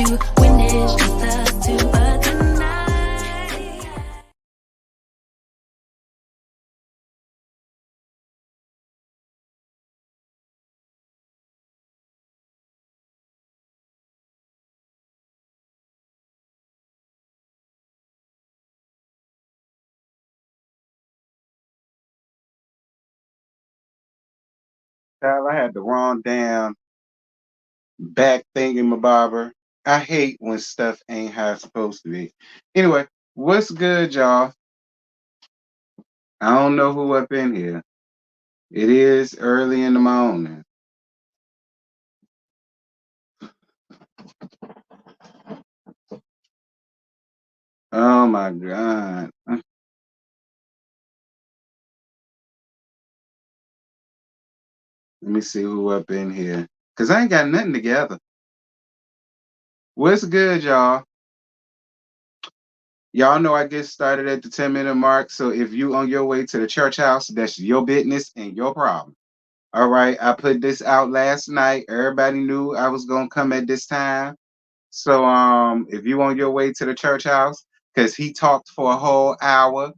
you when it's just us two. But tonight, Child, I had the wrong damn back thingy-my-bobber. I hate when stuff ain't how it's supposed to be. Anyway, what's good, y'all? I don't know who up in here. It is early in the morning. Oh my God. Let me see who up in here. Cause I ain't got nothing together. What's good, y'all? Y'all know I get started at the 10-minute mark. So if you on your way to the church house, that's your business and your problem. All right. I put this out last night. Everybody knew I was gonna come at this time. So if you on your way to the church house, because he talked for a whole hour.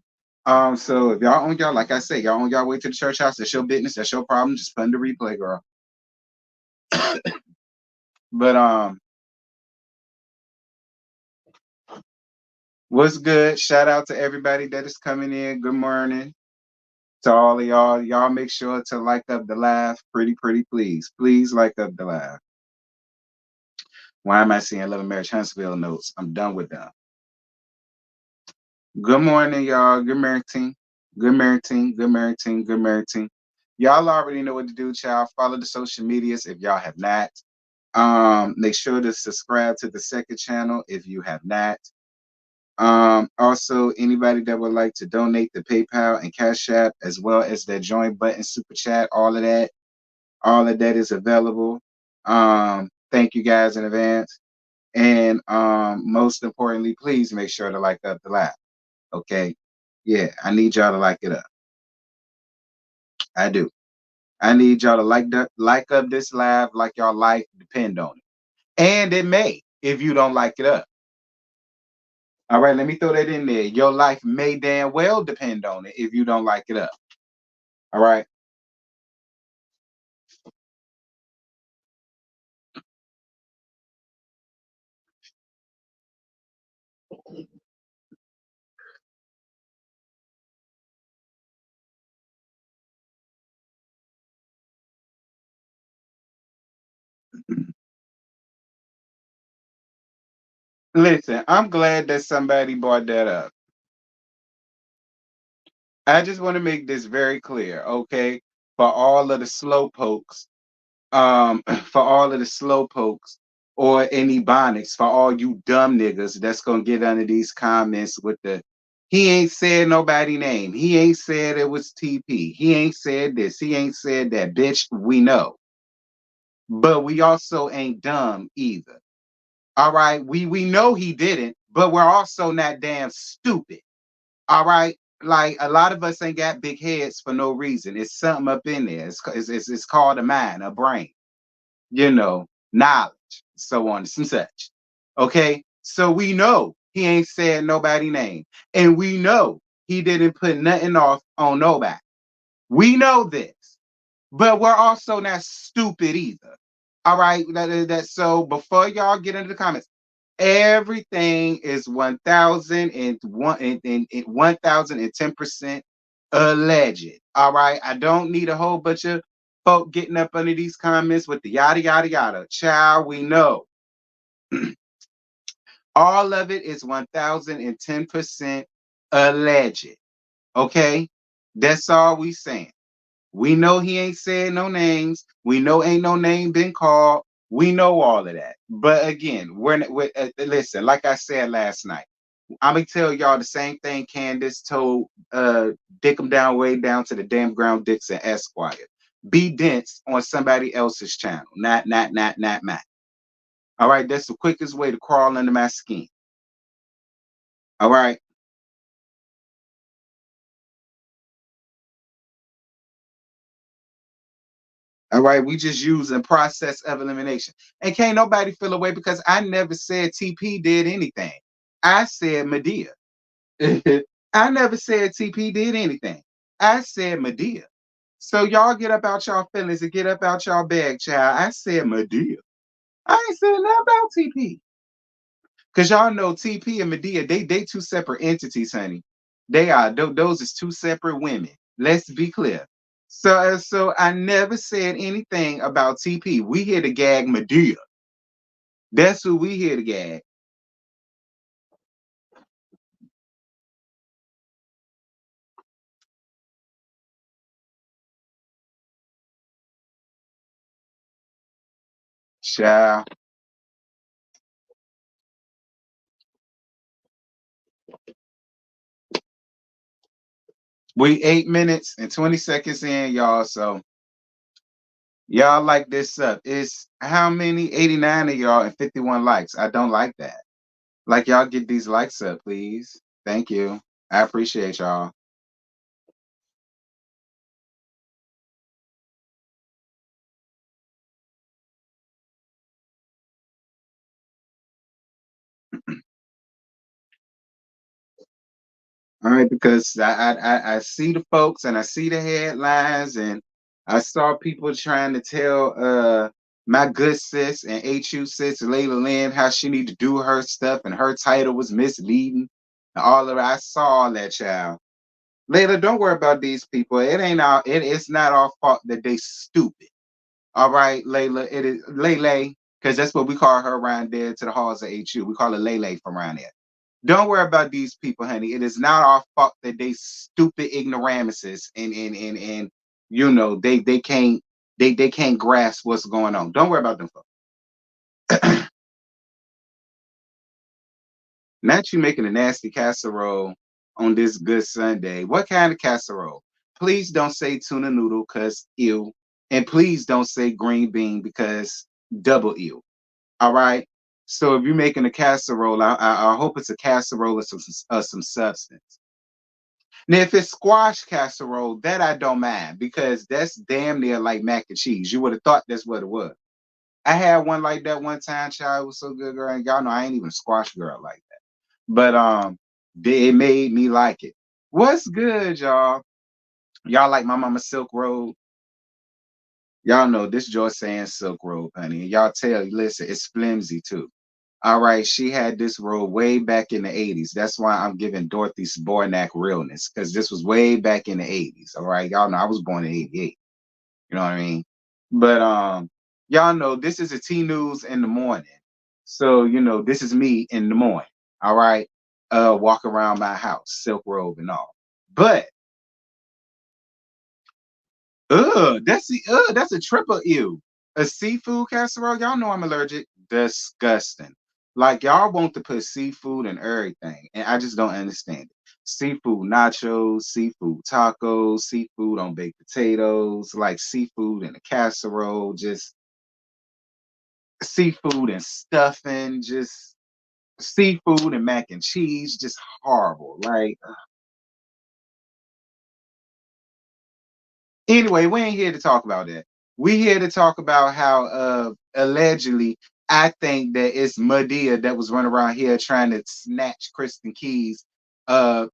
So if y'all on y'all, like I say, y'all on y'all way to the church house, that's your business, that's your problem. Just put in the replay, girl. But what's good? Shout out to everybody that is coming in. Good morning to all of y'all. Y'all make sure to like up the live. Pretty please. Please like up the live. Why am I seeing Love and Marriage Huntsville notes? I'm done with them. Good morning, y'all. Good morning. Good morning. Good morning. Good morning. Y'all already know what to do, child. Follow the social medias if y'all have not. Make sure to subscribe to the second channel if you have not. Also, anybody that would like to donate the PayPal and Cash App, as well as that join button, super chat, all of that is available. Thank you guys in advance. And most importantly, please make sure to like up the live. Okay. Yeah, I need y'all to like it up. I do. I need y'all to like up this live like y'all life depend on it. And it may if you don't like it up. All right, let me throw that in there. Your life may damn well depend on it if you don't like it up. All right. Listen, I'm glad that somebody brought that up. I just want to make this very clear, okay? For all of the slow pokes, for all of the slow pokes or any bonics, for all you dumb niggas that's gonna get under these comments with the he ain't said nobody name. He ain't said it was TP. He ain't said this. He ain't said that. Bitch, we know. But we also ain't dumb either. All right. We know he didn't, but we're also not damn stupid. All right. Like a lot of us ain't got big heads for no reason. It's something up in there. It's called a mind, a brain, knowledge, so on and such. Okay. So we know he ain't said nobody name. And we know he didn't put nothing off on nobody. We know this. But we're also not stupid either. All right. So before y'all get into the comments, everything is 1010% alleged. All right. I don't need a whole bunch of folk getting up under these comments with the yada yada yada. Child, we know. All of it is 1010% alleged. Okay. That's all we saying. We know he ain't said no names. We know ain't no name been called. We know all of that. But again, listen, like I said last night, I'm gonna tell y'all the same thing Candace told Dick 'em down way down to the damn ground Dixon Esquire. Be dense on somebody else's channel, not mine. All right, that's the quickest way to crawl under my skin. All right. All right, we just using process of elimination. And can't nobody feel away because I never said TP did anything. I said Madea. I never said TP did anything. I said Madea. So y'all get up out y'all feelings and get up out y'all bag, child. I said Madea. I ain't said nothing about TP. Cause y'all know TP and Madea, they two separate entities, honey. They are those is two separate women. Let's be clear. So I never said anything about TP. We here to gag Madea. That's who we here to gag. Child. We 8 minutes and 20 seconds in, y'all. So y'all like this up. It's how many? 89 of y'all and 51 likes. I don't like that. Like y'all get these likes up, please. Thank you. I appreciate y'all. All right, because I see the folks and I see the headlines and I saw people trying to tell my good sis and HU sis Layla Lynn how she need to do her stuff and her title was misleading and all of that. I saw all that, child. Layla, don't worry about these people. It ain't our it's not our fault that they stupid. All right, Layla, it is Lele, because that's what we call her around there to the halls of HU. We call her Lele from around there. Don't worry about these people, honey. It is not our fault that they stupid ignoramuses and you know they can't grasp what's going on. Don't worry about them folks. Not you making a nasty casserole on this good Sunday. What kind of casserole? Please don't say tuna noodle because ew. And please don't say green bean because double ew. All right. So if you're making a casserole, I hope it's a casserole of some substance. Now, if it's squash casserole, that I don't mind because that's damn near like mac and cheese. You would have thought that's what it was. I had one like that one time, child. It was so good, girl. And y'all know I ain't even a squash girl like that. But it made me like it. What's good, y'all? Y'all like my mama Silk Road? Y'all know this Joy saying Silk Road, honey. And y'all tell, listen, it's flimsy too. All right, she had this role way back in the 80s. That's why I'm giving Dorothy Spornak realness, because this was way back in the 80s. All right. Y'all know I was born in 88. You know what I mean? But y'all know this is a T news in the morning. So, you know, this is me in the morning. All right. Walk around my house, silk robe and all. But that's a triple ew. A seafood casserole. Y'all know I'm allergic. Disgusting. Like y'all want to put seafood in everything, and I just don't understand it. Seafood nachos, seafood tacos, seafood on baked potatoes, like seafood in a casserole, just seafood and stuffing, just seafood and mac and cheese, just horrible. Like anyway, we ain't here to talk about that. We here to talk about how allegedly I think that it's Madea that was running around here trying to snatch Kristen Key's uh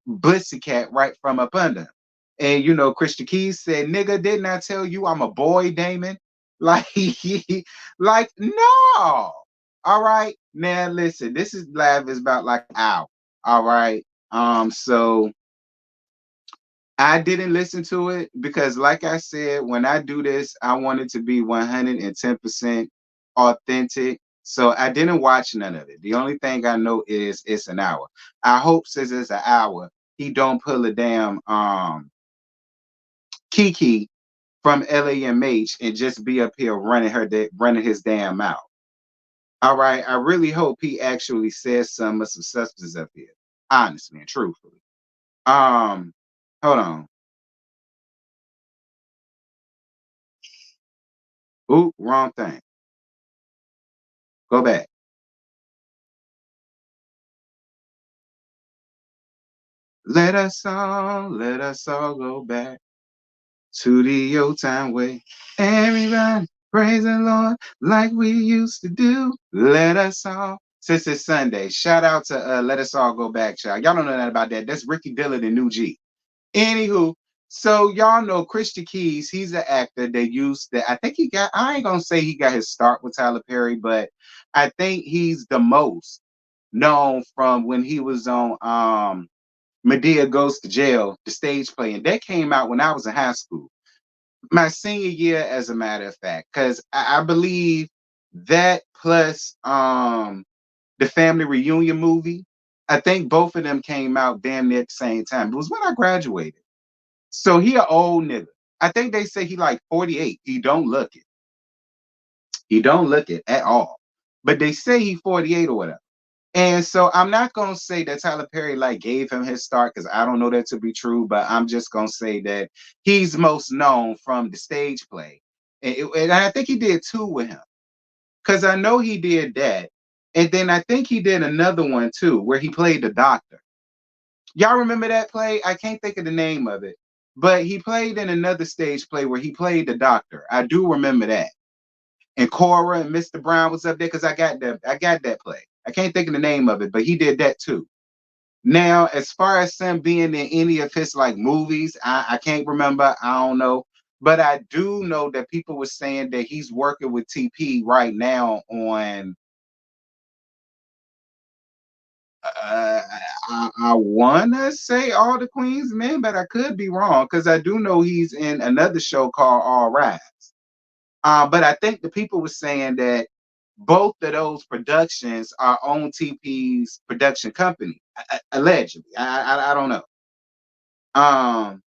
bussy cat right from up under him. And you know, Kristen Keys said, nigga, didn't I tell you I'm a boy, Damon? Like, like, no. All right. Now listen, this is live is about like an hour. All right. So I didn't listen to it because, like I said, when I do this, I want it to be 110% authentic. So I didn't watch none of it. The only thing I know is it's an hour. I hope since it's an hour, he don't pull a damn Kiki from LAMH and just be up here running running his damn mouth. All right. I really hope he actually says some of some substance up here. Honestly and truthfully. Um, hold on. Ooh, wrong thing. Go back. Let us all go back to the old time way. Everybody praise the Lord like we used to do. Let us all. Since it's Sunday, shout out to Let Us All Go Back, child. Y'all don't know that about that. That's Ricky Dillard and New G. Anywho, so y'all know Christian Keys, he's an actor that used that. I think he got, I ain't gonna say he got his start with Tyler Perry, but I think he's the most known from when he was on Madea Goes to Jail, the stage play. And that came out when I was in high school. My senior year, as a matter of fact, because I believe that plus the family reunion movie, I think both of them came out damn near at the same time. It was when I graduated. So he an old nigga. I think they say he like 48. He don't look it. He don't look it at all. But they say he 48 or whatever. And so I'm not gonna say that Tyler Perry like gave him his start because I don't know that to be true, but I'm just gonna say that he's most known from the stage play. And I think he did two with him. Because I know he did that. And then I think he did another one too, where he played the doctor. Y'all remember that play? I can't think of the name of it, but he played in another stage play where he played the doctor. I do remember that. And Cora and Mr. Brown was up there because I got that play. I can't think of the name of it, but he did that too. Now, as far as him being in any of his like movies, I can't remember. I don't know. But I do know that people were saying that he's working with TP right now on Uh, I want to say All the Queen's Men, but I could be wrong because I do know he's in another show called All Rise. But I think the people were saying that both of those productions are on TP's production company, allegedly. I don't know. Um,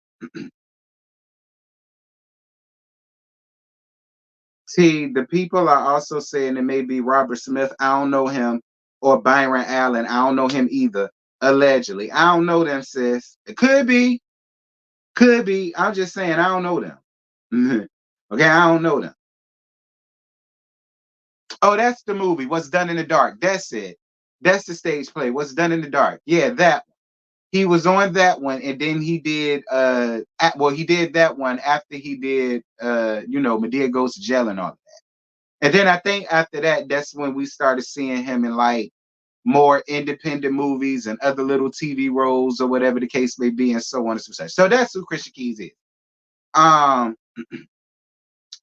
See, the people are also saying it may be Robert Smith. I don't know him, or Byron Allen. I don't know him either. Allegedly, I don't know them, sis. It could be. Could be. I'm just saying I don't know them. Okay, I don't know them. Oh, that's the movie. What's Done in the Dark. That's it. That's the stage play. What's Done in the Dark. Yeah, that one. He was on that one, and then he did he did that one after he did Madea Goes to Jail and all of that. And then I think after that, that's when we started seeing him in like more independent movies and other little TV roles or whatever the case may be, and so on and so forth. So that's who Christian Keys is. Um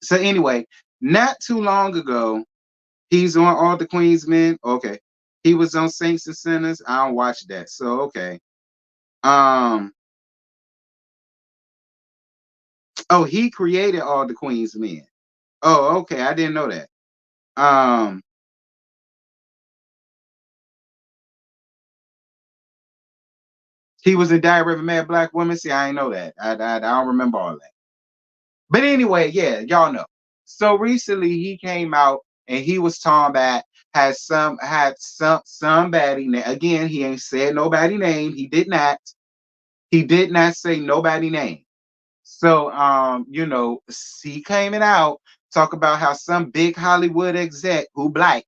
So anyway, not too long ago, he's on All the Queen's Men. Okay. He was on Saints and Sinners. I don't watch that. So okay. Um oh, he created All the Queen's Men. Oh, okay. I didn't know that. Um he was in Diary of a Mad Black Woman. See, I ain't know that. I don't remember all that. But anyway, yeah, y'all know. So recently he came out and he was talking about had some somebody again, he ain't said nobody name. He did not. He did not say nobody name. So he came out talk about how some big Hollywood exec who black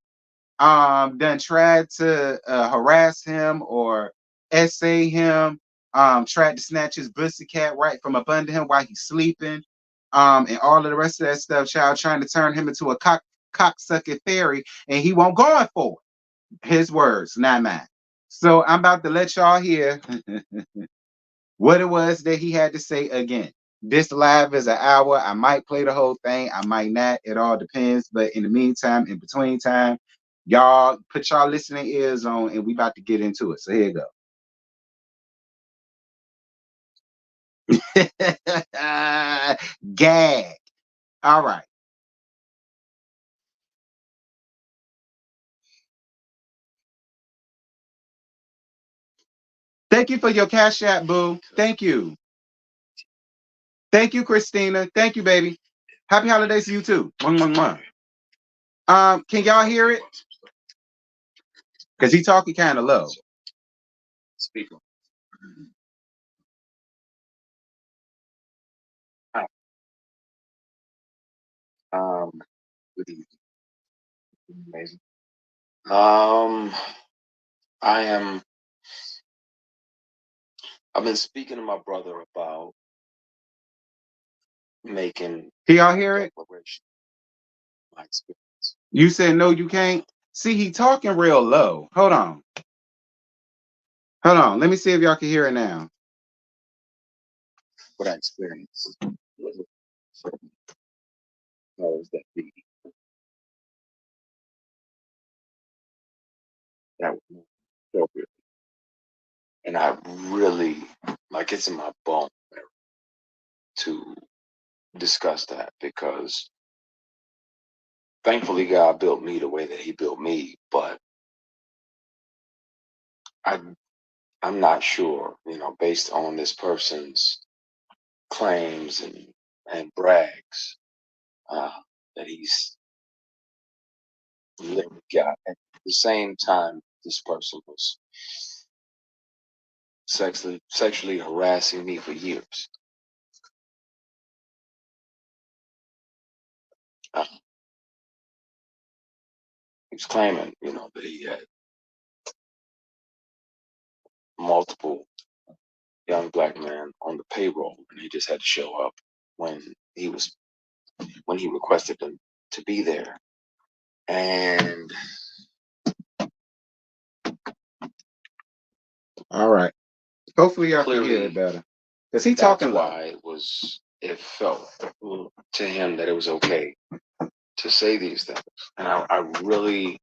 done tried to harass him or essay him, tried to snatch his pussy cat right from up under him while he's sleeping, and all of the rest of that stuff, child, trying to turn him into a cocksucking fairy, and he won't go for it. His words, not mine. So I'm about to let y'all hear what it was that he had to say again. This live is an hour. I might play the whole thing. I might not. It all depends. But in the meantime, in between time, y'all put y'all listening ears on and we about to get into it. So here you go. Gag. All right. Thank you for your cash app, boo. Thank you. Thank you, Christina. Thank you, baby. Happy holidays to you too. Mwah, mwah, mwah. Can y'all hear it? Because he talking kind of low. Speaker. Hi. Good evening. Amazing. Um, I am. I've been speaking to my brother about making Can y'all hear it? declaration, my experience. You said no, you can't. See, he talking real low. Hold on. Hold on. Let me see if y'all can hear it now. What I experienced was powers that be that were appropriate. And I really, like, it's in my bone to discuss that because thankfully God built me the way that He built me, but I I'm not sure, based on this person's claims and brags, uh, that he's lived with God. At the same time, this person was sexually harassing me for years. Uh, he was claiming, that he had multiple young black men on the payroll, and he just had to show up when he was when he requested them to be there. And All right. Hopefully y'all can hear clearly, it better. Cause he that's talking low. why it felt to him that it was okay to say these things. And I really,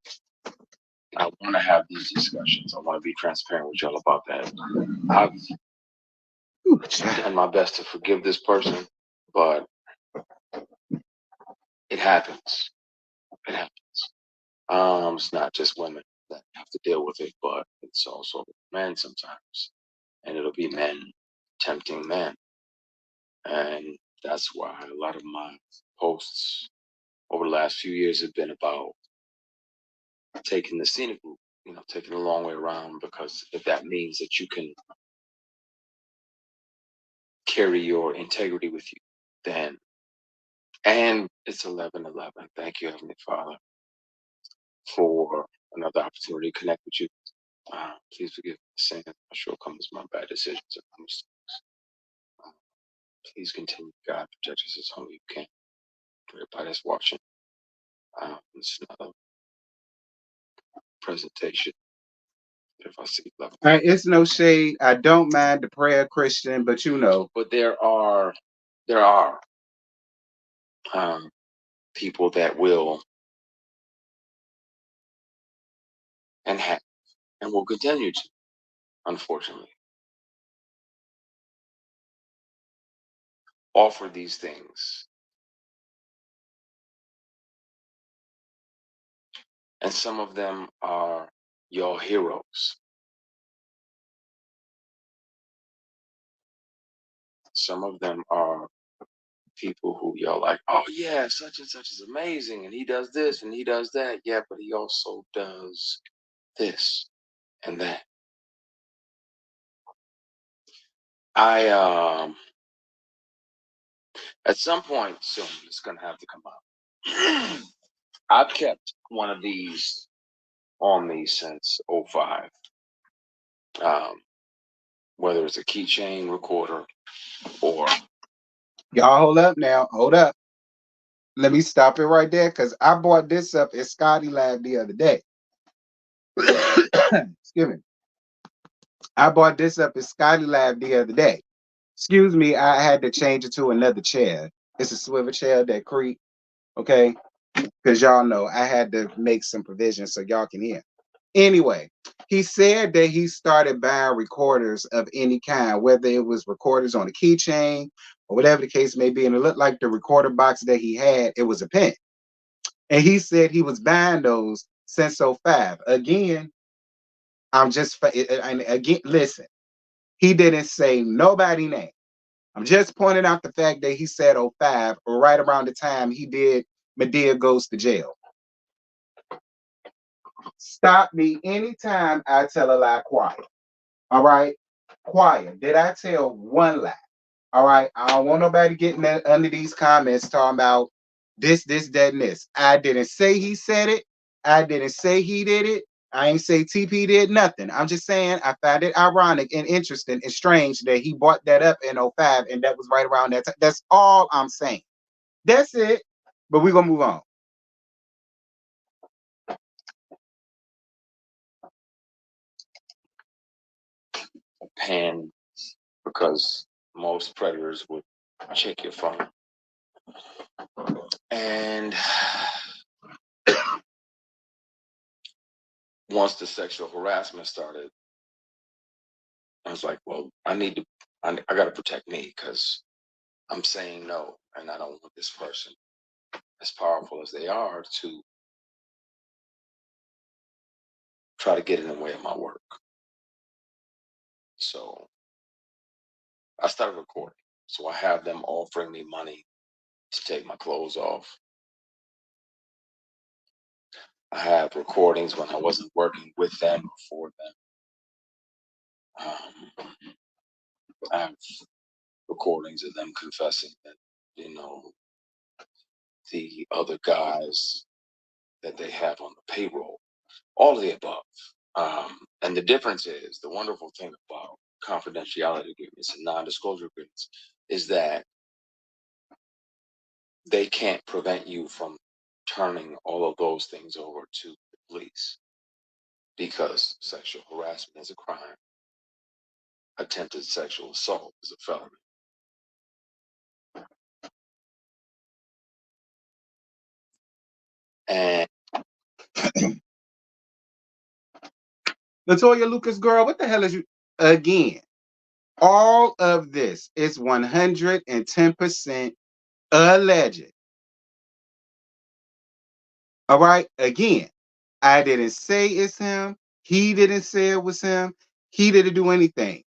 I want to have these discussions. I want to be transparent with y'all about that. I've Ooh, child. done my best to forgive this person, but it happens. It happens. It's not just women that have to deal with it, but it's also men sometimes. And it'll be men tempting men. And that's why a lot of my posts over the last few years have been about taking the scenic route, taking the long way around, because if that means that you can carry your integrity with you, then, and it's 11:11. Thank you, Heavenly Father, for another opportunity to connect with you. Please forgive me for saying my shortcomings, my bad decisions, and my mistakes. Uh, please continue, God, protect us as only you can. Everybody that's watching, it's another presentation. If I see love, All right, it's no shade. I don't mind the prayer, Christian, but but there are um, people that will and have and will continue to, unfortunately, offer these things. And some of them are your heroes. Some of them are people who you're like, oh yeah, such and such is amazing, and he does this and he does that. Yeah, but he also does this and that. I at some point soon it's gonna have to come out. I've kept one of these on me since '05. Um, whether it's a keychain recorder or y'all hold up now. Hold up. Let me stop it right there because I bought this up at Scotty Lab the other day. Excuse me. I bought this up at Scotty Lab the other day. Excuse me, I had to change it to another chair. It's a swivel chair that creak, okay? Because y'all know I had to make some provisions so y'all can hear. Anyway, he said that he started buying recorders of any kind, whether it was recorders on a keychain or whatever the case may be. And it looked like the recorder box that he had, it was a pen. And he said he was buying those since '05. Again, and again, listen, he didn't say nobody name. I'm just pointing out the fact that he said '05, or right around the time he did Madea Goes to Jail. Stop me anytime I tell a lie quiet. All right? Quiet. Did I tell one lie? All right. I don't want nobody getting under these comments talking about this, that, and this. I didn't say he said it. I didn't say he did it. I ain't say TP did nothing. I'm just saying I found it ironic and interesting and strange that he brought that up in '05, and that was right around that time. That's all I'm saying. That's it. But we're gonna move on. Pan, because most predators would check your phone. And once the sexual harassment started, I was like, well, I got to protect me because I'm saying no, and I don't want this person, as powerful as they are, to try to get in the way of my work. So I started recording. So I have them offering me money to take my clothes off. I have recordings when I wasn't working with them or for them. I have recordings of them confessing that, the other guys that they have on the payroll, all of the above. And the difference is, the wonderful thing about confidentiality agreements and non-disclosure agreements is that they can't prevent you from turning all of those things over to the police, because sexual harassment is a crime. Attempted sexual assault is a felony. And Latoya Lucas, girl, what the hell is you again? All of this is 110% alleged. All right. Again, I didn't say it's him. He didn't say it was him. He didn't do anything.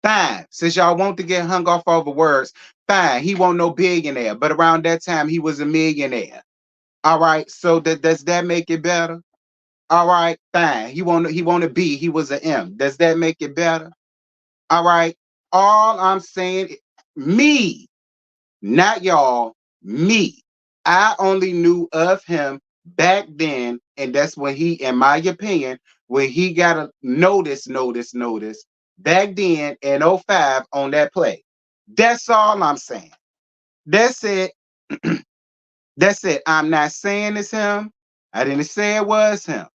Fine. Since y'all want to get hung off over words, fine. He won't no billionaire, but around that time he was a millionaire. All right. So does that make it better? All right, fine. He want to be. He was an M. Does that make it better? All right. All I'm saying, me, not y'all, me. I only knew of him back then, and that's when he, in my opinion, when he got a notice back then in '05 on that play. That's all I'm saying. That's it. That's it. I'm not saying it's him. I didn't say it was him.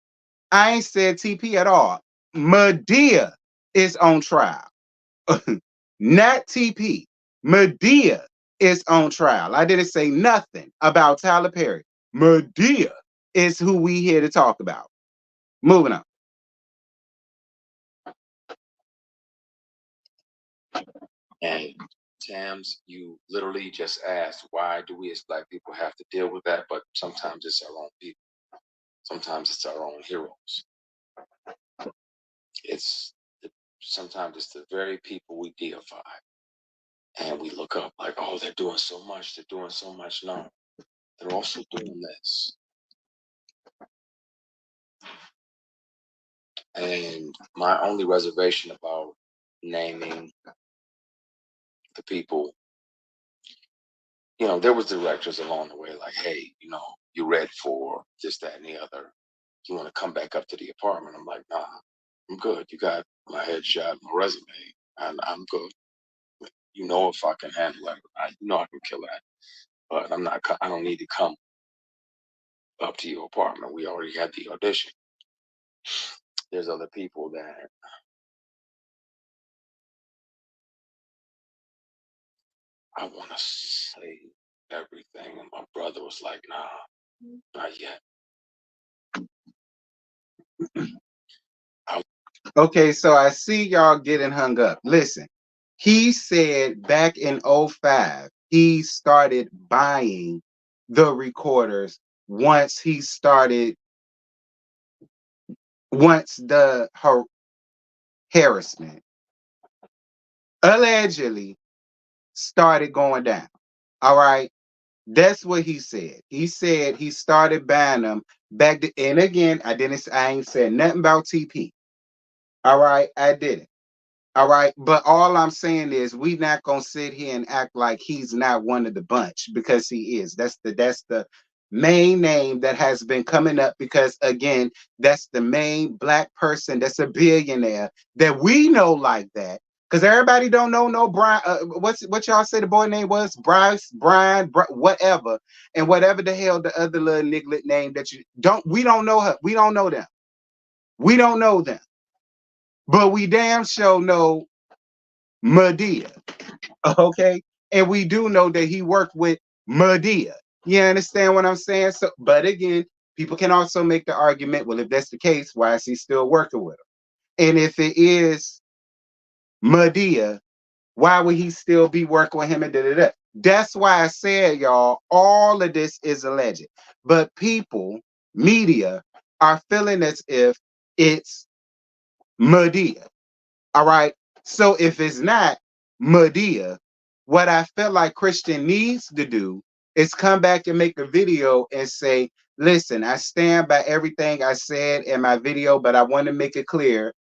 I ain't said TP at all. Madea is on trial. Not TP. Madea is on trial. I didn't say nothing about Tyler Perry. Madea is who we here to talk about. Moving on. and Tams, you literally just asked, why do we as Black people have to deal with that? But sometimes it's our own people. Sometimes it's our own heroes. It's sometimes it's the very people we deify, and we look up like, oh, they're doing so much. They're doing so much. No, they're also doing this. And my only reservation about naming the people, there was directors along the way, like, hey, you read for this, that, and the other. You want to come back up to the apartment? I'm like, nah, I'm good. You got my headshot, my resume, and I'm good. If I can handle it, I can kill that. But I'm not. I don't need to come up to your apartment. We already had the audition. There's other people that I want to say everything, and my brother was like, nah, not yet. Okay, so I see y'all getting hung up. Listen, he said back in '05, he started buying the recorders once the harassment allegedly started going down. All right. That's what he said. He said he started buying them and again, I ain't said nothing about TP. All right. I didn't. All right. But all I'm saying is we not gonna sit here and act like he's not one of the bunch, because he is. main name that has been coming up because again, that's the main black person that's a billionaire that we know like that. Because everybody don't know no Brian. What y'all say the boy name was? Bryce, Brian, whatever, and whatever the hell the other little niglet name that you don't. We don't know her. We don't know them. We don't know them. But we damn sure know Madea. Okay, and we do know that he worked with Madea. You understand what I'm saying? So, but again, people can also make the argument, well, if that's the case, why is he still working with him? And if it is Madea, why would he still be working with him? And da, da, da. That's why I said, y'all, all of this is alleged. But people, media, are feeling as if it's Madea. All right. So if it's not Madea, what I feel like Christian needs to do is come back and make a video and say, listen, I stand by everything I said in my video, but I want to make it clear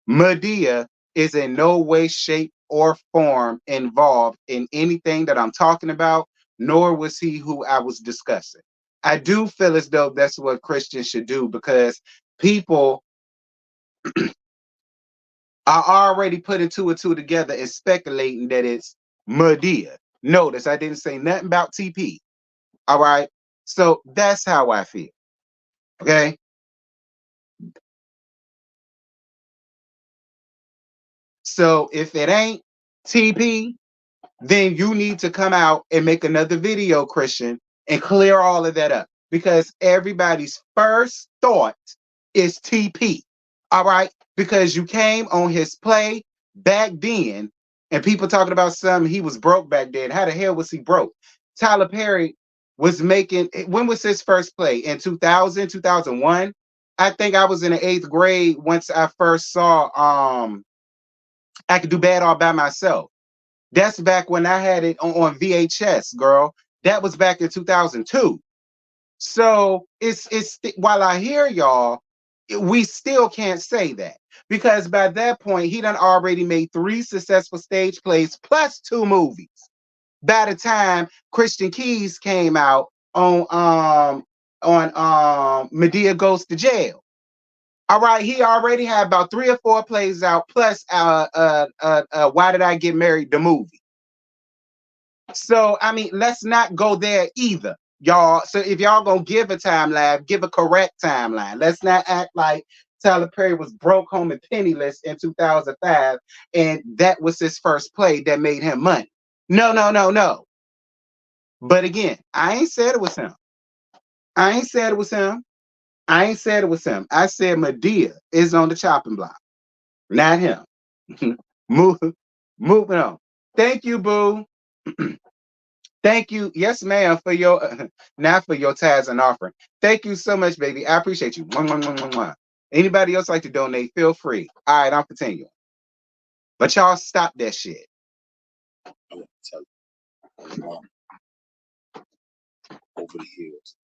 Madea is in no way, shape, or form involved in anything that I'm talking about, nor was he who I was discussing. I do feel as though that's what Christians should do because people are already putting two and two together and speculating that it's Madea. Notice I didn't say nothing about TP. All right. So that's how I feel. Okay. So if it ain't TP, then you need to come out and make another video, Christian, and clear all of that up because everybody's first thought is TP. All right, because you came on his play back then, and people talking about something he was broke back then. How the hell was he broke? Tyler Perry was making. When was his first play? In 2000, 2001. I think I was in the eighth grade once I first saw I Could Do Bad All by Myself. That's back when I had it on VHS, girl. That was back in 2002. So it's while I hear y'all, we still can't say that because by that point he done already made 3 successful stage plays plus 2 movies. By the time Christian Keys came out on Madea Goes to Jail. All right, he already had about 3 or 4 plays out plus Why Did I Get Married, the movie. So, I mean, let's not go there either, y'all. So, if y'all gonna give a timeline, give a correct timeline. Let's not act like Tyler Perry was broke home and penniless in 2005, and that was his first play that made him money. No, no, no, no. But again, I ain't said it was him. I ain't said it was him. I ain't said it was him. I said Madea is on the chopping block, not him. Move, moving on. Thank you, boo. Thank you. Yes, ma'am, for your not for your tithes and offering. Thank you so much, baby. I appreciate you. Mwah, mwah, mwah, mwah, mwah. Anybody else like to donate? Feel free. All right, I'll continue. But y'all stop that shit. I'm gonna tell you, over the years,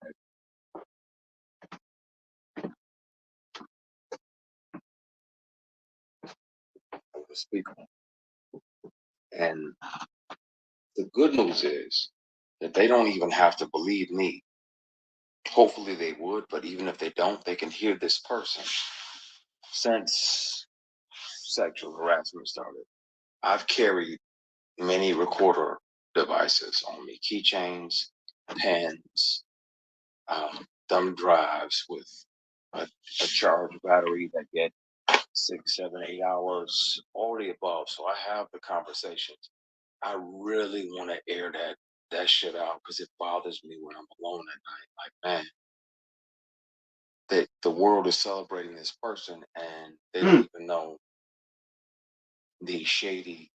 over the speaker. And the good news is that they don't even have to believe me. Hopefully they would, but even if they don't, they can hear this person. Since sexual harassment started, I've carried many recorder devices on me, keychains, pens, thumb drives with a charged battery that get 6, 7, 8 hours, all the above. So I have the conversations. I really want to air that shit out because it bothers me when I'm alone at night. Like, man, that the world is celebrating this person and they don't even know the shady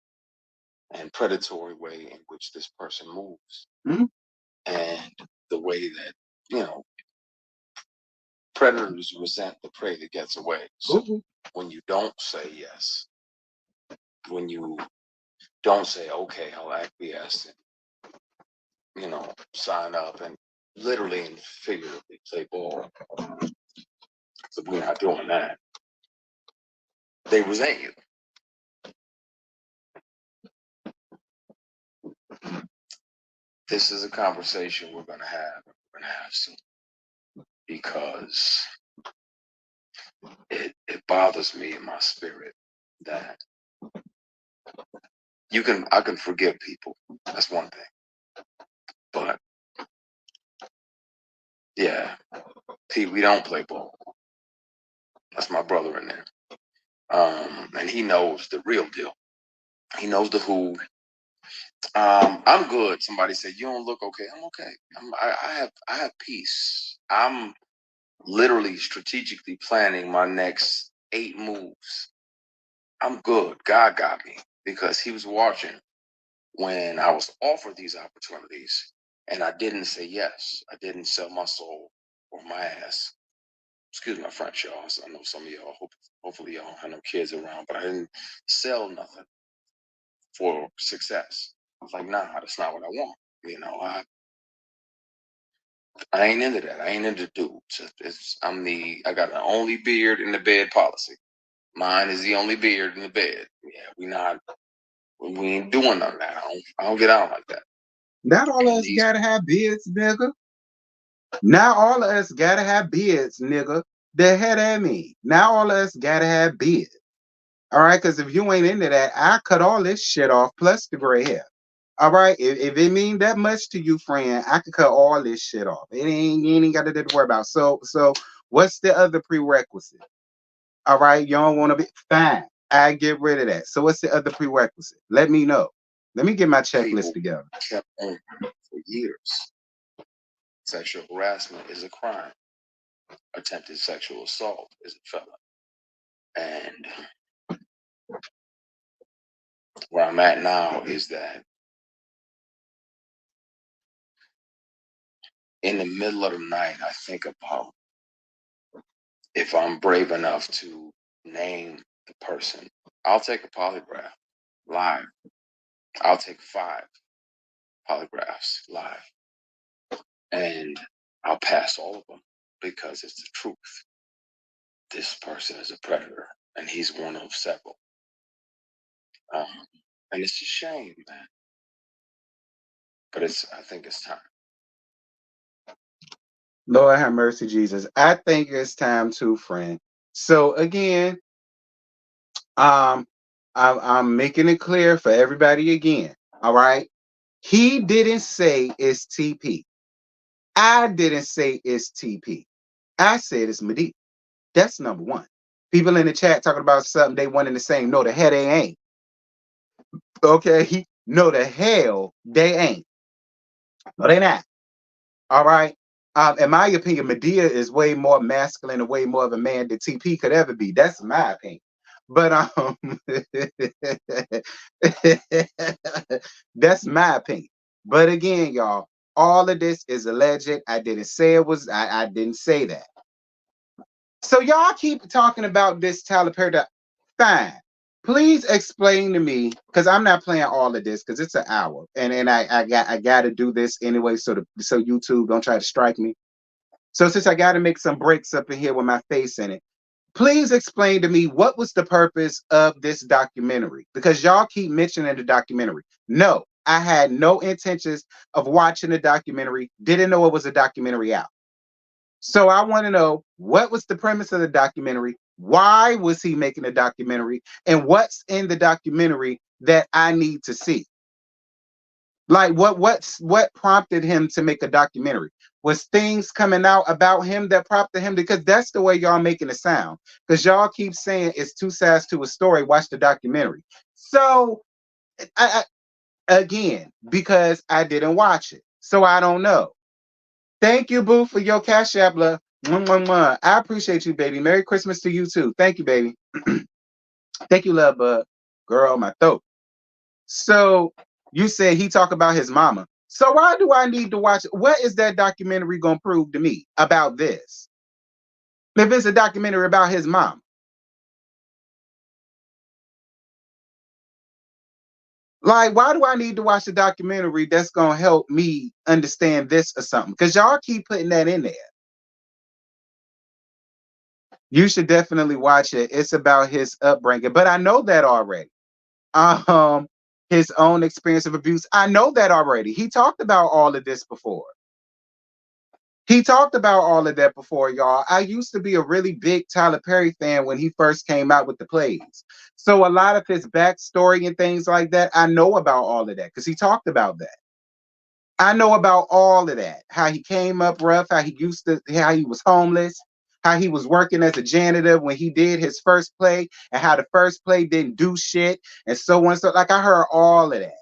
and predatory way in which this person moves, and the way that, you know, predators resent the prey that gets away. So when you don't say yes, when you don't say, okay, I'll acquiesce and, you know, sign up and literally and figuratively play ball, so we're not doing that, they resent you. This is a conversation we're going to have. gonna have to, because it bothers me in my spirit that I can forgive people. That's one thing. But yeah, T, we don't play ball. That's my brother in there. And he knows the real deal. He knows the who. I'm good. Somebody said, "You don't look okay." I'm okay. I have peace. I'm literally strategically planning my next 8 moves. I'm good. God got me because He was watching when I was offered these opportunities, and I didn't say yes. I didn't sell my soul or my ass. Excuse my French, y'all. So I know some of y'all. Hopefully, y'all have no kids around, but I didn't sell nothing for success. I was like, nah, that's not what I want. You know, I ain't into that. I ain't into dudes. I got an only beard in the bed policy. Mine is the only beard in the bed. Yeah, we ain't doing none of that. I don't get out like that. Not all of And us gotta have beards, nigga. Not all of us gotta have beards, nigga. The hell that mean? Not all of us gotta have beards. All right, because if you ain't into that, I cut all this shit off plus the gray hair. All right, if it mean that much to you, friend, I could cut all this shit off. You ain't got to worry about. So what's the other prerequisite? All right, you don't want to be fine. I get rid of that. So what's the other prerequisite? Let me know. Let me get my checklist people together. kept on for years. Sexual harassment is a crime. Attempted sexual assault is a felony. And where I'm at now is that in the middle of the night, I think about if I'm brave enough to name the person. I'll take a polygraph live. I'll take 5 polygraphs live. And I'll pass all of them because it's the truth. This person is a predator and he's one of several. And it's a shame, man. But I think it's time. Lord have mercy, Jesus. I think it's time to, friend. So again, I'm making it clear for everybody again. All right. He didn't say it's TP. I didn't say it's TP. I said it's Madea. That's number one. People in the chat talking about something they want in the same. No, the hell they ain't. Okay. No, the hell they ain't. No, they not. All right. In my opinion, Madea is way more masculine and way more of a man than TP could ever be. That's my opinion. But that's my opinion. But again, y'all, all of this is alleged. I didn't say it was. I didn't say that. So y'all keep talking about this Tyler Perry. Fine. Please explain to me, because I'm not playing all of this because it's an hour, and I got to do this anyway, so YouTube don't try to strike me. So since I got to make some breaks up in here with my face in it, please explain to me what was the purpose of this documentary, because y'all keep mentioning the documentary. No, I had no intentions of watching the documentary. Didn't know it was a documentary out. So I want to know, what was the premise of the documentary? Why was he making a documentary? And what's in the documentary that I need to see? Like what prompted him to make a documentary? Was things coming out about him that prompted him? Because that's the way y'all making it sound. Because y'all keep saying it's 2 sides to a story. Watch the documentary. So again, because I didn't watch it, so I don't know. Thank you, Boo, for your cash app, love. Mwah, mwah, mwah. I appreciate you, baby. Merry Christmas to you too. Thank you, baby. Thank you, love, bud. Girl, my throat. So you said he talked about his mama. So why do I need to watch it? What is that documentary gonna prove to me about this? If it's a documentary about his mom. Like, why do I need to watch a documentary that's gonna help me understand this or something? Because y'all keep putting that in there. You should definitely watch it. It's about his upbringing, but I know that already. Um, his own experience of abuse. I know that already. He talked about all of this before. He talked about all of that before, y'all. I used to be a really big Tyler Perry fan when he first came out with the plays. So a lot of his backstory and things like that, I know about all of that because he talked about that. I know about all of that. How he came up rough, how he was homeless, how he was working as a janitor when he did his first play, and how the first play didn't do shit, and so on. So like I heard all of that.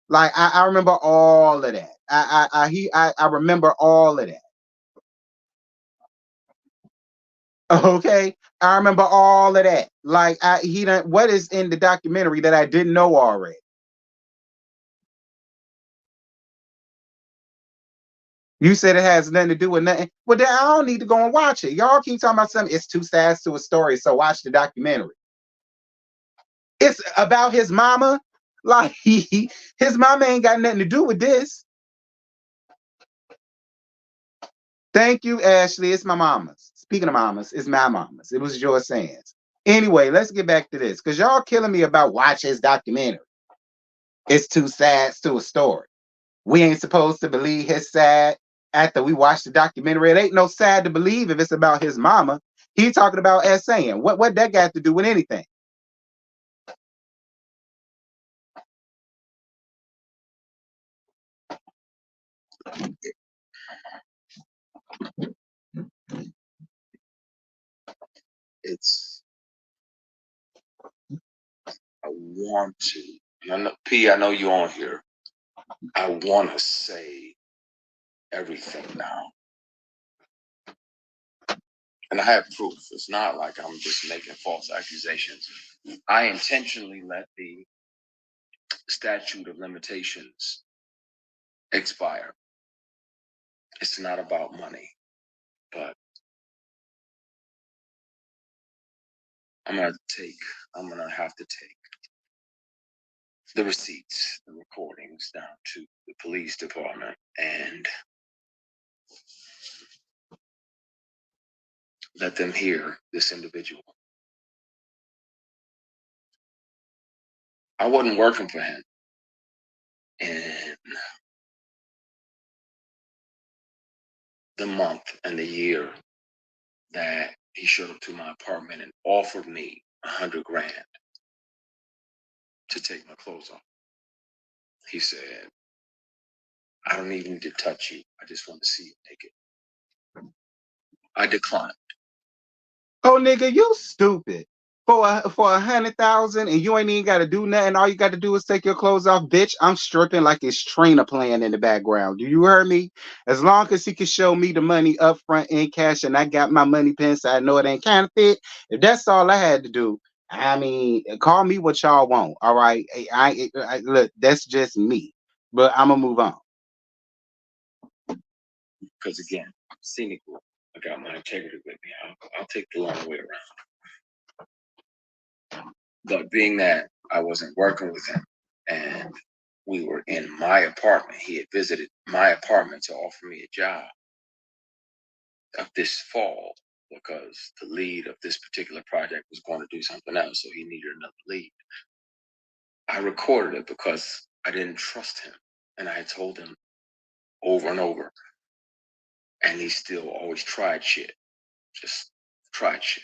Like I remember all of that. I remember all of that. Okay, I remember all of that. Like he done what is in the documentary that I didn't know already. You said it has nothing to do with nothing. Well, then I don't need to go and watch it. Y'all keep talking about something. It's two sides to a story, so watch the documentary. It's about his mama. Like his mama ain't got nothing to do with this. Thank you, Ashley. It's my mama's. Speaking of mamas, it's my mama's. It was your sayings. Anyway, let's get back to this because y'all killing me about watch his documentary. It's two sides to a story. We ain't supposed to believe his side after we watch the documentary. It ain't no side to believe if it's about his mama. He talking about saying what that got to do with anything. It's I want to. P, I know you on here. I want to say everything now, and I have proof. It's not like I'm just making false accusations. I intentionally let the statute of limitations expire. It's not about money, but I'm gonna have to take the receipts, the recordings down to the police department and let them hear this individual. I wasn't working for him in the month and the year that he showed up to my apartment and offered me $100 grand to take my clothes off. He said, I don't even need to touch you. I just want to see you naked. I declined. Oh nigga, you stupid. For 100,000 and you ain't even gotta do nothing. All you gotta do is take your clothes off, bitch. I'm stripping like it's Trina playing in the background. Do you hear me? As long as he can show me the money up front in cash and I got my money pen so I know it ain't counterfeit. If that's all I had to do, I mean, call me what y'all want. All right. Look, that's just me. But I'm gonna move on. Because again, scenic road. I got my integrity with me. I'll take the long way around. But being that I wasn't working with him and we were in my apartment, he had visited my apartment to offer me a job of this fall because the lead of this particular project was going to do something else, so he needed another lead. I recorded it because I didn't trust him, and I had told him over and over, and he still always tried shit, just tried shit.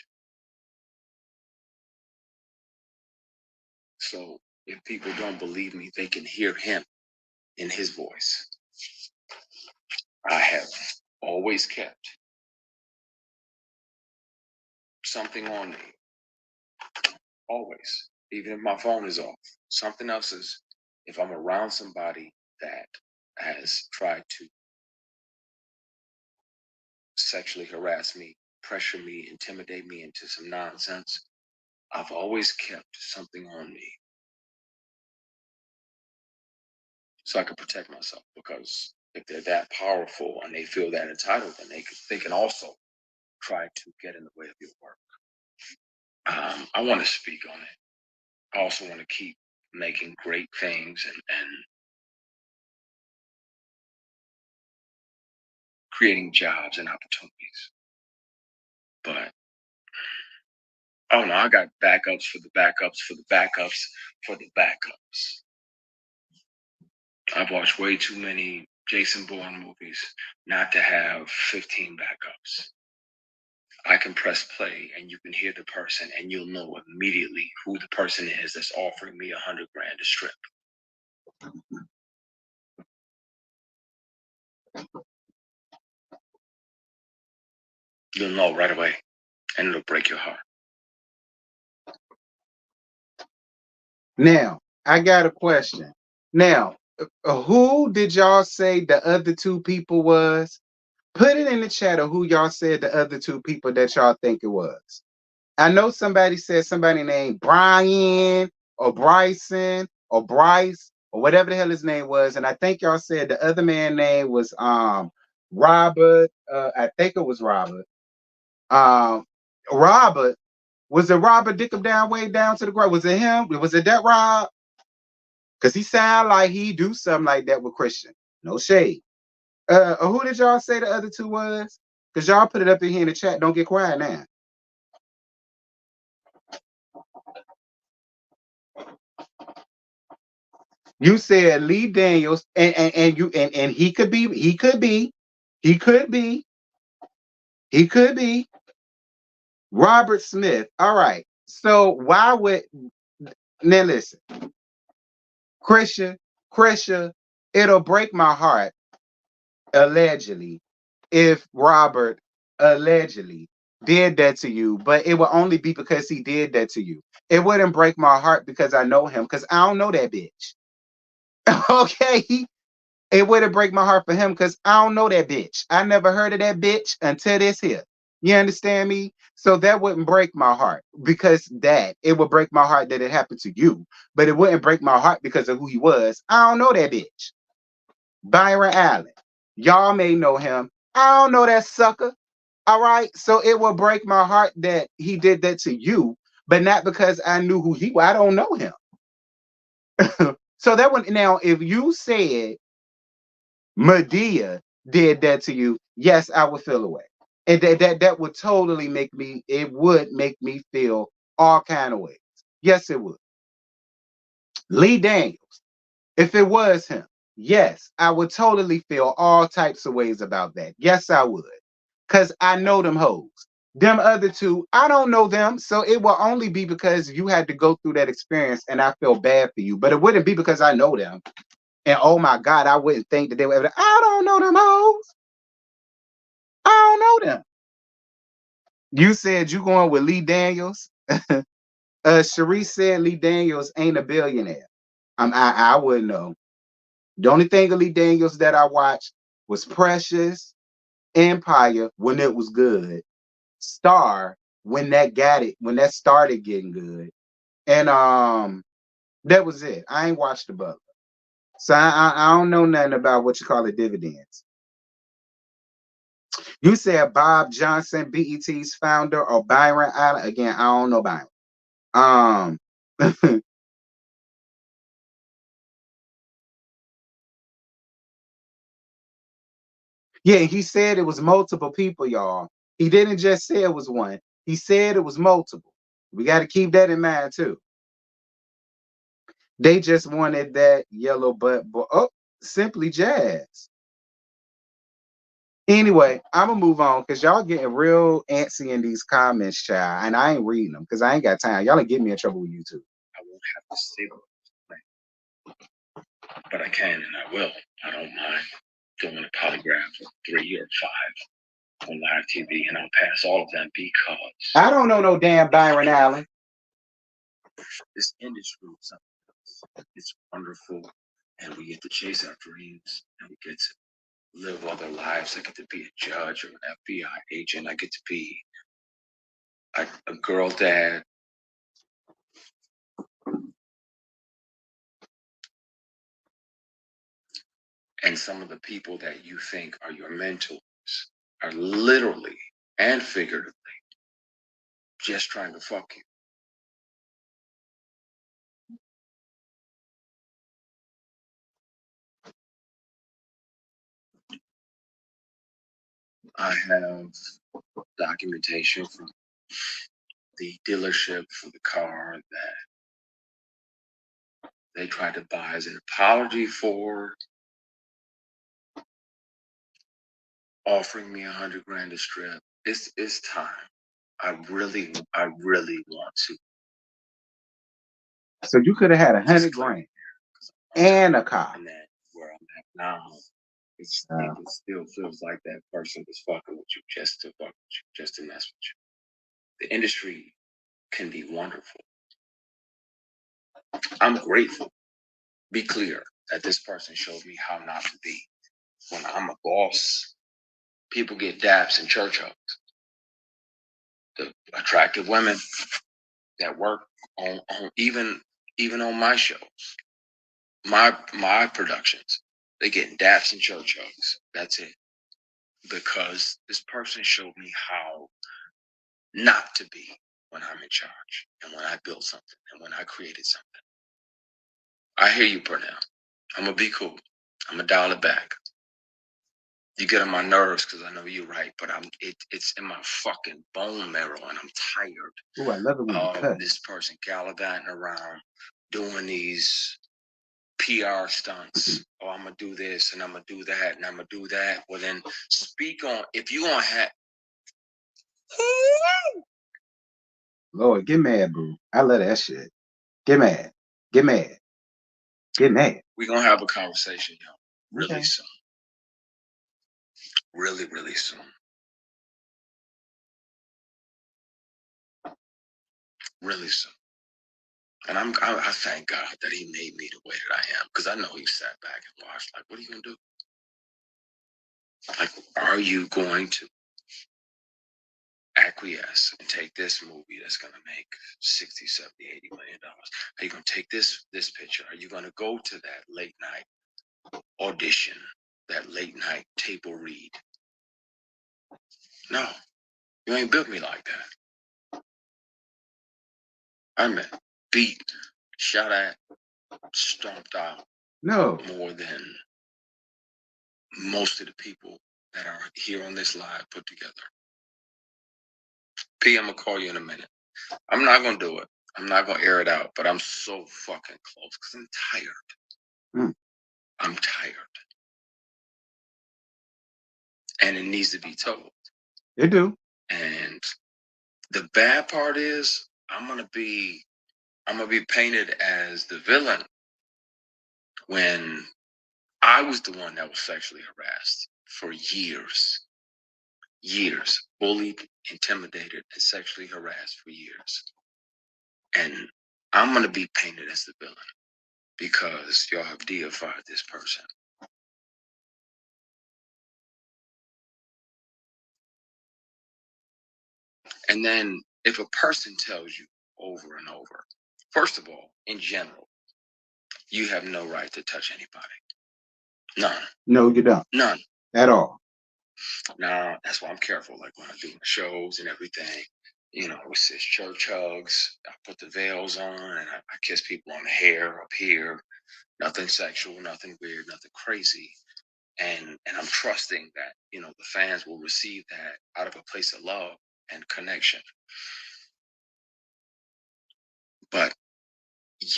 So if people don't believe me, they can hear him in his voice. I have always kept something on me, always, even if my phone is off. Something else is, if I'm around somebody that has tried to sexually harass me, pressure me, intimidate me into some nonsense, I've always kept something on me so I can protect myself. Because if they're that powerful and they feel that entitled, then they can also try to get in the way of your work. I want to speak on it. I also want to keep making great things and creating jobs and opportunities. But oh no, I got backups for the backups for the backups for the backups. I've watched way too many Jason Bourne movies not to have 15 backups. I can press play and you can hear the person and you'll know immediately who the person is that's offering me $100 grand to strip. You'll know right away and it'll break your heart. Now, I got a question. Now, who did y'all say the other two people was? Put it in the chat of who y'all said the other two people that y'all think it was. I know somebody said somebody named Brian or Bryson or Bryce or whatever the hell his name was, and I think y'all said the other man name was Robert. I think it was Robert. Robert, was it Robert dick him down way down to the ground? Was it him? Was it that Rob? Because he sound like he do something like that with Christian. No shade. Who did y'all say the other two was? Because y'all put it up in here in the chat. Don't get quiet now. You said Lee Daniels, and he could be, he could be, he could be, he could be Robert Smith. All right. So why would now listen, Christian, it'll break my heart allegedly if Robert allegedly did that to you, but it will only be because he did that to you. It wouldn't break my heart because I know him, because I don't know that bitch. Okay. It wouldn't break my heart for him because I don't know that bitch. I never heard of that bitch until this here. You understand me? So that wouldn't break my heart because that it would break my heart that it happened to you, but it wouldn't break my heart because of who he was. I don't know that bitch. Byron Allen. Y'all may know him. I don't know that sucker. All right. So it will break my heart that he did that to you, but not because I knew who he was. I don't know him. So that one now, if you said Madea did that to you, yes, I would feel away. And that would totally make me, it would make me feel all kind of ways. Yes, it would. Lee Daniels, if it was him, yes, I would totally feel all types of ways about that. Yes, I would. Because I know them hoes. Them other two, I don't know them. So it will only be because you had to go through that experience and I feel bad for you. But it wouldn't be because I know them. And oh my God, I wouldn't think that they would ever, I don't know them hoes. I don't know them. You said you going with Lee Daniels. Sharice said Lee Daniels ain't a billionaire. I wouldn't know. The only thing of Lee Daniels that I watched was Precious, Empire when it was good, Star when that got it, when that started getting good, and that was it. I ain't watched the Butler, so I don't know nothing about what you call it dividends. You said Bob Johnson, BET's founder, or Byron Allen. Again, I don't know Byron. Um, yeah, he said it was multiple people, y'all. He didn't just say it was one. He said it was multiple. We got to keep that in mind too. They just wanted that yellow butt boy. Oh, simply jazz. Anyway, I'm gonna move on because y'all getting real antsy in these comments, child, and I ain't reading them because I ain't got time. Y'all ain't get me in trouble with YouTube. I won't have to say it, but I can and I will. I don't mind doing a polygraph of 3 or 5 on live TV, and I'll pass all of them because I don't know no damn Byron Allen. this industry is something else. It's wonderful, and we get to chase our dreams, and we get to live other lives. I get to be a judge or an FBI agent. I get to be a girl dad. And some of the people that you think are your mentors are literally and figuratively just trying to fuck you. I have documentation from the dealership for the car that they tried to buy as an apology for offering me 100 grand a strip. It's time. I really want to. So you could have had Just 100 clear grand and a car. and that where I'm at now, it still feels like that person was fucking with you just to fuck with you, just to mess with you. The industry can be wonderful. I'm grateful. Be clear that this person showed me how not to be. When I'm a boss, people get daps and church hugs. The attractive women that work on even on my shows, my productions, they get daps and church hugs. That's it. Because this person showed me how not to be when I'm in charge and when I built something and when I created something. I hear you, Purnell. I'm gonna be cool. I'm gonna dial it back. You get on my nerves because I know you're right, but it's in my fucking bone marrow and I'm tired. Oh, I love it when you cut. This person gallivanting around doing these PR stunts. Oh, I'm gonna do this and I'm gonna do that and I'm gonna do that. Well, then speak on if you gonna have. Lord, get mad, boo. I love that shit. Get mad. Get mad. Get mad. We're gonna have a conversation, yo. Really Okay. soon. Really, really soon. Really soon. And I thank God that He made me the way that I am, because I know He sat back and watched. Like, what are you gonna do? Like, are you going to acquiesce and take this movie that's going to make 60, 70, 80 million dollars? Are you going to take this picture? Are you going to go to that late night audition, that late night table read? No, you ain't built me like that. I'm beat, shot at, stomped out. No. More than most of the people that are here on this live put together. P, I'm gonna call you in a minute. I'm not gonna do it. I'm not gonna air it out, but I'm so fucking close because I'm tired. I'm tired. And it needs to be told. It do. And the bad part is I'm gonna be painted as the villain when I was the one that was sexually harassed for years. Years. Bullied, intimidated, and sexually harassed for years. And I'm gonna be painted as the villain because y'all have deified this person. And then if a person tells you over and over, first of all, in general, you have no right to touch anybody. None. No, you don't. None. At all. Now, that's why I'm careful. Like when I do my shows and everything, you know, it's church hugs. I put the veils on and I kiss people on the hair up here. Nothing sexual, nothing weird, nothing crazy. And I'm trusting that, you know, the fans will receive that out of a place of love and connection. But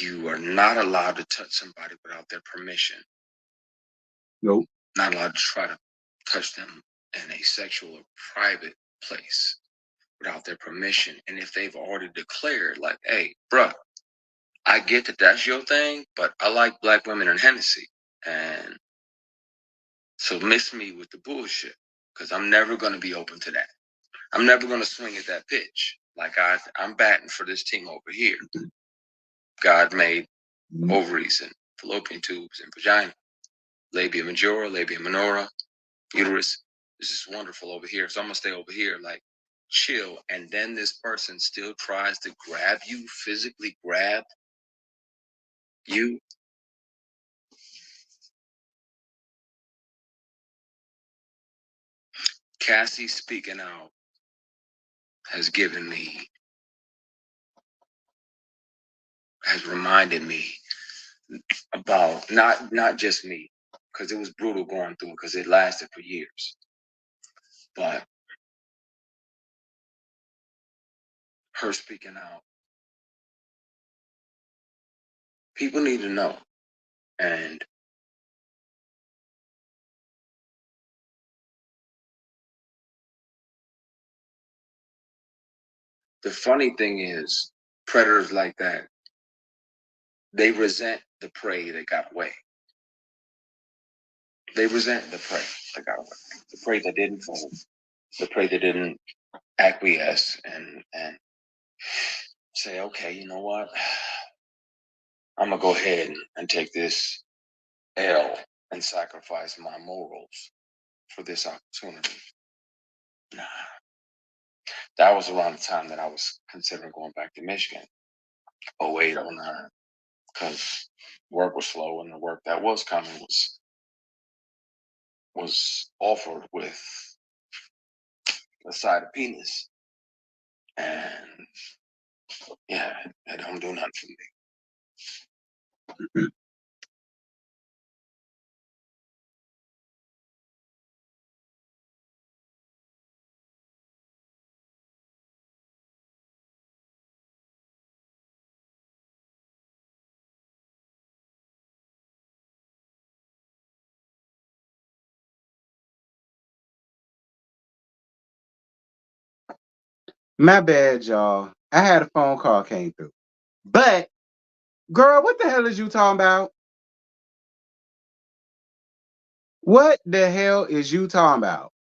you are not allowed to touch somebody without their permission. Nope. Not allowed to try to touch them in a sexual or private place without their permission. And if they've already declared, like, hey, bruh, I get that that's your thing, but I like black women and Hennessy. And so miss me with the bullshit, because I'm never going to be open to that. I'm never going to swing at that pitch. Like I'm batting for this team over here. God made ovaries and fallopian tubes and vagina, labia majora, labia minora, uterus. This is wonderful over here. So I'm going to stay over here, like chill. And then this person still tries to grab you, physically grab you. Cassie speaking out has reminded me about not just me, because it was brutal going through, because it lasted for years. But her speaking out, people need to know. And The funny thing is, predators like that, they resent the prey that got away. They resent the prey that got away. The prey that didn't fold. The prey that didn't acquiesce and say, okay, you know what? I'm gonna go ahead and take this L and sacrifice my morals for this opportunity. Nah. That was around the time that I was considering going back to Michigan. 08, 09. Because work was slow and the work that was coming was offered with a side of penis. And yeah, it don't do nothing for me. My bad, y'all. I had a phone call came through. But, girl, what the hell is you talking about? What the hell is you talking about?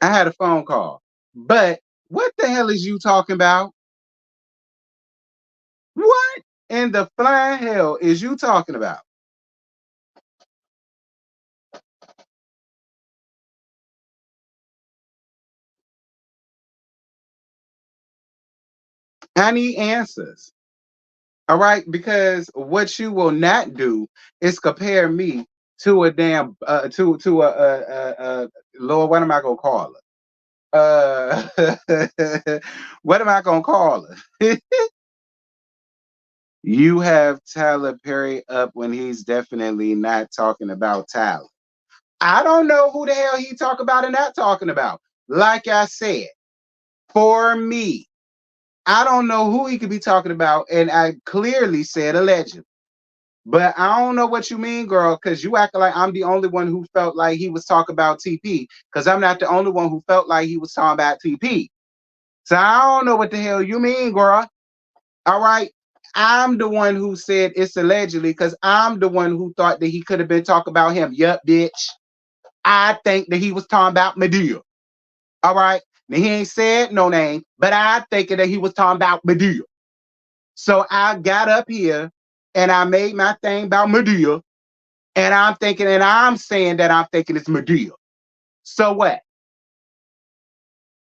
I had a phone call. But, what the hell is you talking about? What in the flying hell is you talking about? I need answers. All right, because what you will not do is compare me to a damn to a Lord. What am I gonna call her? What am I gonna call her? You have Tyler Perry up when he's definitely not talking about Tyler. I don't know who the hell he talk about and not talking about. Like I said, for me, I don't know who he could be talking about, and I clearly said allegedly. But I don't know what you mean, girl, because you acting like I'm the only one who felt like he was talking about TP, because I'm not the only one who felt like he was talking about TP. So I don't know what the hell you mean, girl. All right. I'm the one who said it's allegedly because I'm the one who thought that he could have been talking about him. Yup, bitch. I think that he was talking about Madea. All right. Now he ain't said no name, but I think that he was talking about Madea. So I got up here and I made my thing about Madea. And I'm thinking, and I'm saying that I'm thinking it's Madea. So what?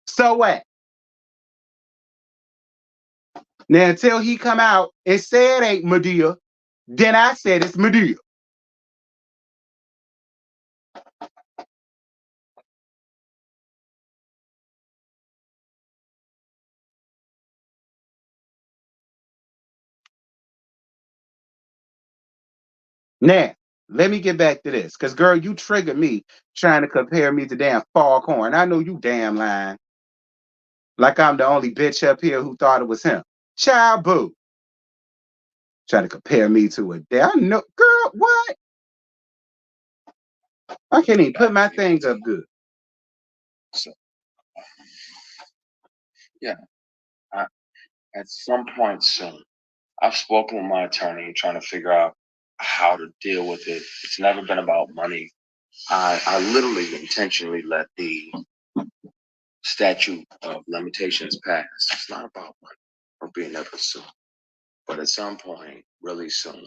So what? Now until he come out and say it ain't Madea, then I said it's Madea. Now, let me get back to this. Because, girl, you triggered me trying to compare me to damn Foghorn. I know you damn lying. Like I'm the only bitch up here who thought it was him. Child boo. Trying to compare me to a damn. I know, girl, what? I can't even put my thing up good. So, yeah, at some point soon, I've spoken with my attorney trying to figure out how to deal with it. It's never been about money. I literally intentionally let the statute of limitations pass. It's not about money or being able to sue. But at some point, really soon,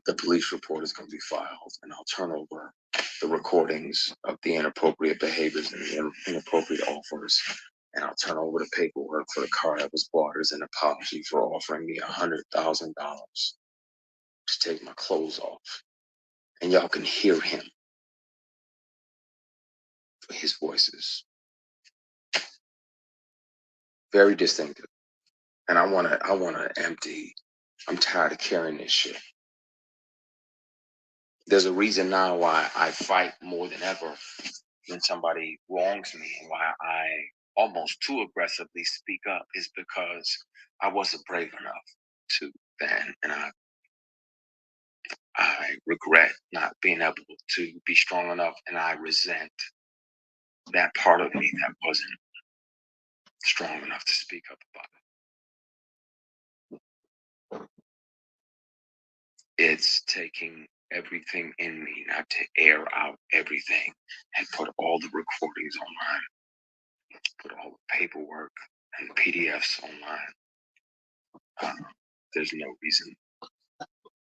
the police report is going to be filed, and I'll turn over the recordings of the inappropriate behaviors and the inappropriate offers, and I'll turn over the paperwork for the car that was bought as an apology for offering me $100,000 to take my clothes off, and y'all can hear him. His voice is very distinctive, and I wanna empty. I'm tired of carrying this shit. There's a reason now why I fight more than ever when somebody wrongs me, and why I almost too aggressively speak up is because I wasn't brave enough to then, and I regret not being able to be strong enough, and I resent that part of me that wasn't strong enough to speak up about it. It's taking everything in me not to air out everything and put all the recordings online, put all the paperwork and the PDFs online. There's no reason.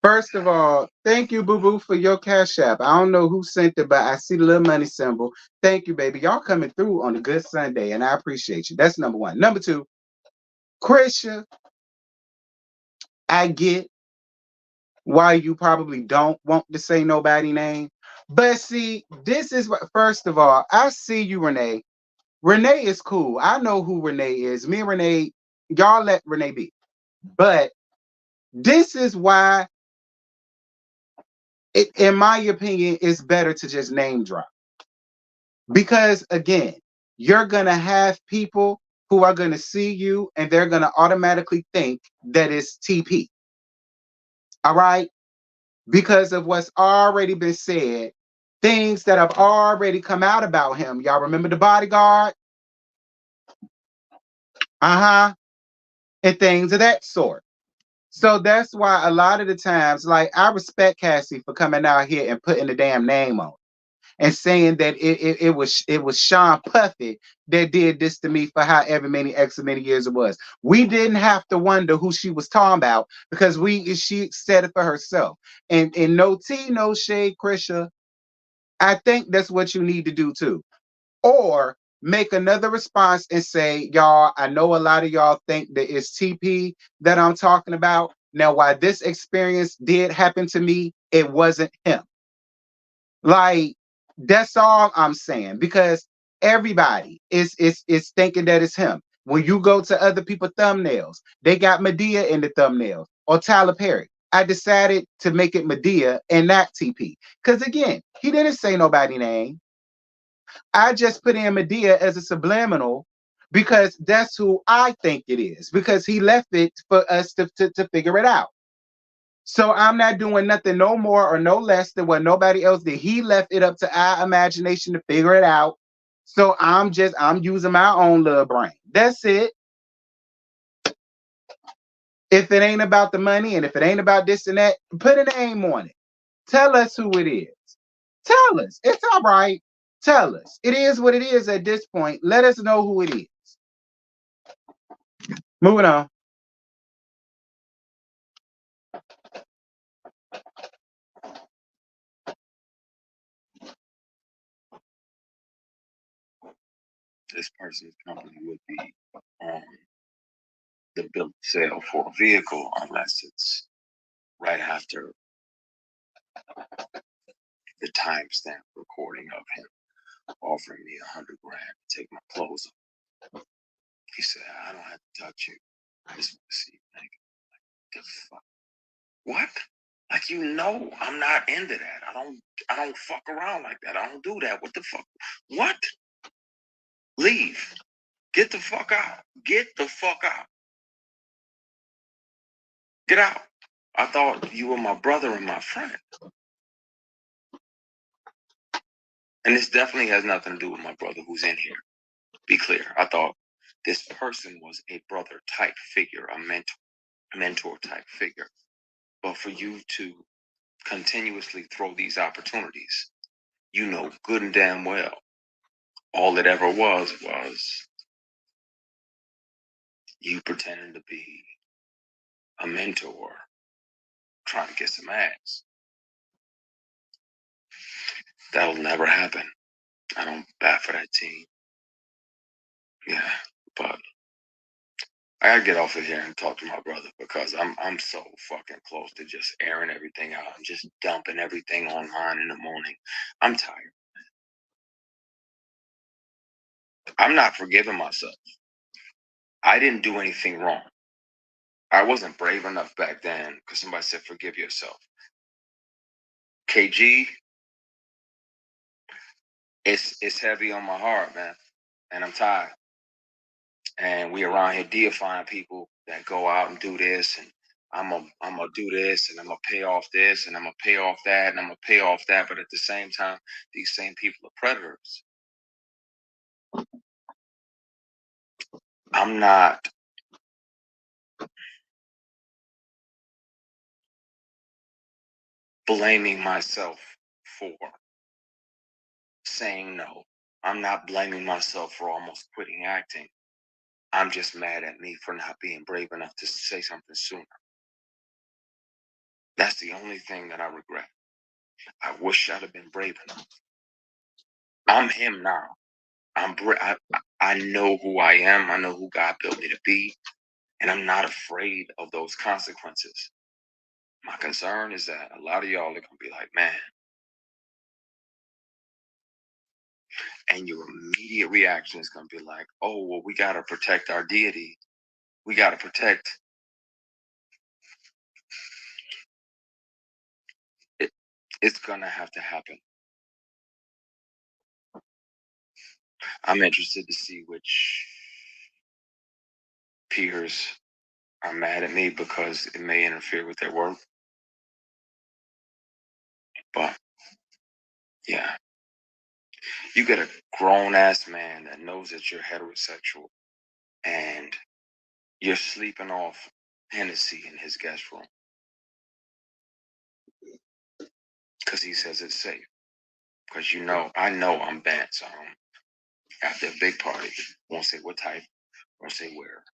First of all, thank you, Boo Boo, for your Cash App. I don't know who sent it, but I see the little money symbol. Thank you, baby. Y'all coming through on a good Sunday, and I appreciate you. That's number one. Number two, Christian, I get why you probably don't want to say nobody name. But see, this is what, first of all, I see you, Renee. Renee is cool. I know who Renee is. Me and Renee, y'all let Renee be. But this is why, in my opinion, it's better to just name drop. Because again, you're going to have people who are going to see you and they're going to automatically think that it's TP. All right? Because of what's already been said, things that have already come out about him. Y'all remember the bodyguard? Uh-huh. And things of that sort. So that's why a lot of the times, like, I respect Cassie for coming out here and putting the damn name on and saying that it was Sean Puffy that did this to me for however many years it was. We didn't have to wonder who she was talking about because she said it for herself. And no tea, no shade, Krisha. I think that's what you need to do too. Or make another response and say, y'all, I know a lot of y'all think that it's TP that I'm talking about. Now, why this experience did happen to me, it wasn't him. Like, that's all I'm saying. Because everybody is thinking that it's him. When you go to other people's thumbnails, they got Madea in the thumbnail or Tyler Perry. I decided to make it Madea and not TP. Because again, he didn't say nobody name. I just put in Madea as a subliminal because that's who I think it is. Because he left it for us to figure it out. So I'm not doing nothing no more or no less than what nobody else did. He left it up to our imagination to figure it out. So I'm using my own little brain. That's it. If it ain't about the money and if it ain't about this and that, put a name on it. Tell us who it is. Tell us. It's all right. Tell us. It is what it is at this point. Let us know who it is. Moving on. This person's company would be on the bill of sale for a vehicle unless it's right after the timestamp recording of him offering me $100,000 to take my clothes off. He said, I don't have to touch you. I just want to see you naked. Like, the fuck? What? Like, I'm not into that. I don't fuck around like that. I don't do that. What the fuck? What? Leave. Get the fuck out. Get the fuck out. Get out. I thought you were my brother and my friend. And this definitely has nothing to do with my brother who's in here. Be clear. I thought this person was a brother type figure, a mentor type figure. But for you to continuously throw these opportunities, you know good and damn well all it ever was you pretending to be a mentor trying to get some ass. That'll never happen. I don't bat for that team. Yeah, but I gotta get off of here and talk to my brother because I'm so fucking close to just airing everything out. I'm just dumping everything online in the morning. I'm tired. I'm not forgiving myself. I didn't do anything wrong. I wasn't brave enough back then because somebody said forgive yourself. KG, it's heavy on my heart, man, and I'm tired. And we around here deifying people that go out and do this and I'm gonna do this, and I'm gonna pay off this, and I'm gonna pay off that, and I'm gonna pay off that. But at the same time, these same people are predators. I'm not blaming myself for saying no. I'm not blaming myself for almost quitting acting. I'm just mad at me for not being brave enough to say something sooner. That's the only thing that I regret. I wish I'd have been brave enough. I'm him now. I know who I am. I know who God built me to be, and I'm not afraid of those consequences. My concern is that a lot of y'all are gonna be like, man, and your immediate reaction is gonna be like, oh, well, we gotta protect our deity. We gotta protect it. It's gonna have to happen. I'm interested to see which peers are mad at me because it may interfere with their work. But yeah, you get a grown ass man that knows that you're heterosexual and you're sleeping off Hennessy in his guest room because he says it's safe. Because I know I'm bent, so after a big party, won't say what type, won't say where.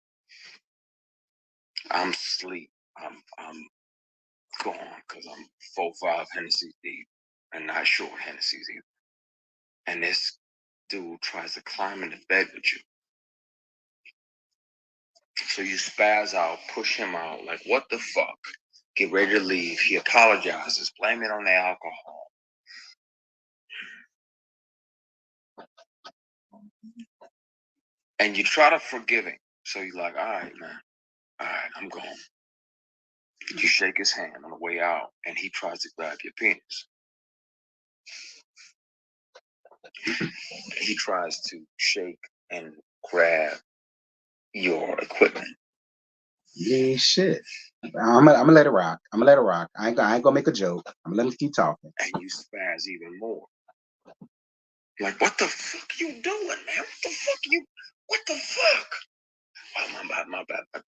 I'm asleep. I'm gone because I'm 4-5 Hennessy deep and not short Hennessy's either. And this dude tries to climb into bed with you. So you spaz out, push him out, like, what the fuck? Get ready to leave. He apologizes, blame it on the alcohol. And you try to forgive him. So you're like, all right, man. All right, I'm gone. You shake his hand on the way out, and he tries to grab your penis. He tries to shake and grab your equipment. Yeah, shit. I'm gonna let it rock. I'm gonna let it rock. I ain't gonna make a joke. I'm gonna let him keep talking. And you spaz even more. Like, what the fuck you doing, man? What the fuck? Oh, my bad.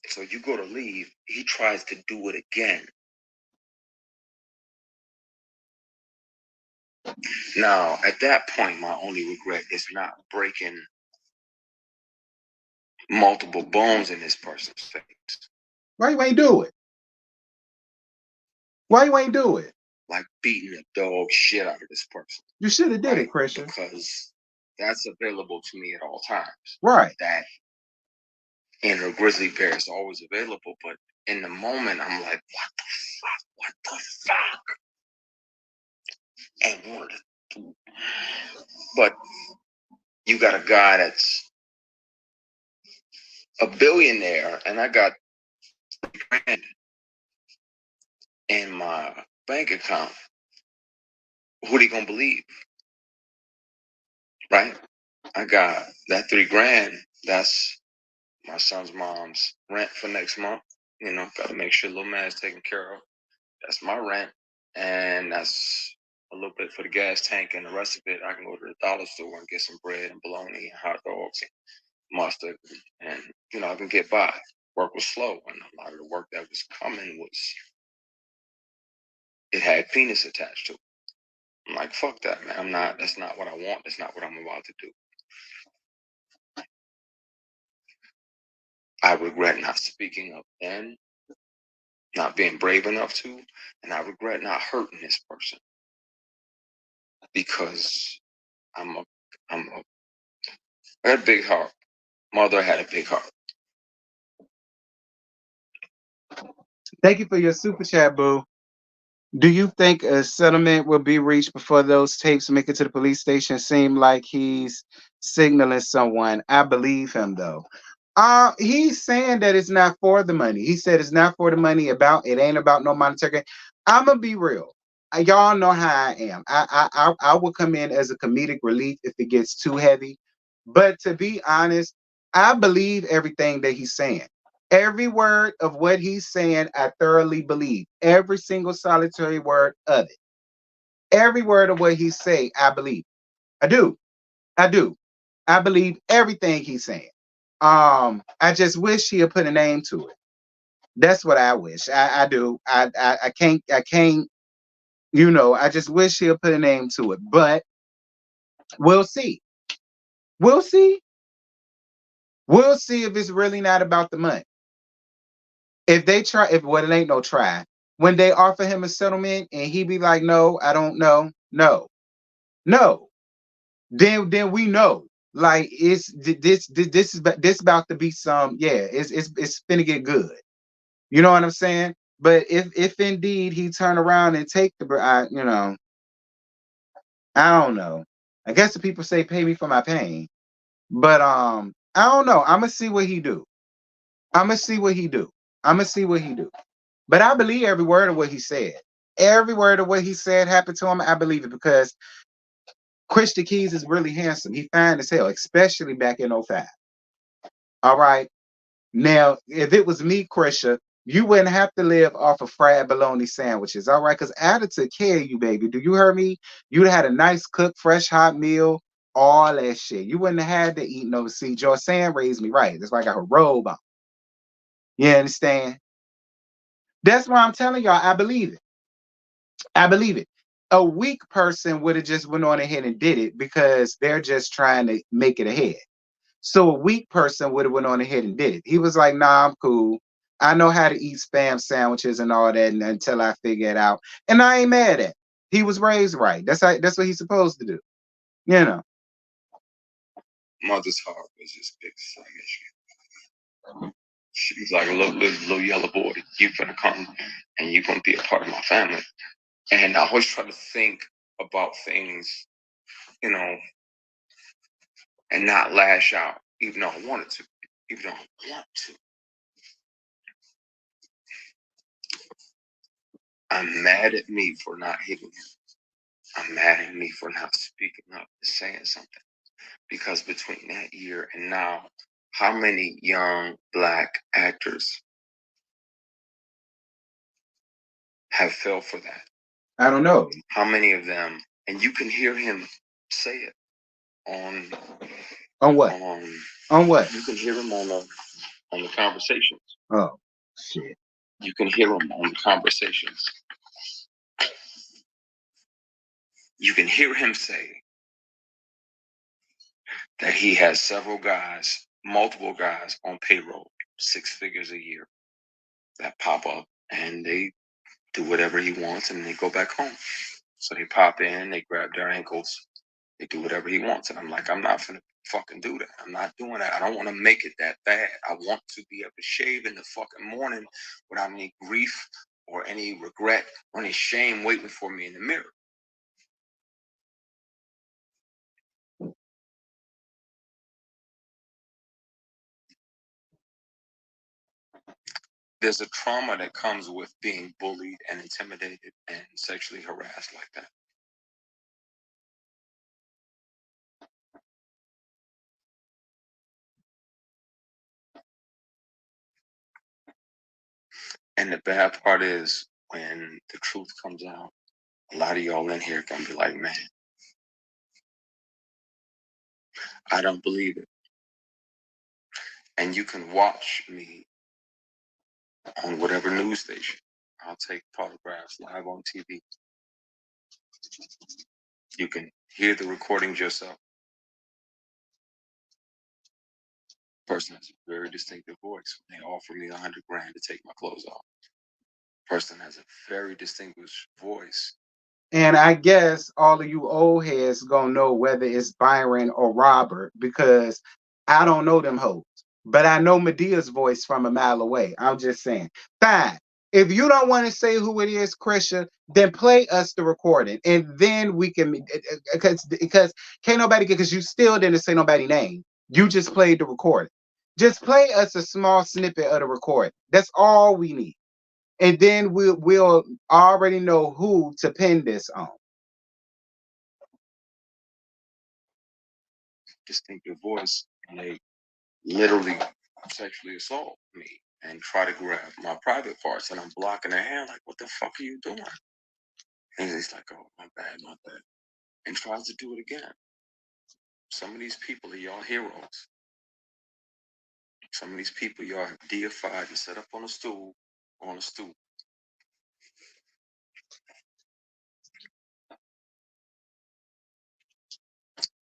So you go to leave, he tries to do it again. Now, at that point, my only regret is not breaking multiple bones in this person's face. Why you ain't do it? Why you ain't do it? Like beating the dog shit out of this person. You should have did it, Christian. Because that's available to me at all times. Right. That in a grizzly bear is always available, but in the moment, I'm like, what the fuck? And but you got a guy that's a billionaire, and I got $3,000 in my bank account. Who they gonna believe? Right? I got that $3,000. That's my son's mom's rent for next month. Gotta make sure little man's taken care of. That's my rent, and that's a little bit for the gas tank, and the rest of it I can go to the dollar store and get some bread and bologna and hot dogs and mustard, and I can get by. Work was slow, and a lot of the work that was coming it had penis attached to it. I'm like, fuck that, man. That's not what I want. That's not what I'm about to do. I regret not speaking up then, not being brave enough to, and I regret not hurting this person because I had a big heart. Mother had a big heart. Thank you for your super chat, boo. Do you think a settlement will be reached before those tapes make it to the police station? Seem like he's signaling someone. I believe him though. He's saying that it's not for the money. He said it's not for the money. It ain't about no monetary gain. I'm gonna be real. Y'all know how I am. I will come in as a comedic relief if it gets too heavy. But to be honest, I believe everything that he's saying. Every word of what he's saying, I thoroughly believe. Every single solitary word of it. Every word of what he's saying, I believe. I do. I do. I believe everything he's saying. I just wish he'd put a name to it. That's what I wish. I do. I can't, I just wish he'd put a name to it. But we'll see. We'll see. We'll see if it's really not about the money. If they try, if well, it ain't no try. When they offer him a settlement and he be like, no, I don't know, no, no, then we know. Like this is about to be some, yeah, it's finna get good. You know what I'm saying? But if indeed he turn around and take the, I don't know. I guess the people say pay me for my pain, but I don't know. I'm gonna see what he do. I'm gonna see what he do. I'm gonna see what he do. But I believe every word of what he said. Every word of what he said happened to him. I believe it because Christian Keys is really handsome. He fine as hell, especially back in '05. All right. Now, if it was me, Krisha, you wouldn't have to live off of fried bologna sandwiches. All right. Because Ada took care of you, baby. Do you hear me? You'd have had a nice cooked, fresh, hot meal, all that shit. You wouldn't have had to eat no see. Joy Sam raised me right. That's why I got her robe on. You understand? That's why I'm telling y'all, I believe it. I believe it. A weak person would have just went on ahead and did it because they're just trying to make it ahead. So a weak person would have went on ahead and did it. He was like, "Nah, I'm cool. I know how to eat spam sandwiches and all that, and, until I figure it out." And I ain't mad at. It. He was raised right. That's what he's supposed to do. You know. Mother's heart was just big as she was like a little yellow boy. You gonna come and you gonna be a part of my family. And I always try to think about things, you know, and not lash out, even though I wanted to, even though I want to. I'm mad at me for not hitting him. I'm mad at me for not speaking up and saying something. Because between that year and now, how many young black actors have fell for that? I don't know. How many of them? And you can hear him say it on what? On what? You can hear him on the conversations. Oh shit. You can hear him on the conversations. You can hear him say that he has several guys, multiple guys on payroll, 6 figures a year, that pop up and they do whatever he wants and they go back home. So they pop in, they grab their ankles, they do whatever he wants. And I'm like, I'm not gonna fucking do that. I'm not doing that. I don't want to make it that bad. I want to be able to shave in the fucking morning without any grief or any regret or any shame waiting for me in the mirror. There's a trauma that comes with being bullied and intimidated and sexually harassed like that. And the bad part is when the truth comes out, a lot of y'all in here can be like, man, I don't believe it. And you can watch me on whatever news station. I'll take photographs live on TV. You can hear the recordings yourself. Person has a very distinctive voice. They offer me $100 grand to take my clothes off. Person has a very distinguished voice. And I guess all of you old heads gonna know whether it's Byron or Robert because I don't know them hoes. But I know Medea's voice from a mile away. I'm just saying. Fine. If you don't want to say who it is, Krisha, then play us the recording. And then we can because can't nobody get because you still didn't say nobody's name. You just played the recording. Just play us a small snippet of the recording. That's all we need. And then we'll already know who to pin this on. Distinctive voice, and they literally sexually assault me and try to grab my private parts, and I'm blocking her hand like, what the fuck are you doing? And he's like, oh, my bad, and tries to do it again. Some of these people are y'all heroes. Some of these people y'all have deified and set up on a stool.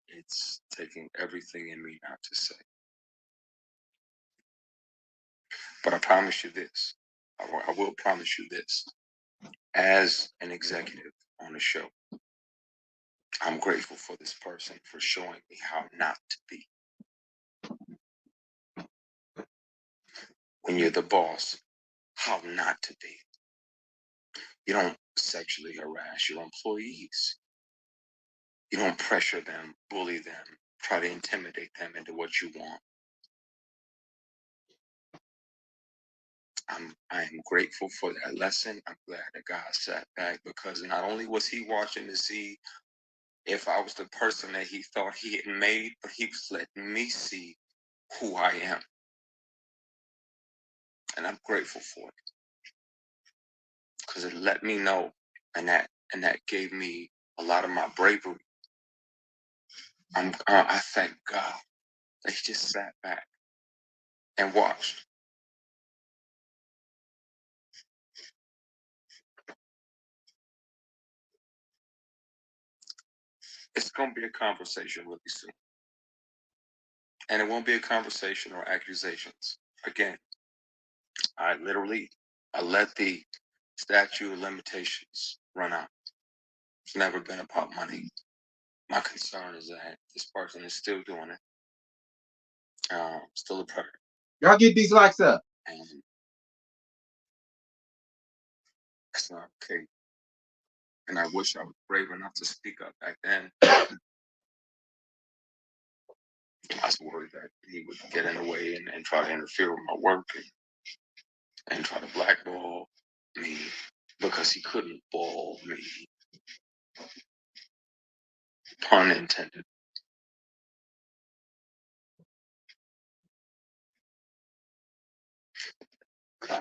It's taking everything in me not to say. But I promise you this. I will promise you this. As an executive on the show, I'm grateful for this person for showing me how not to be. When you're the boss, how not to be. You don't sexually harass your employees. You don't pressure them, bully them, try to intimidate them into what you want. I am grateful for that lesson. I'm glad that God sat back, because not only was he watching to see if I was the person that he thought he had made, but he was letting me see who I am. And I'm grateful for it, because it let me know, and that gave me a lot of my bravery. I thank God that he just sat back and watched. It's going to be a conversation really soon. And it won't be a conversation or accusations. Again, I let the statute of limitations run out. It's never been about money. My concern is that this person is still doing it. Still a predator. Y'all get these likes up. And it's not okay. And I wish I was brave enough to speak up back then. I was worried that he would get in the way and try to interfere with my work and try to blackball me, because he couldn't ball me. Pun intended.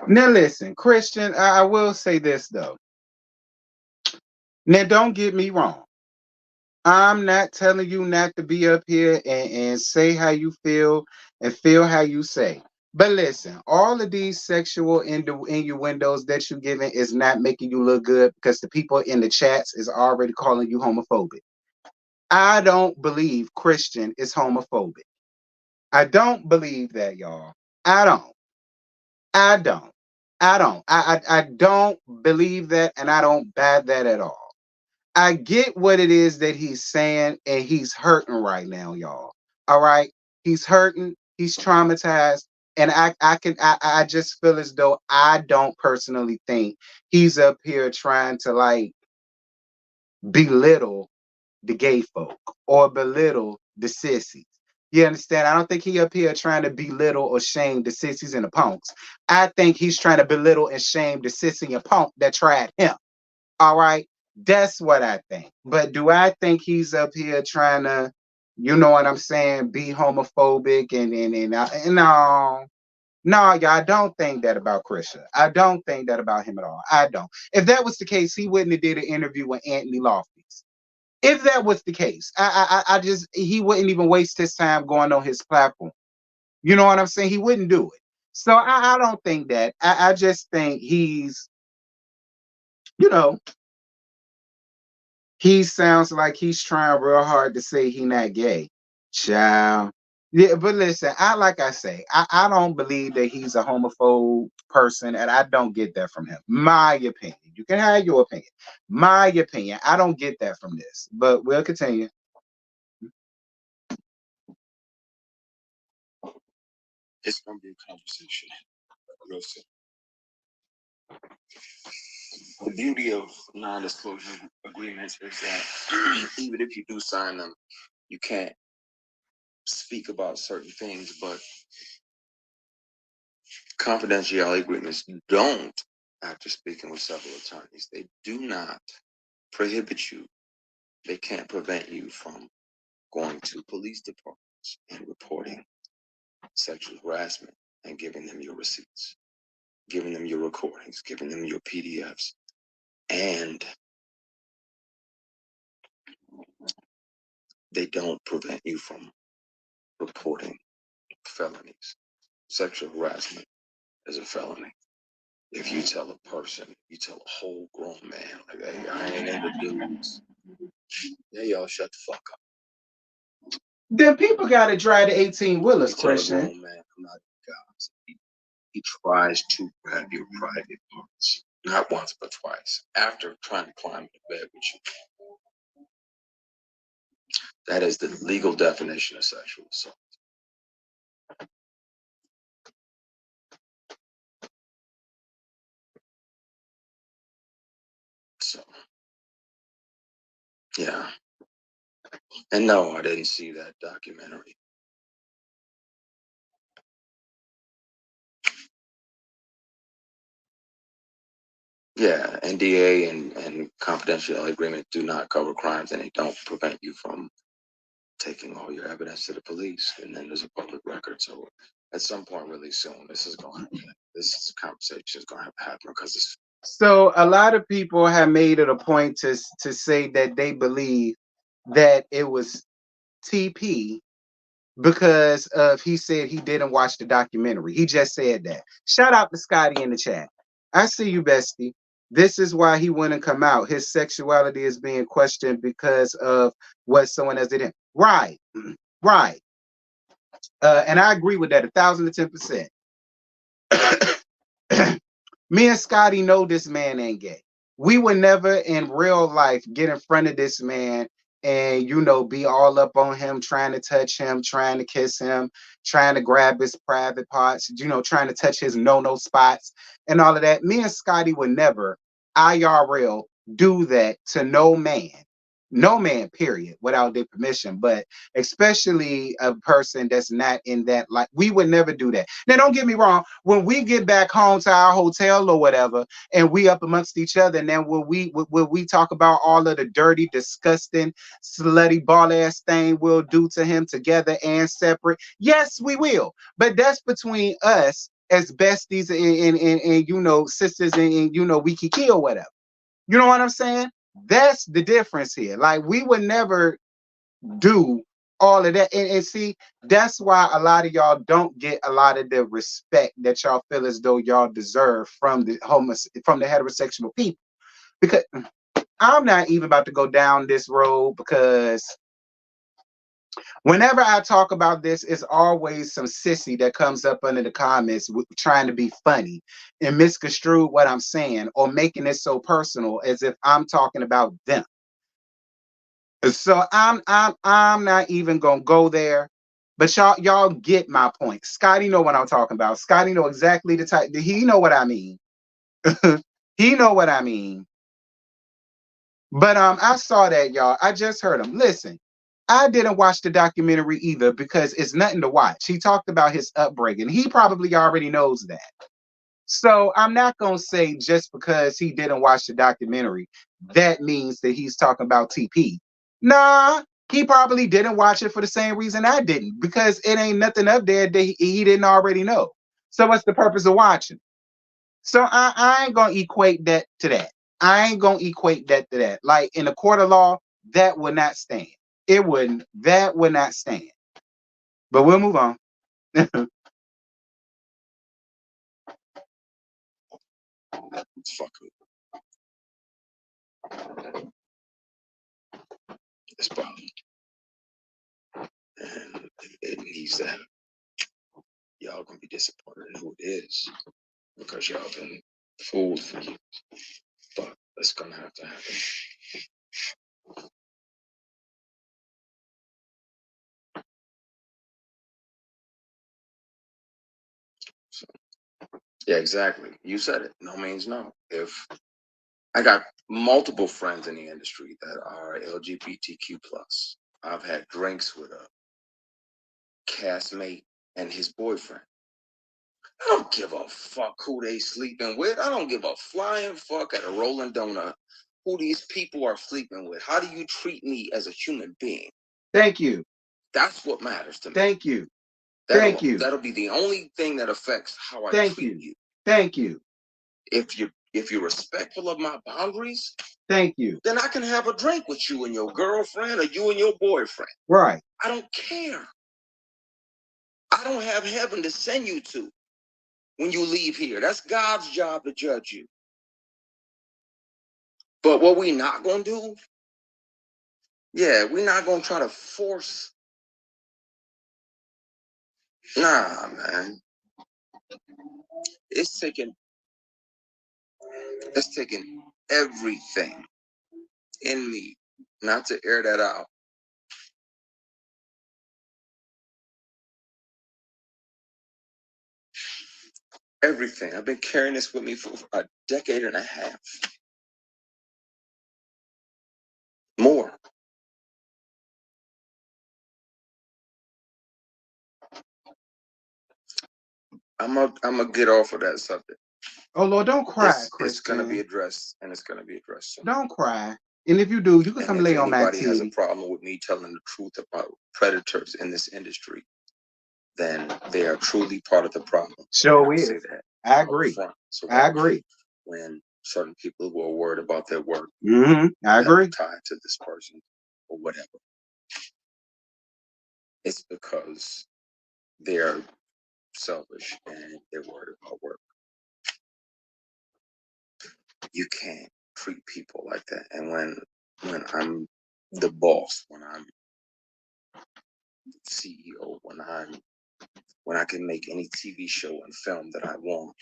Now listen, Christian, I will say this though. Now don't get me wrong. I'm not telling you not to be up here and say how you feel and feel how you say. But listen, all of these sexual innuendos that you're giving is not making you look good, because the people in the chats is already calling you homophobic. I don't believe Christian is homophobic. I don't believe that, y'all. I don't. I don't. I don't believe that, and I don't buy that at all. I get what it is that he's saying, and he's hurting right now, y'all. All right, he's hurting, he's traumatized, and I just feel as though I don't personally think he's up here trying to like belittle the gay folk or belittle the sissies. You understand? I don't think he up here trying to belittle or shame the sissies and the punks. I think he's trying to belittle and shame the sissy and punk that tried him. All right. That's what I think. But do I think he's up here trying to, you know what I'm saying, be homophobic and no. No, y'all, I don't think that about Christian. I don't think that about him at all. I don't. If that was the case, he wouldn't have did an interview with Anthony Lofties. If that was the case, I just he wouldn't even waste his time going on his platform. You know what I'm saying? He wouldn't do it. So I don't think that. I just think he's, you know, he sounds like he's trying real hard to say he not gay. Child. Yeah, but listen, like I say, I don't believe that he's a homophobe person, and I don't get that from him. My opinion. You can have your opinion. My opinion. I don't get that from this. But we'll continue. It's going to be a conversation real soon. The beauty of non-disclosure agreements is that even if you do sign them, you can't speak about certain things, but confidentiality agreements don't, after speaking with several attorneys, they do not prohibit you. They can't prevent you from going to police departments and reporting sexual harassment and giving them your receipts. giving them your recordings, giving them your PDFs, and they don't prevent you from reporting felonies. Sexual harassment is a felony. If you tell a person, you tell a whole grown man, like, hey, I ain't into dudes. Yeah, y'all shut the fuck up. Then people gotta drive the 18-wheelers, You tell a Christian. grown man, I'm not a guy. He tries to grab your private parts. Not once, but twice. After trying to climb into bed with you. That is the legal definition of sexual assault. So, yeah. And no, I didn't see that documentary. Yeah, NDA and confidentiality agreement do not cover crimes, and they don't prevent you from taking all your evidence to the police. And then there's a public record. So at some point really soon, this conversation is going to have to happen because it's. So a lot of people have made it a point to say that they believe that it was TP because of he said he didn't watch the documentary. He just said that. Shout out to Scotty in the chat. I see you, bestie. This is why he wouldn't come out. His sexuality is being questioned because of what someone else did. Right, right. And I agree with that 1,010%. Me and Scotty know this man ain't gay. We would never in real life get in front of this man and, be all up on him, trying to touch him, trying to kiss him, trying to grab his private parts, trying to touch his no spots and all of that. Me and Scotty would never IRL do that to no man. No man, period, without their permission, but especially a person that's not in that, like, we would never do that. Now, don't get me wrong, when we get back home to our hotel or whatever, and we up amongst each other, and then will we talk about all of the dirty, disgusting, slutty, ball ass thing we'll do to him together and separate? Yes, we will. But that's between us as besties and sisters and we can kill whatever. You know what I'm saying? That's the difference here. Like, we would never do all of that. And see, that's why a lot of y'all don't get a lot of the respect that y'all feel as though y'all deserve from the heterosexual people. Because I'm not even about to go down this road, because whenever I talk about this, it's always some sissy that comes up under the comments trying to be funny and misconstrue what I'm saying, or making it so personal as if I'm talking about them. So I'm not even gonna go there. But y'all get my point. Scotty know what I'm talking about. Scotty know exactly the type. He know what I mean. He know what I mean. But I saw that, y'all. I just heard him. Listen, I didn't watch the documentary either because it's nothing to watch. He talked about his upbringing. He probably already knows that. So I'm not gonna say just because he didn't watch the documentary, that means that he's talking about TP. Nah, he probably didn't watch it for the same reason I didn't, because it ain't nothing up there that he didn't already know. So what's the purpose of watching? So I ain't gonna equate that to that. I ain't gonna equate that to that. Like, in a court of law, that would not stand. It wouldn't. That would not stand. But we'll move on. It's fucking. It's problem. And it needs that. Y'all gonna be disappointed in who it is because y'all been fooled for years. But it's gonna have to happen. So, yeah, exactly. You said it. No means no. If I got multiple friends in the industry that are LGBTQ plus, I've had drinks with a castmate and his boyfriend. I don't give a fuck who they sleeping with. I don't give a flying fuck at a Rolling Donut who these people are sleeping with. How do you treat me as a human being? Thank you. That's what matters to me. Thank you. Thank you. That'll be the only thing that affects how I Thank treat you. you. Thank you. If you're respectful of my boundaries, thank you. Then I can have a drink with you and your girlfriend or you and your boyfriend. Right. I don't care. I don't have heaven to send you to when you leave here. That's God's job to judge you. But what we not gonna do, we're not gonna try to force. Nah, man. It's taking everything in me not to air that out. Everything. I've been carrying this with me for a decade and a half. More. I'm gonna get off of that subject. Oh Lord, don't cry, Christian. It's gonna be addressed, and it's gonna be addressed soon. Don't cry. And if you do, you can come lay on my If TV. anybody has a problem with me telling the truth about predators in this industry, then they are truly part of the problem. Sure is. Say that. I agree. So I agree. When certain people who are worried about their work, I agree, tied to this person or whatever, it's because they're selfish and they're worried about work. You can't treat people like that. And when I'm the boss, when I'm CEO, when I can make any TV show and film that I want,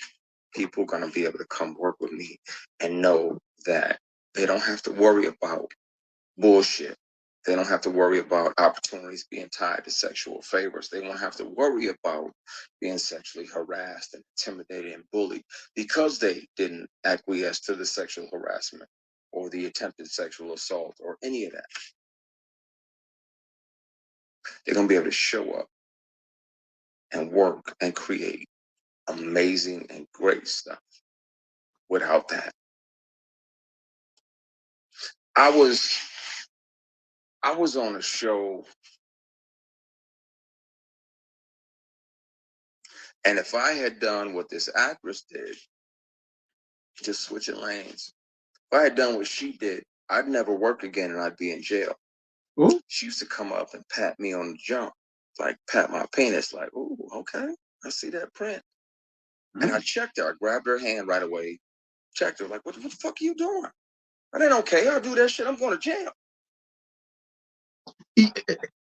people are gonna be able to come work with me and know that they don't have to worry about bullshit. They don't have to worry about opportunities being tied to sexual favors. They won't have to worry about being sexually harassed and intimidated and bullied because they didn't acquiesce to the sexual harassment or the attempted sexual assault or any of that. They're going to be able to show up and work and create amazing and great stuff without that. I was on a show, and if I had done what this actress did, just switching lanes, if I had done what she did, I'd never work again and I'd be in jail. Ooh. She used to come up and pat me on the jump, like pat my penis, like, ooh, okay, I see that print. And I checked her, I grabbed her hand right away, checked her, like, what the fuck are you doing? That ain't okay, I'll do that shit, I'm going to jail.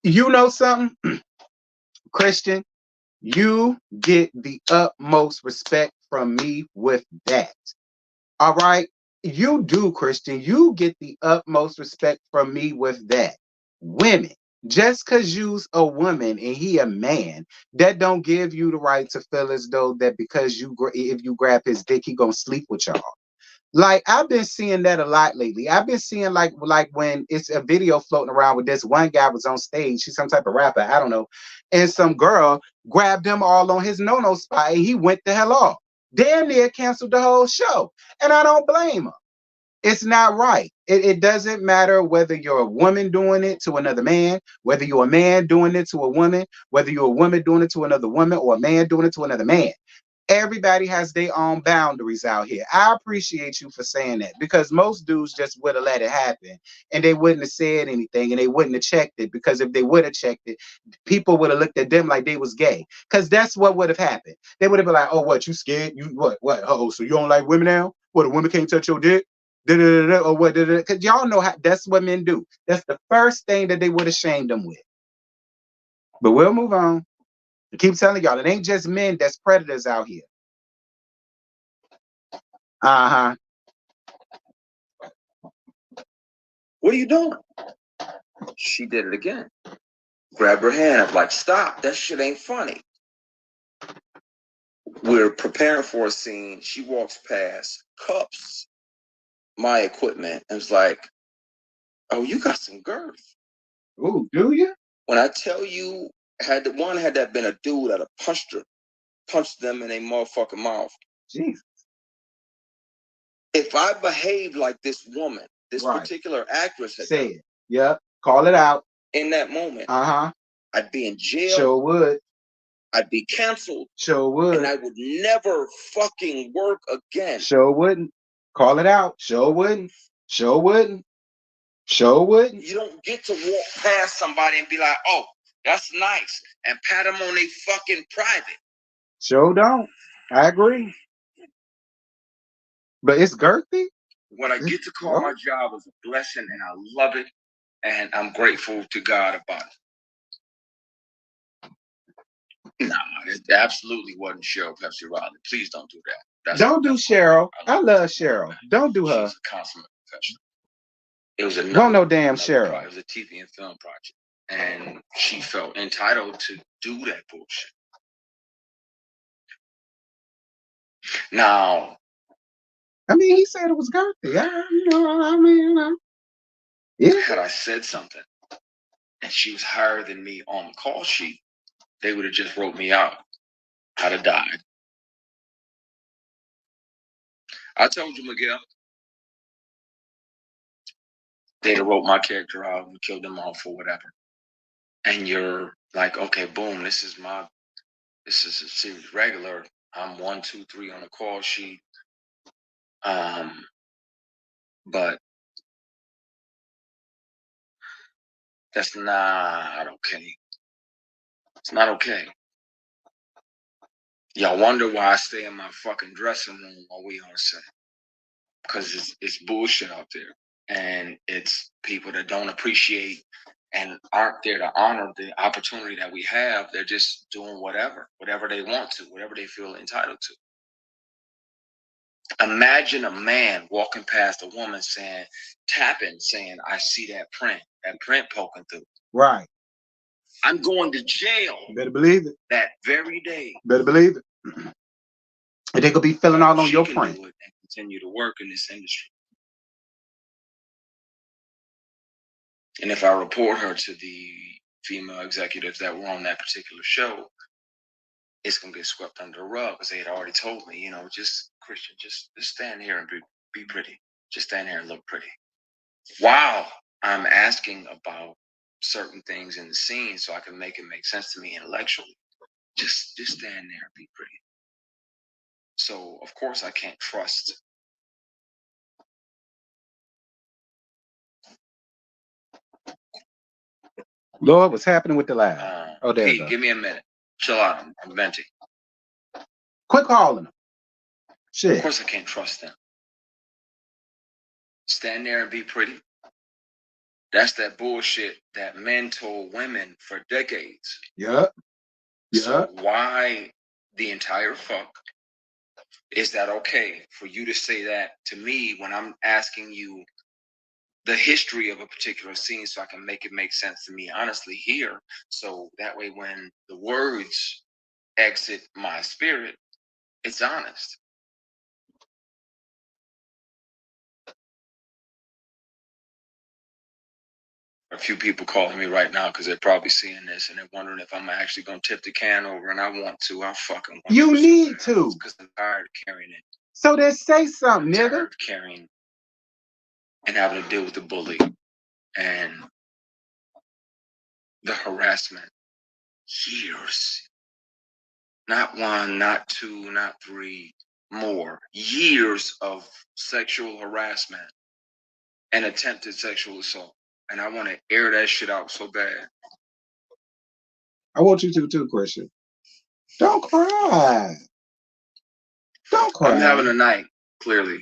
You know something, Christian? You get the utmost respect from me with that. All right? You do, Christian. You get the utmost respect from me with that. Women, just because you's a woman and he a man, that don't give you the right to feel as though that because if you grab his dick, he gonna sleep with y'all. Like, I've been seeing that a lot lately. I've been seeing like when it's a video floating around with this one guy was on stage, he's some type of rapper, I don't know, and some girl grabbed him all on his no-no spot and he went the hell off. Damn near canceled the whole show. And I don't blame him. It's not right. It doesn't matter whether you're a woman doing it to another man, whether you're a man doing it to a woman, whether you're a woman doing it to another woman, or a man doing it to another man. Everybody has their own boundaries out here. I appreciate you for saying that, because most dudes just would have let it happen and they wouldn't have said anything and they wouldn't have checked it, because if they would have checked it, people would have looked at them like they was gay, because that's what would have happened. They would have been like, oh, what, you scared? You what? Oh, so you don't like women now? What, a woman can't touch your dick? Or what? Because y'all know how that's what men do. That's the first thing that they would have shamed them with. But we'll move on. I keep telling y'all, it ain't just men that's predators out here. Uh-huh. What are you doing? She did it again. Grabbed her hand. I'm like, stop. That shit ain't funny. We're preparing for a scene. She walks past, cups my equipment, and was like, oh, you got some girth. Ooh, do you? When I tell you, had that been a dude, I'd have punched them in their motherfucking mouth. Jesus. If I behaved like this woman, this particular actress had said, yep, call it out. In that moment, I'd be in jail. Sure would. I'd be canceled. Sure would. And I would never fucking work again. Sure wouldn't. Call it out. Sure wouldn't. Sure wouldn't. Sure wouldn't. You don't get to walk past somebody and be like, oh, that's nice, and pat them on their fucking private. Sure don't. I agree. But it's girthy. What I get to call my job is a blessing, and I love it, and I'm grateful to God about it. Nah, it absolutely wasn't Cheryl Pepsi Riley. Please don't do that. Don't do Cheryl. I love Cheryl. Don't do her. She's a consummate professional. It was no damn Cheryl. It was a TV and film project, and she felt entitled to do that bullshit. Now, I mean, he said it was girthy. Yeah. Had I said something, and she was higher than me on the call sheet, they would have just wrote me out. I'd have died. I told you, Miguel. They'd have wrote my character out and killed them off or whatever. And you're like, okay, boom, this is a series regular. I'm 1, 2, 3 on the call sheet. But that's not okay. It's not okay. Y'all wonder why I stay in my fucking dressing room while we on set. Because it's bullshit out there. And it's people that don't appreciate and aren't there to honor the opportunity that we have. They're just doing whatever they want to, whatever they feel entitled to. Imagine a man walking past a woman tapping, saying, I see that print poking through. Right. I'm going to jail. You better believe it. That very day. Better believe it. And they could be filling all on your print. And continue to work in this industry. And if I report her to the female executives that were on that particular show, it's gonna get swept under the rug because they had already told me, just Christian, just stand here and be pretty. Just stand here and look pretty. While I'm asking about certain things in the scene so I can make it make sense to me intellectually. Just stand there and be pretty. So of course I can't trust. Lord, what's happening with the live? There Pete, give me a minute. Chill out. I'm venting. Quit calling them. Shit. Of course I can't trust them. Stand there and be pretty. That's that bullshit that men told women for decades. Yep. So why the entire fuck is that okay for you to say that to me when I'm asking you the history of a particular scene so I can make it make sense to me honestly here, so that way when the words exit my spirit, it's honest. A few people calling me right now because they're probably seeing this and they're wondering if I'm actually going to tip the can over, and I want to. I fucking want you to. You need to. Because I'm tired of carrying it. So then say something, nigga. I'm tired of carrying and having to deal with the bully and the harassment. Years. Not 1, not 2, not 3, more. Years of sexual harassment and attempted sexual assault. And I want to air that shit out so bad. I want you to too, Christian. Don't cry. Don't cry. I'm having a night, clearly.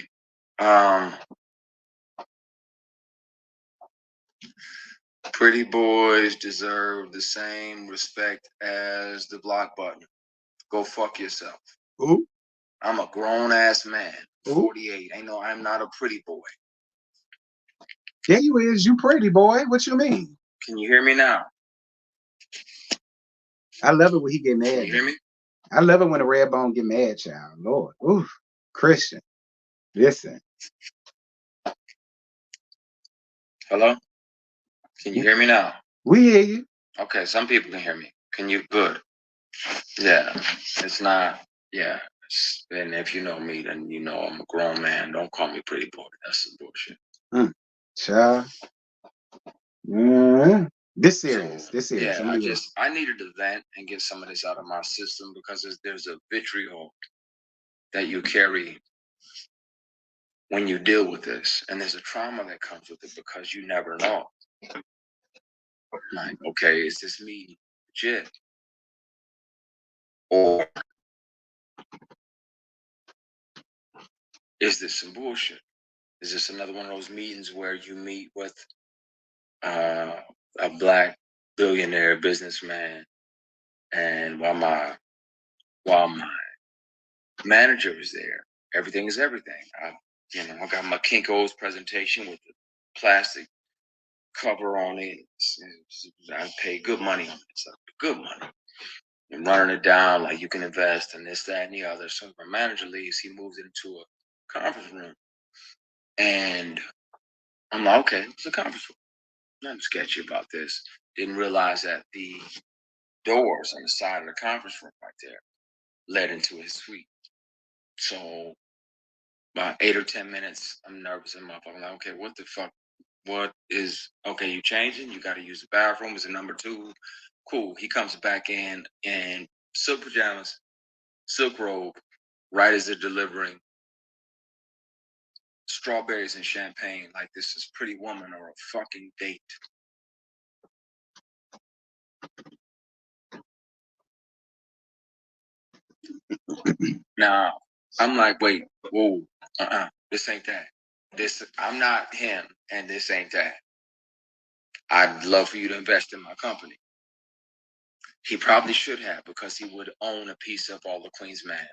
Pretty boys deserve the same respect as the block button. Go fuck yourself. Ooh. I'm a grown-ass man. Ooh. 48. I'm not a pretty boy. Yeah, you is. You pretty boy. What you mean? Can you hear me now? I love it when he get mad. Can you hear me? I love it when a red bone get mad, child. Lord. Ooh. Christian. Listen. Hello? Can you hear me now? We hear you. Okay, some people can hear me. Can you? Good. Yeah. It's not. Yeah. And if you know me, then you know I'm a grown man. Don't call me pretty boy. That's some bullshit. Child. This So serious. This serious. yeah, I needed to vent and get some of this out of my system because there's a vitriol that you carry when you deal with this, and there's a trauma that comes with it because you never know. Like, okay, is this me legit, or is this some bullshit? Is this another one of those meetings where you meet with a black billionaire businessman, and while my manager is there, everything is everything. I got my Kinko's presentation with the plastic cover on it. I pay good money on it, so good money. I'm running it down like you can invest in this, that, and the other. So my manager leaves, he moves it into a conference room, and I'm like, okay, it's a conference room. Nothing sketchy about this. Didn't realize that the doors on the side of the conference room right there led into his suite. So about 8 or 10 minutes, I'm nervous in my phone. I'm like, okay, what the fuck? What is okay? You changing? You got to use the bathroom. Is it number 2? Cool. He comes back in silk pajamas, silk robe, right as they're delivering strawberries and champagne, like this is Pretty Woman or a fucking date. Now I'm like, wait, whoa, this ain't that. I'm not him, and this ain't that. I'd love for you to invest in my company. He probably should have, because he would own a piece of all the Queen's Men.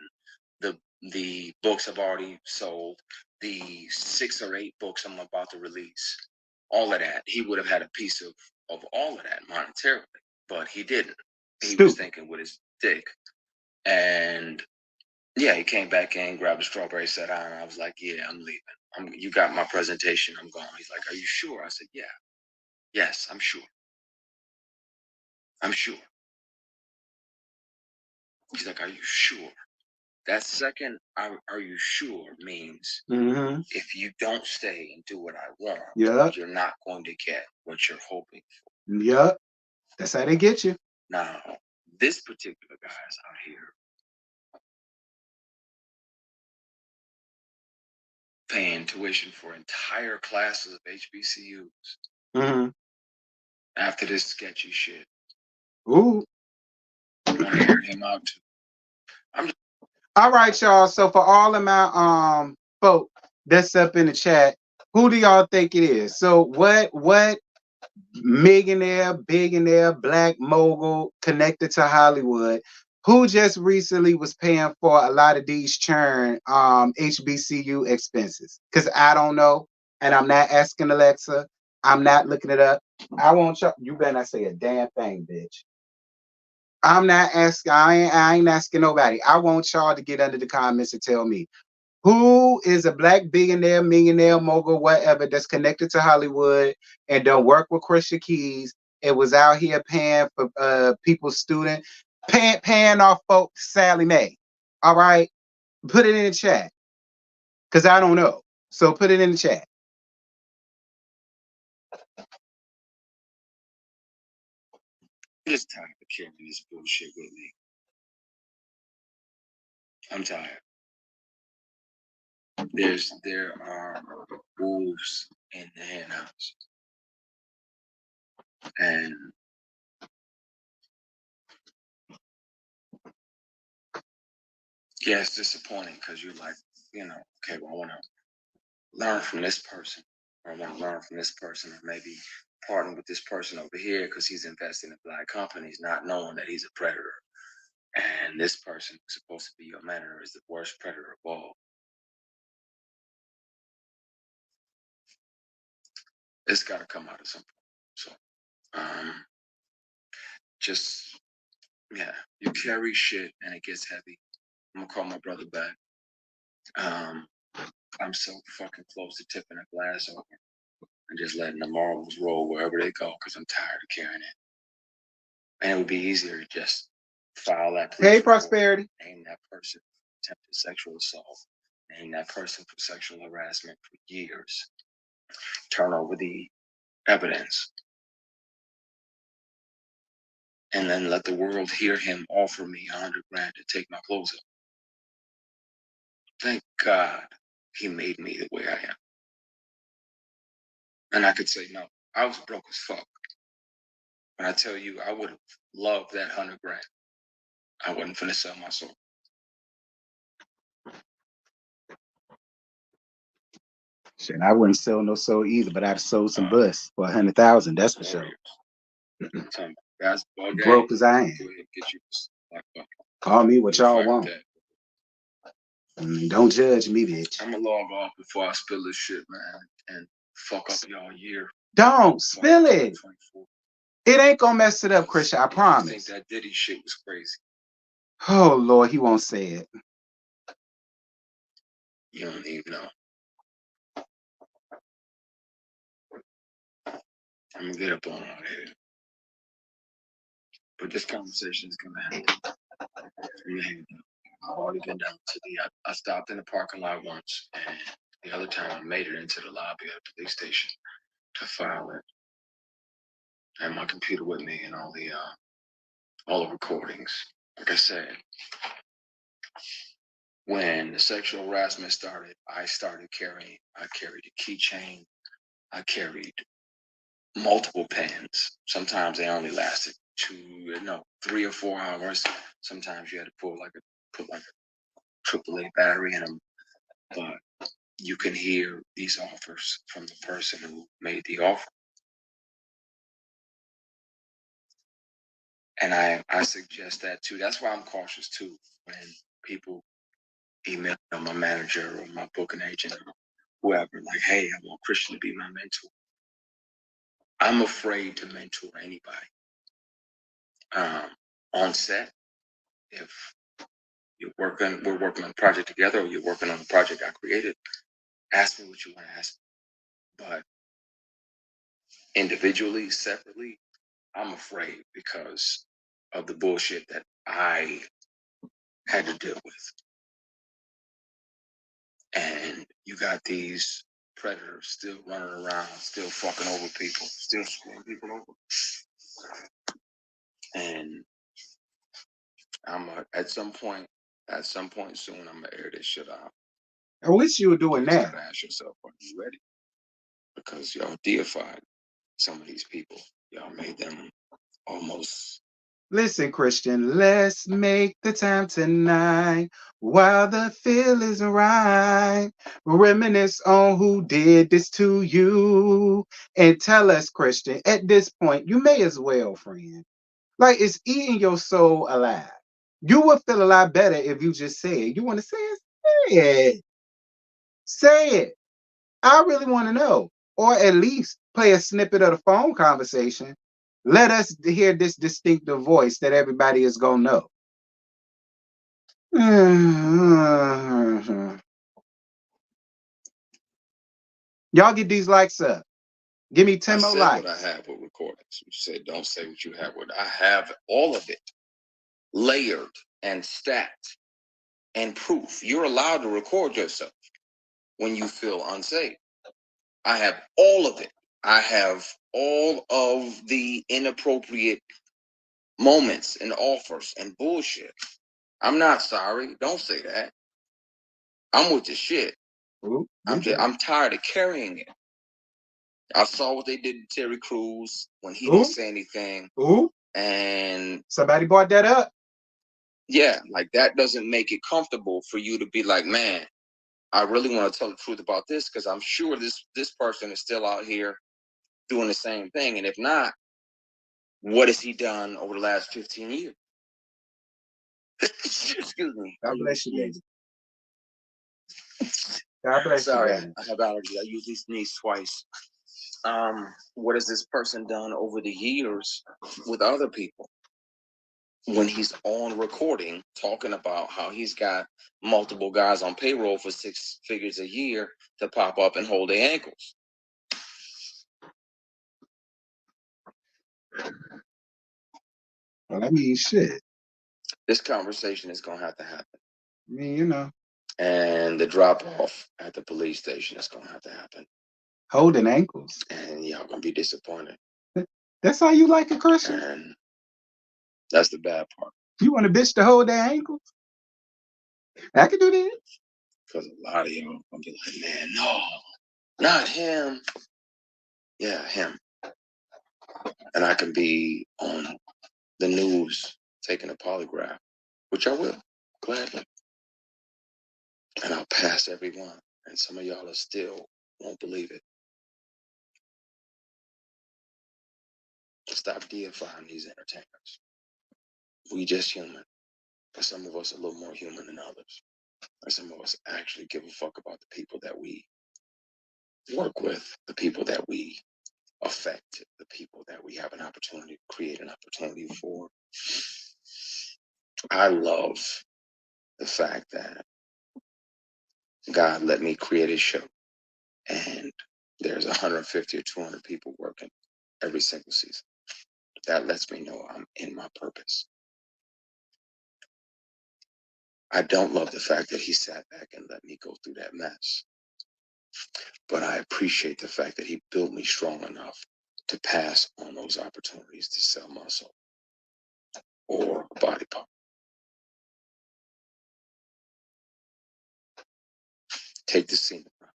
The books have already sold. The 6 or 8 books I'm about to release, all of that, he would have had a piece of all of that monetarily, but he didn't. He was thinking with his dick. And yeah, he came back in, grabbed a strawberry, sat down, and I was like, yeah, I'm leaving. You got my presentation, I'm gone. He's like, are you sure? I said, yeah. Yes, I'm sure. I'm sure. He's like, are you sure? That second, are you sure, means if you don't stay and do what I want, you're not going to get what you're hoping for. Yep. That's how they get you. Now, this particular guy's out here paying tuition for entire classes of HBCUs after this sketchy shit. Ooh. I want to hear him out too. All right, y'all. So for all of my folk that's up in the chat, who do y'all think it is? So what millionaire, billionaire, black mogul connected to Hollywood, who just recently was paying for a lot of these churn HBCU expenses? Because I don't know, and I'm not asking Alexa. I'm not looking it up. I want y'all. You better not say a damn thing, bitch. I'm not asking. I ain't asking nobody. I want y'all to get under the comments and tell me who is a black billionaire, millionaire, mogul, whatever, that's connected to Hollywood and don't work with Christian Keys and was out here paying for people's student, paying off folks Sally Mae. All right, put it in the chat because I don't know. So put it in the chat. It's time to carry this bullshit with me. I'm tired. There are wolves in the hen house, and yeah, it's disappointing because you're like, okay, well, I want to learn from this person, or I want to learn from this person, or maybe partner with this person over here because he's investing in black companies, not knowing that he's a predator. And this person who's supposed to be your mentor is the worst predator of all. It's got to come out at some point. So, just, yeah, you carry shit and it gets heavy. I'm gonna call my brother back. I'm so fucking close to tipping a glass over and just letting the marbles roll wherever they go because I'm tired of carrying it. And it would be easier to just file that police report, Prosperity. name that person for attempted sexual assault, name that person for sexual harassment for years, turn over the evidence, and then let the world hear him offer me $100 grand to take my clothes off. Thank God he made me the way I am. And I could say no. I was broke as fuck. But I tell you, I would have loved that 100 grand. I wasn't finna sell my soul. Shit, I wouldn't sell no soul either, but I'd have sold some bus for 100,000. That's for sure. Basketball game. Broke as I am. Go ahead, get you like, call me what y'all want. Don't judge me, bitch. I'm gonna log off before I spill this shit, man, and fuck up y'all year. Don't spill it. It ain't gonna mess it up, Christian. I promise. I think that Diddy shit was crazy. Oh Lord, he won't say it. You don't even know. I'm gonna get up on all here. But this conversation is gonna happen. I've already been down to I stopped in the parking lot once, and the other time I made it into the lobby of the police station to file it. I had my computer with me and all the recordings. Like I said, when the sexual harassment started, I carried a keychain. I carried multiple pens. Sometimes they only lasted 3 or 4 hours. Sometimes you had to put like a AAA battery in them. But you can hear these offers from the person who made the offer. And I suggest that too. That's why I'm cautious too when people email my manager or my booking agent or whoever, like, hey, I want Christian to be my mentor. I'm afraid to mentor anybody. On set, if we're working on a project together, or you're working on a project I created, ask me what you want to ask me. But individually, separately, I'm afraid because of the bullshit that I had to deal with. And you got these predators still running around, still fucking over people, still screwing people over. And at some point soon, I'm gonna air this shit out. I wish you were doing that. You gotta ask yourself, are you ready? Because y'all deified some of these people. Y'all made them almost. Listen, Christian, let's make the time tonight while the feel is right. Reminisce on who did this to you and tell us, Christian, at this point, you may as well, friend. Like, it's eating your soul alive. You would feel a lot better if you just said it. You want to say it? Say it. Say it. I really want to know. Or at least play a snippet of the phone conversation. Let us hear this distinctive voice that everybody is going to know. Y'all get these likes up. Give me 10 more likes. What I have with recordings. You said don't say what you have with. I have all of it layered and stacked and proof. You're allowed to record yourself when you feel unsafe. I have all of it. I have all of the inappropriate moments and offers and bullshit. I'm not sorry. Don't say that. I'm with the shit. Ooh, I'm tired of carrying it. I saw what they did to Terry Crews when he didn't say anything. And somebody brought that up. Yeah, like that doesn't make it comfortable for you to be like, man, I really want to tell the truth about this because I'm sure this person is still out here doing the same thing. And if not, what has he done over the last 15 years? Excuse me. God bless you, baby. God bless you, baby. I have allergies. I usually sneeze twice. What has this person done over the years with other people? When he's on recording talking about how he's got multiple guys on payroll for 6 figures a year to pop up and hold their ankles. Well, I mean, shit. This conversation is going to have to happen. I mean, you know. And the drop off at the police station is going to have to happen. Holding ankles. And y'all going to be disappointed. That's how you like it, Christian? And That's the bad part. You want a bitch to hold their ankles? I can do that. Because a lot of y'all gonna be like, man, no, not him. Yeah, him. And I can be on the news taking a polygraph, which I will, gladly. And I'll pass everyone. And some of y'all are still won't believe it. Stop deifying these entertainers. We just human. But some of us are a little more human than others. And some of us actually give a fuck about the people that we work with, the people that we affect, the people that we have an opportunity to create an opportunity for. I love the fact that God let me create a show and there's 150 or 200 people working every single season. That lets me know I'm in my purpose. I don't love the fact that he sat back and let me go through that mess. But I appreciate the fact that he built me strong enough to pass on those opportunities to sell muscle or a body part. Take the scenic route.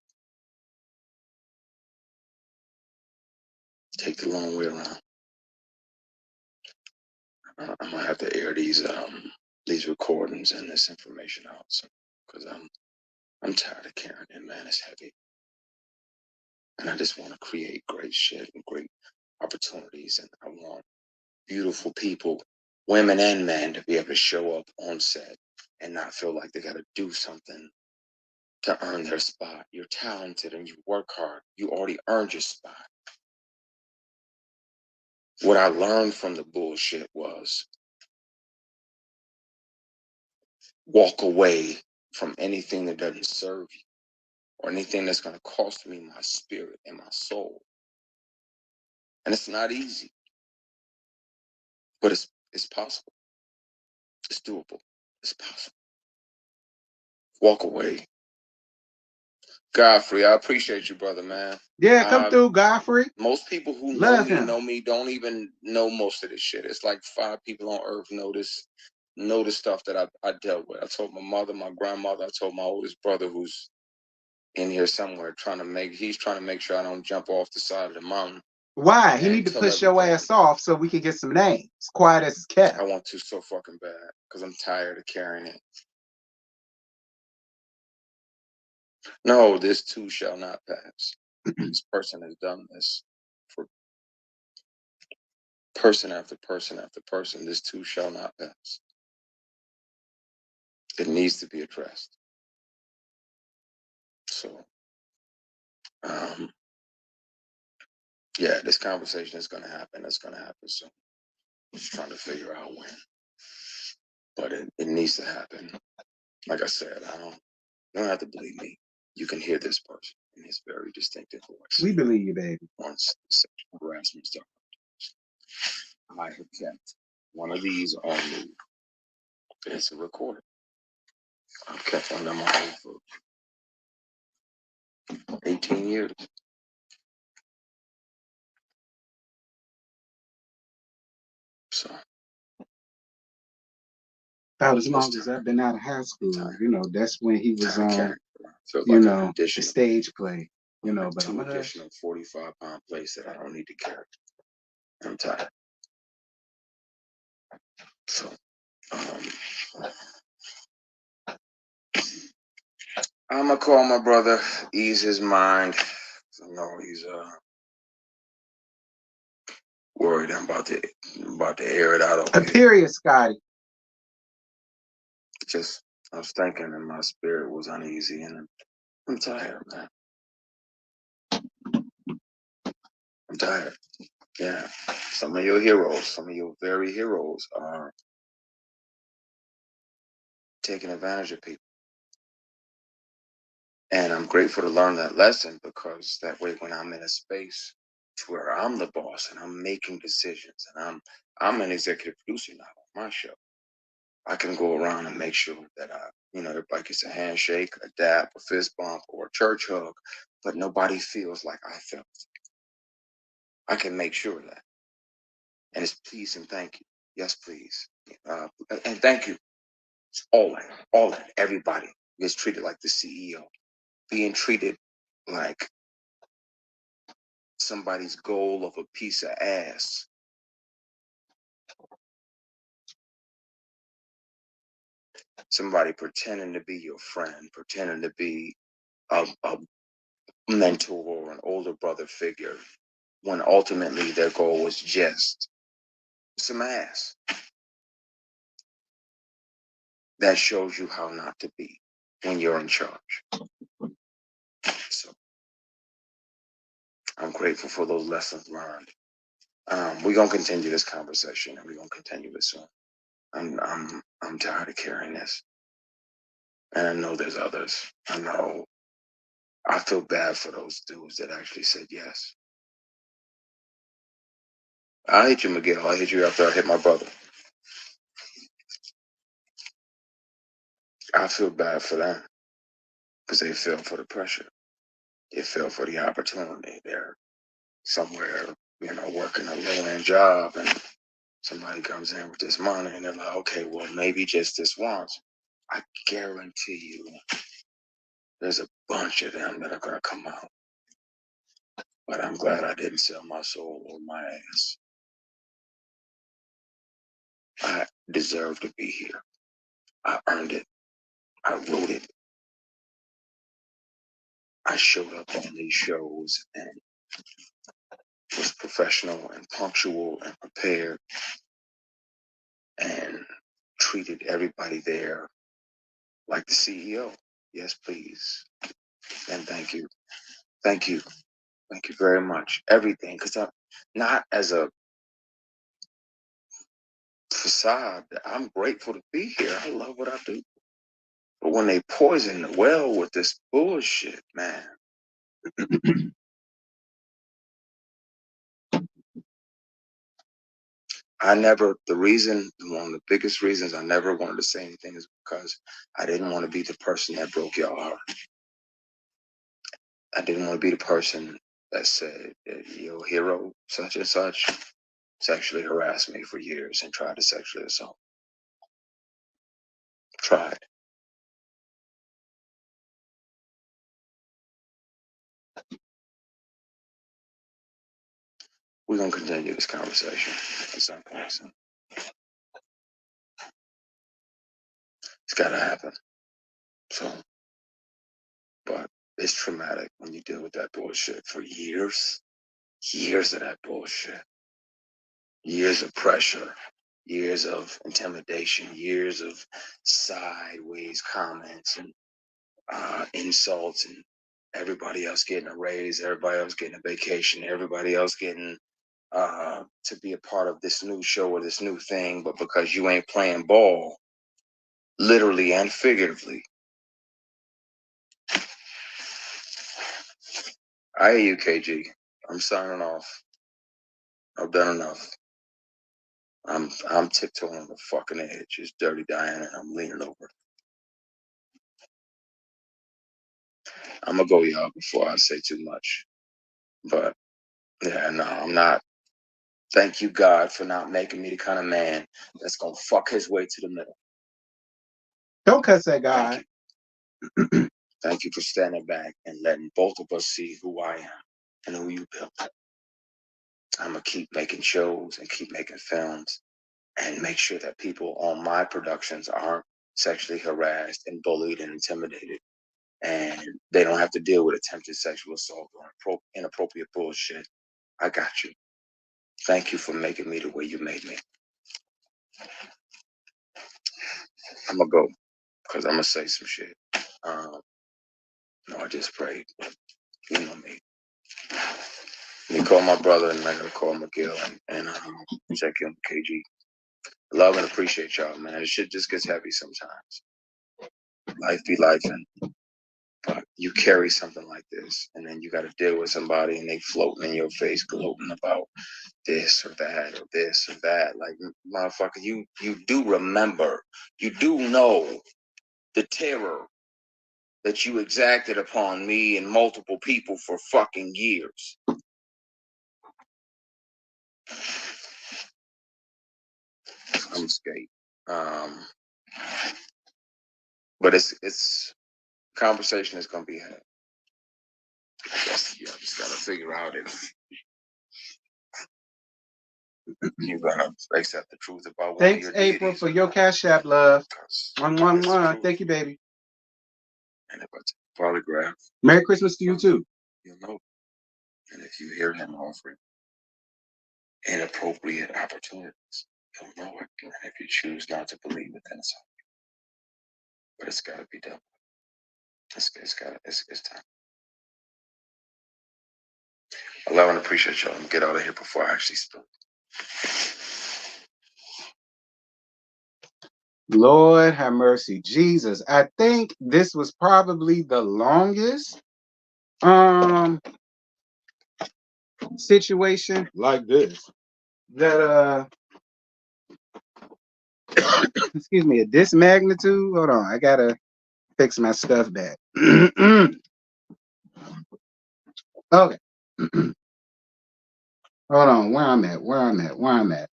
Take the long way around. I'm gonna have to air these recordings and this information out, because I'm tired of carrying it, man. It's heavy, and I just want to create great shit and great opportunities, and I want beautiful people, women and men, to be able to show up on set and not feel like they got to do something to earn their spot. You're talented and you work hard. You already earned your spot. What I learned from the bullshit was walk away from anything that doesn't serve you or anything that's going to cost me my spirit and my soul. And it's not easy, but it's possible. It's doable. It's possible. Walk away. Godfrey, I appreciate you, brother, man. Yeah, come through, Godfrey. Most people who Love know me don't even know most of this shit. It's like 5 people on earth know the stuff that I dealt with. I told my mother, my grandmother, I told my oldest brother who's in here somewhere he's trying to make sure I don't jump off the side of the mountain. Why? He need to push your ass off so we can get some names. Quiet as it's kept. I want to so fucking bad because I'm tired of carrying it. No, this too shall not pass. This person has done this for person after person after person. This too shall not pass. It needs to be addressed. So, yeah, this conversation is going to happen. It's going to happen soon. I'm just trying to figure out when. But it needs to happen. Like I said, you don't have to believe me. You can hear this person in his very distinctive voice. We believe you, baby. Once the sexual harassment started, I have kept one of these on me. It's a recording. I've kept one of mine for 18 years. So. About as long as I've been out of high school, that's when he was on, the stage play, but two additional 45-pound plates that I don't need to carry. I'm tired. So, I'm gonna call my brother, ease his mind. I know he's worried. I'm about to air it out. A period, Scotty. I was thinking, and my spirit was uneasy, and I'm tired, man. I'm tired. Yeah, some of your heroes, some of your very heroes, are taking advantage of people. And I'm grateful to learn that lesson, because that way, when I'm in a space to where I'm the boss and I'm making decisions and I'm an executive producer now on my show, I can go around and make sure that everybody gets a handshake, a dap, a fist bump, or a church hug, but nobody feels like I felt. I can make sure of that. And it's please and thank you. Yes, please. And thank you. All that, everybody gets treated like the CEO, being treated like somebody's goal of a piece of ass. Somebody pretending to be your friend, pretending to be a mentor or an older brother figure, when ultimately their goal was just some ass. That shows you how not to be when you're in charge. So I'm grateful for those lessons learned. We're gonna continue this conversation, and we're gonna continue it soon. I'm tired of carrying this, and I know there's others. I know. I feel bad for those dudes that actually said yes. I hit you, Miguel. I hit you after I hit my brother. I feel bad for them because they fell for the pressure. They fell for the opportunity. They're somewhere, working a low-end job, and somebody comes in with this money, and they're like, okay, well, maybe just this once. I guarantee you, there's a bunch of them that are gonna come out. But I'm glad I didn't sell my soul or my ass. I deserve to be here. I earned it. I wrote it. I showed up on these shows and was professional and punctual and prepared and treated everybody there like the CEO. Yes, please. And thank you. Thank you. Thank you very much. Everything. Because I'm not as a facade. I'm grateful to be here. I love what I do. But when they poison the well with this bullshit, man. One of the biggest reasons I never wanted to say anything is because I didn't want to be the person that broke your heart. I didn't want to be the person that said your hero, such and such, sexually harassed me for years and tried to sexually assault. Tried. We're going to continue this conversation at some point. So it's got to happen. So, but it's traumatic when you deal with that bullshit for years. Years of that bullshit. Years of pressure. Years of intimidation. Years of sideways comments and insults, and everybody else getting a raise, everybody else getting a vacation, everybody else getting to be a part of this new show or this new thing, but because you ain't playing ball, literally and figuratively. I hear you, KG. I'm signing off. I've done enough. I'm tiptoeing on the fucking edge. It's Dirty Diana, and I'm leaning over. I'm gonna go, y'all, before I say too much. But yeah, no, I'm not. Thank you, God, for not making me the kind of man that's gonna fuck his way to the middle. Don't cuss that guy. Thank you for standing back and letting both of us see who I am and who you built. I'm gonna keep making shows and keep making films and make sure that people on my productions aren't sexually harassed and bullied and intimidated, and they don't have to deal with attempted sexual assault or inappropriate bullshit. I got you. Thank you for making me the way you made me. I'm gonna go because I'm gonna say some shit. No, I just prayed. You know me. Let me call my brother, and I'm gonna call McGill and check in with KG. Love and appreciate y'all, man. This shit just gets heavy sometimes. Life be life, and but you carry something like this, and then you got to deal with somebody, and they floating in your face, gloating about this or that or this or that. Like, motherfucker, you do remember, you do know the terror that you exacted upon me and multiple people for fucking years. I'm skate. But it's conversation is gonna be had. I guess you just gotta figure out if you gotta accept the truth about one of Thanks, your April, deities for or your not. Cash App, love. Because One, if one, it's the one. truth, Thank you, baby. and if I take a polygraph, Merry Christmas to you too. you'll know. And if you hear him offering inappropriate opportunities, you'll know it. And if you choose not to believe it, then it's all. But it's gotta be done. It's time. I love and appreciate y'all. I'm gonna get out of here before I actually spill. Lord have mercy, Jesus. I think this was probably the longest situation like this that excuse me, at this magnitude. Hold on, I gotta fix my stuff back. Okay. Hold on, where I'm at.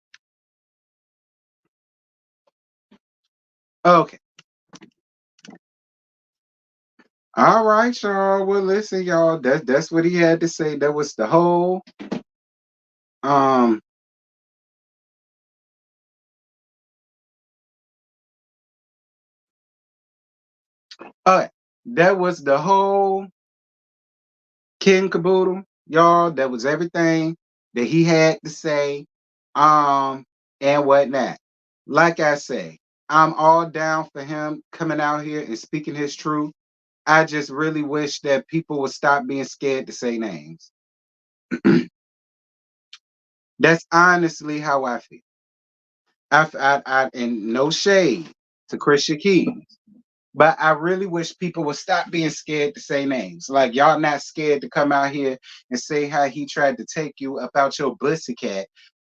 Okay. All right, y'all. Well, listen, y'all. That's what he had to say. That was the whole um okay. That was the whole King Caboodle, y'all. That was everything that he had to say. And whatnot. Like I say, I'm all down for him coming out here and speaking his truth. I just really wish that people would stop being scared to say names. That's honestly how I feel. And no shade to Christian Keys, but I really wish people would stop being scared to say names. Like y'all not scared to come out here and say how he tried to take you about your pussy cat.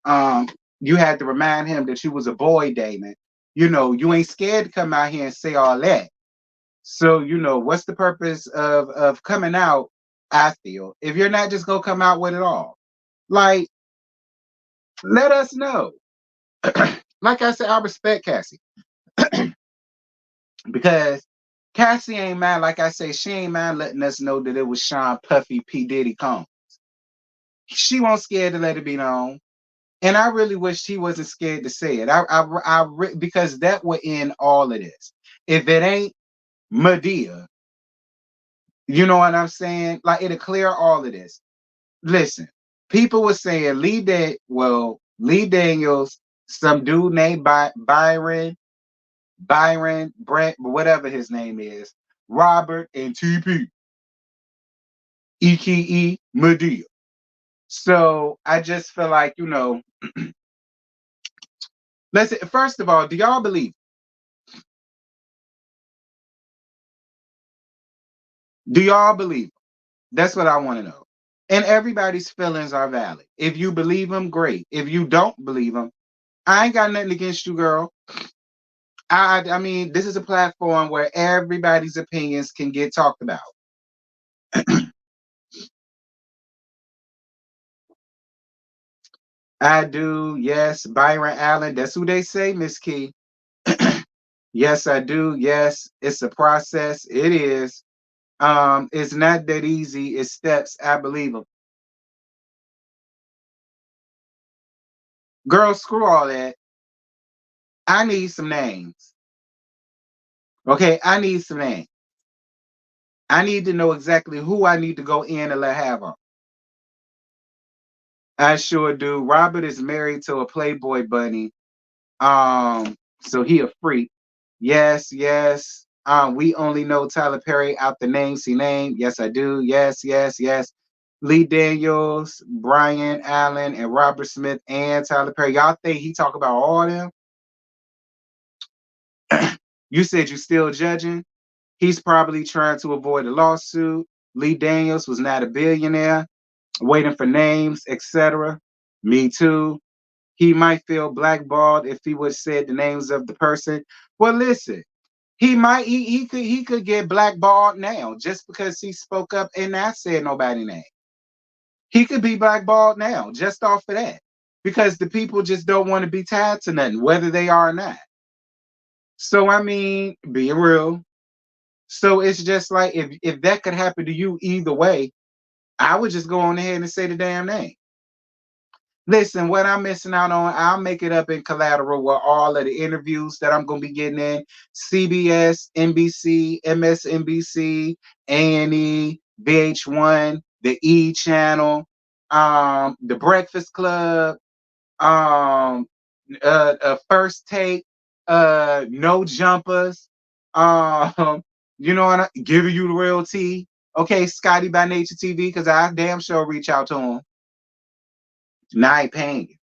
Um, you had to remind him that you was a boy, Damon. You know, you ain't scared to come out here and say all that. So, you know, what's the purpose of coming out, I feel, if you're not just gonna come out with it all? Like, let us know. Like I said, I respect Cassie because Cassie ain't mad. Like I say, she ain't mind letting us know that it was Sean Puffy P. Diddy Combs. She won't scared to let it be known. And I really wish he wasn't scared to say it. Because that would end all of this. If it ain't Madea, you know what I'm saying? Like it'll clear all of this. Listen, people were saying Lee Daniels, some dude named Byron, Brent, whatever his name is, Robert, and TP, EKE, Madea. So I just feel like, you know, listen, first of all, do y'all believe? Do y'all believe? That's what I want to know. And everybody's feelings are valid. If you believe them, great. If you don't believe them, I ain't got nothing against you, girl. I mean, this is a platform where everybody's opinions can get talked about. I do, yes. Byron Allen, that's who they say, Miss Key. Yes, I do. Yes, it's a process. It is. It's not that easy. It's steps. I believe them. Girl, screw all that. I need some names. Okay, I need some names. I need to know exactly who I need to go in and let have on. I sure do. Robert is married to a Playboy bunny. So he a freak. Yes, yes. We only know Tyler Perry out the names he named. Yes, I do. Yes, yes, yes. Lee Daniels, Brian Allen, and Robert Smith and Tyler Perry. Y'all think he talk about all of them? You said you still judging? He's probably trying to avoid a lawsuit. Lee Daniels was not a billionaire, waiting for names, etc. Me too. He might feel blackballed if he would have said the names of the person. Well, listen, he could get blackballed now just because he spoke up and not said nobody name. He could be blackballed now just off of that. because the people just don't want to be tied to nothing, whether they are or not. So I mean, being real. So it's just like if that could happen to you either way, I would just go on ahead and say the damn name. Listen, what I'm missing out on, I'll make it up in collateral with all of the interviews that I'm gonna be getting in. CBS, NBC, MSNBC, A&E, VH1, the E channel, the Breakfast Club, um, First Take, No Jumpers, um, you know what? Giving you the real tea. Okay, Scotty by Nature TV, because I damn sure reach out to him. Now I ain't paying you.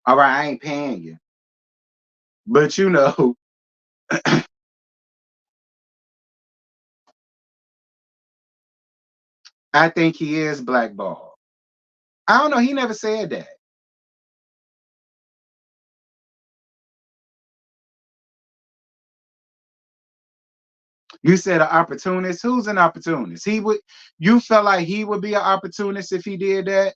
All right, I ain't paying you. But you know, I think he is blackballed. I don't know. He never said that. You said an opportunist. Who's an opportunist? He would. You felt like he would be an opportunist if he did that.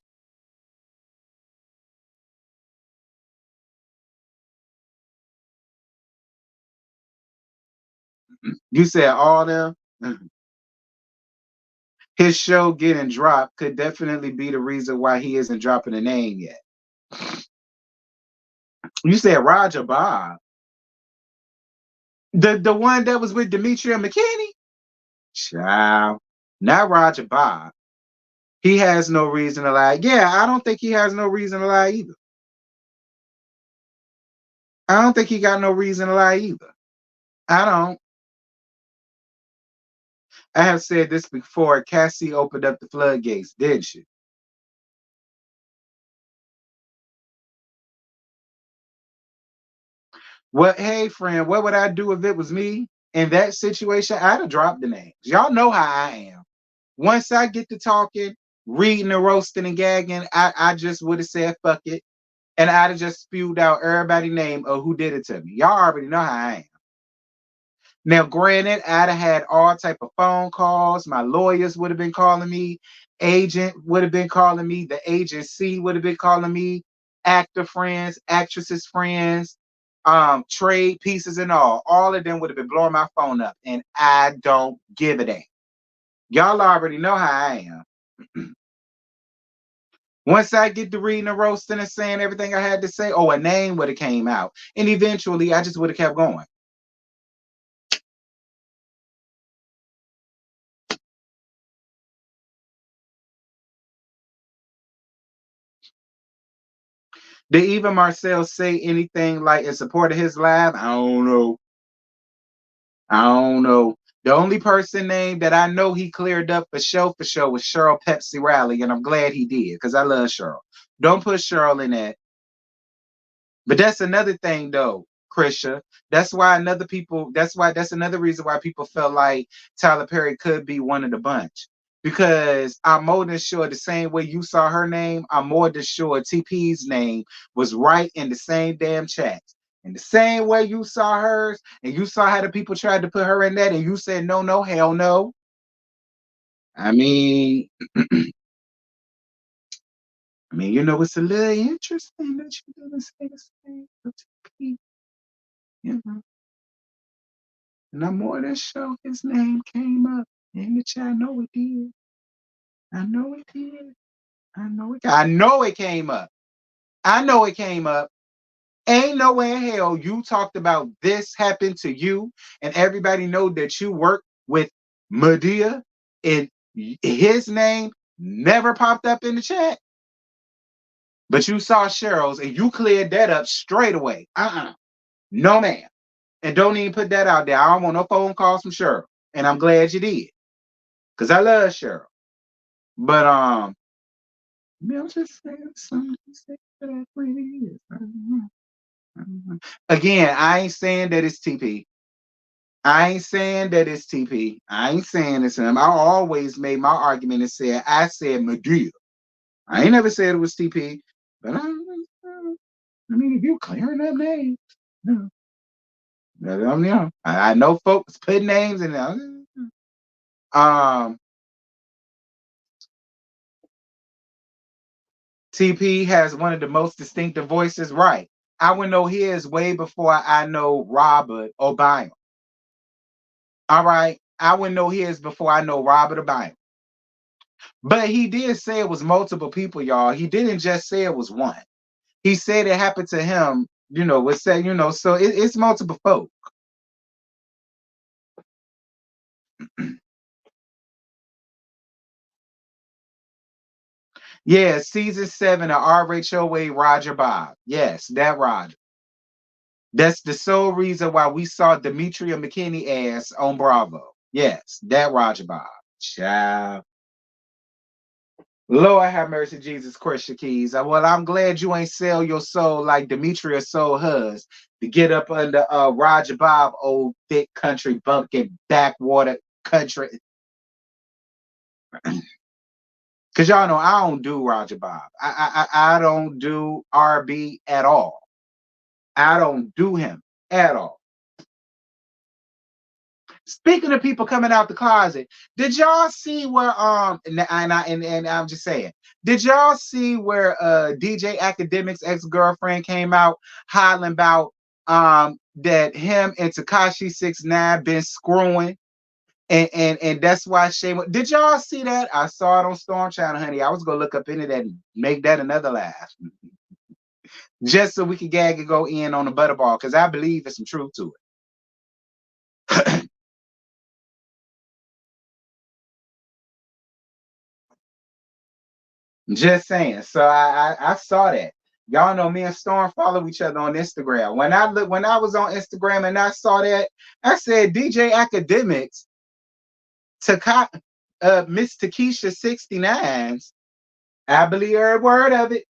You said all them. His show getting dropped could definitely be the reason why he isn't dropping a name yet. You said Roger Bob, the one that was with Demetria McKinney. Child, not Roger Bob. He has no reason to lie. Yeah, I don't think he has no reason to lie either. I don't think he got no reason to lie either. I don't. I have said this before. Cassie opened up the floodgates, didn't she? What? Hey, friend, what would I do if it was me in that situation? I'd have dropped the names. Y'all know how I am. Once I get to talking, reading and roasting and gagging, I just would have said fuck it. And I'd have just spewed out everybody's name of who did it to me. Y'all already know how I am. Now, granted, I'd have had all type of phone calls. My lawyers would have been calling me. Agent would have been calling me. The agency would have been calling me. Actor friends, actresses friends, trade pieces and all. All of them would have been blowing my phone up. And I don't give a damn. Y'all already know how I am. Once I get to reading and roasting and saying everything I had to say, oh, a name would have came out. And eventually I just would have kept going. Did even Marcel say anything like in support of his live? I don't know. I don't know. The only person name that I know he cleared up for sure was Cheryl Pepsi Riley, and I'm glad he did because I love Cheryl. Don't put Cheryl in that. But that's another thing though, Krisha. That's another reason why people felt like Tyler Perry could be one of the bunch. Because I'm more than sure the same way you saw her name, I'm more than sure TP's name was right in the same damn chat. In the same way you saw hers, and you saw how the people tried to put her in that, and you said no, no, hell no. I mean, it's a little interesting that you didn't say the same for TP. You know. And I'm more than sure his name came up in the chat. I know it did. I know it did. I know it came up. I know it came up. Ain't no way in hell you talked about this happened to you, and everybody know that you work with Madea, and his name never popped up in the chat. But you saw Cheryl's, and you cleared that up straight away. No, ma'am. And don't even put that out there. I don't want no phone calls from Cheryl. And I'm glad you did. Because I love Cheryl. But I'm just saying something that really is. Again, I ain't saying that it's TP. I ain't saying that it's TP. I ain't saying it's him. I always made my argument and said I said Madea. I ain't never said it was TP. But I mean, if you're clearing up names, no. I know folks put names in there. Um, TP has one of the most distinctive voices, right? I would know his way before I know Robert O'Brien. All right. I would know his before I know Robert O'Brien. But he did say it was multiple people, y'all. He didn't just say it was one. He said it happened to him, was said, so it's multiple folk. Yeah, season 7 of RHOA Roger Bob. Yes, that Roger. That's the sole reason why we saw Demetria McKinney ass on Bravo. Yes, that Roger Bob. Child. Lord have mercy, Jesus Christ, Keys. Well, I'm glad you ain't sell your soul like Demetria sold hers to get up under Roger Bob, old thick country bumpkin backwater country. Cause y'all know I don't do Roger Bob. I don't do RB at all. I don't do him at all. Speaking of people coming out the closet, did y'all see where and I'm just saying, did y'all see where DJ Academic's ex-girlfriend came out hollering about that him and Tekashi 6ix9ine been screwing and that's why Shane. Did y'all see that? I saw it on Storm Channel, honey. I was gonna look up into that and make that another laugh. Just so we could gag and go in on the butterball, because I believe there's some truth to it. Just saying. So I saw that. Y'all know me and Storm follow each other on Instagram. When I was on Instagram and I saw that, I said DJ Academics Miss Takesha 69s. I believe every word of it.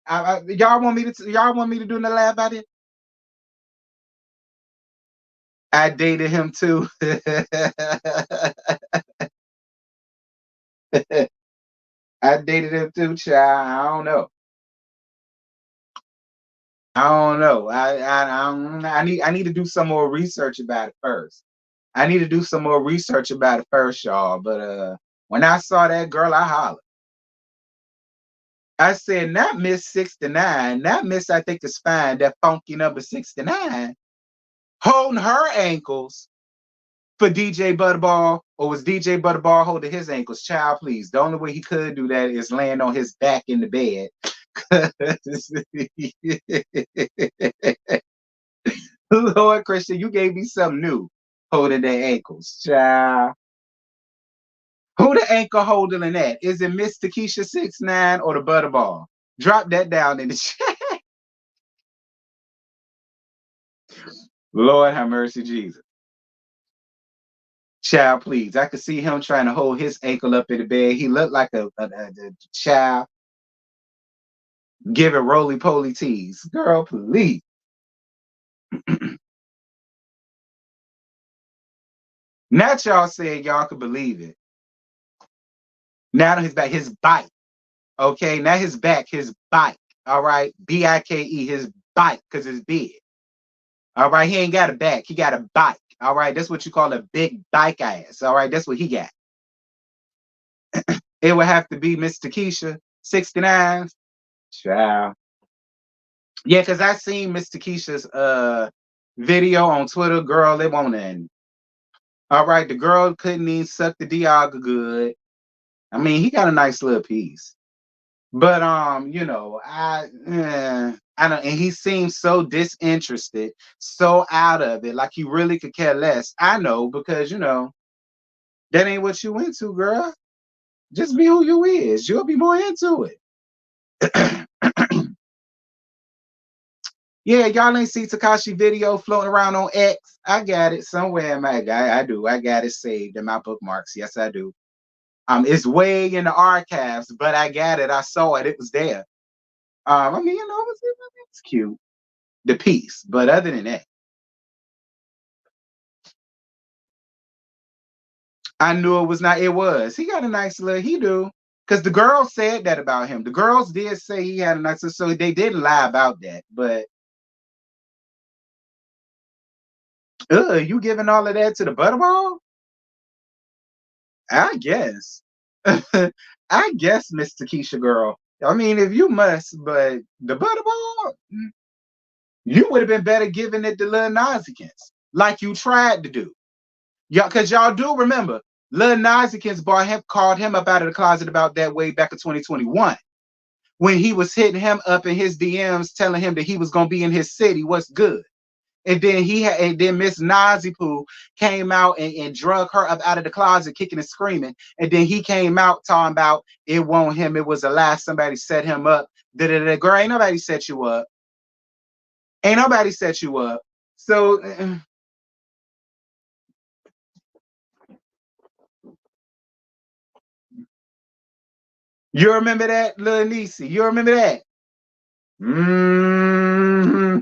Y'all want me to do the lab about it? I dated him too. I dated him too, child. I don't know. I need to do some more research about it first. Y'all. But when I saw that girl, I hollered. I said, not Miss 69, not Miss I think is fine, that funky number 69, holding her ankles for DJ Butterball, or was DJ Butterball holding his ankles? Child, please. The only way he could do that is laying on his back in the bed. Lord Christian, you gave me something new, holding their ankles. Child. Who the ankle holding in that? Is it Miss Takesha 6ix9ine or the Butterball? Drop that down in the chat. Lord have mercy, Jesus. Child, please. I could see him trying to hold his ankle up in the bed. He looked like a child giving roly-poly tease. Girl, please. Not y'all saying y'all could believe it. Now his back, his bike. Okay, not his back, his bike. All right, B-I-K-E, his bike, because it's big. All right, he ain't got a back, he got a bike. All right, that's what you call a big bike ass. All right, that's what he got. It would have to be Miss Takesha 69. Child. Yeah, because I seen Miss Takesha's video on Twitter. Girl, it won't end. All right, the girl couldn't even suck the Diaga good. I mean, he got a nice little piece. But I don't, and he seems so disinterested, so out of it, like he really could care less. I know, because that ain't what you into, girl. Just be who you is. You'll be more into it. Yeah, y'all ain't see Tekashi video floating around on X. I got it somewhere in my I do. I got it saved in my bookmarks. Yes, I do. It's way in the archives, but I got it. I saw it. It was there. I mean, it's cute. The piece. But other than that, I knew it was not. It was. He got a nice little. He do. Because the girls said that about him. The girls did say he had a nice. So they didn't lie about that. But you giving all of that to the Butterball? I guess. I guess, Miss Takesha girl. I mean, if you must, but the butterball, you would have been better giving it to Lil Nazikins, like you tried to do. Y'all, because y'all do remember, Lil Nazikins called him up out of the closet about that way back in 2021 when he was hitting him up in his DMs, telling him that he was gonna be in his city. What's good? And then Miss Nazi Poo came out and drug her up out of the closet, kicking and screaming. And then he came out talking about it won't him, it was a lie. Somebody set him up. Da-da-da. Girl, ain't nobody set you up. Ain't nobody set you up. So you remember that, Lil Niecy? You remember that? Mm-hmm.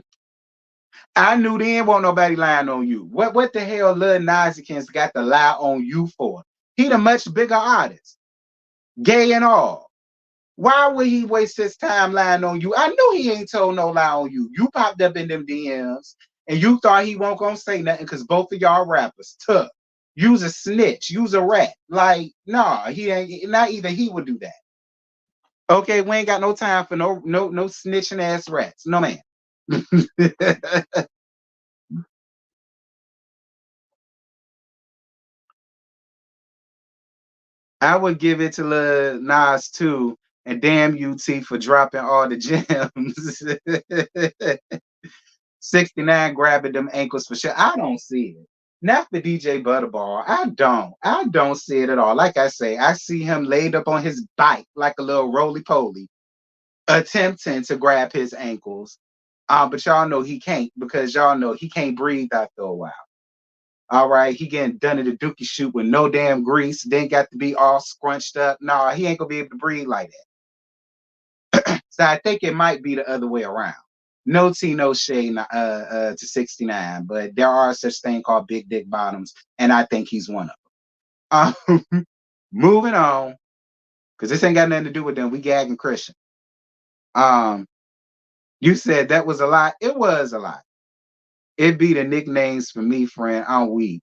I knew then won't nobody lying on you. What the hell Lil Nazikins got to lie on you for? He the much bigger artist, gay and all. Why would he waste his time lying on you? I knew he ain't told no lie on you. You popped up in them DMs and you thought he won't gonna say nothing because both of y'all rappers tough. You's a snitch. You's a rat. Like, nah, he ain't. Not even he would do that. Okay, we ain't got no time for no snitching ass rats. No man. I would give it to Lil Nas too, and damn you T for dropping all the gems. 69 grabbing them ankles for sure. I don't see it. Not for DJ Butterball. I don't. I don't see it at all. Like I say, I see him laid up on his bike like a little roly poly, attempting to grab his ankles. But y'all know he can't because y'all know he can't breathe after a while. All right, he getting done at the dookie shoot with no damn grease, then got to be all scrunched up. Nah, he ain't gonna be able to breathe like that. So I think it might be the other way around. No tea, no shade to 69, but there are such thing called big dick bottoms, and I think he's one of them. Moving on, because this ain't got nothing to do with them. We gagging Christian. Um, you said that was a lot. It was a lot. It be the nicknames for me, friend. I'm weak.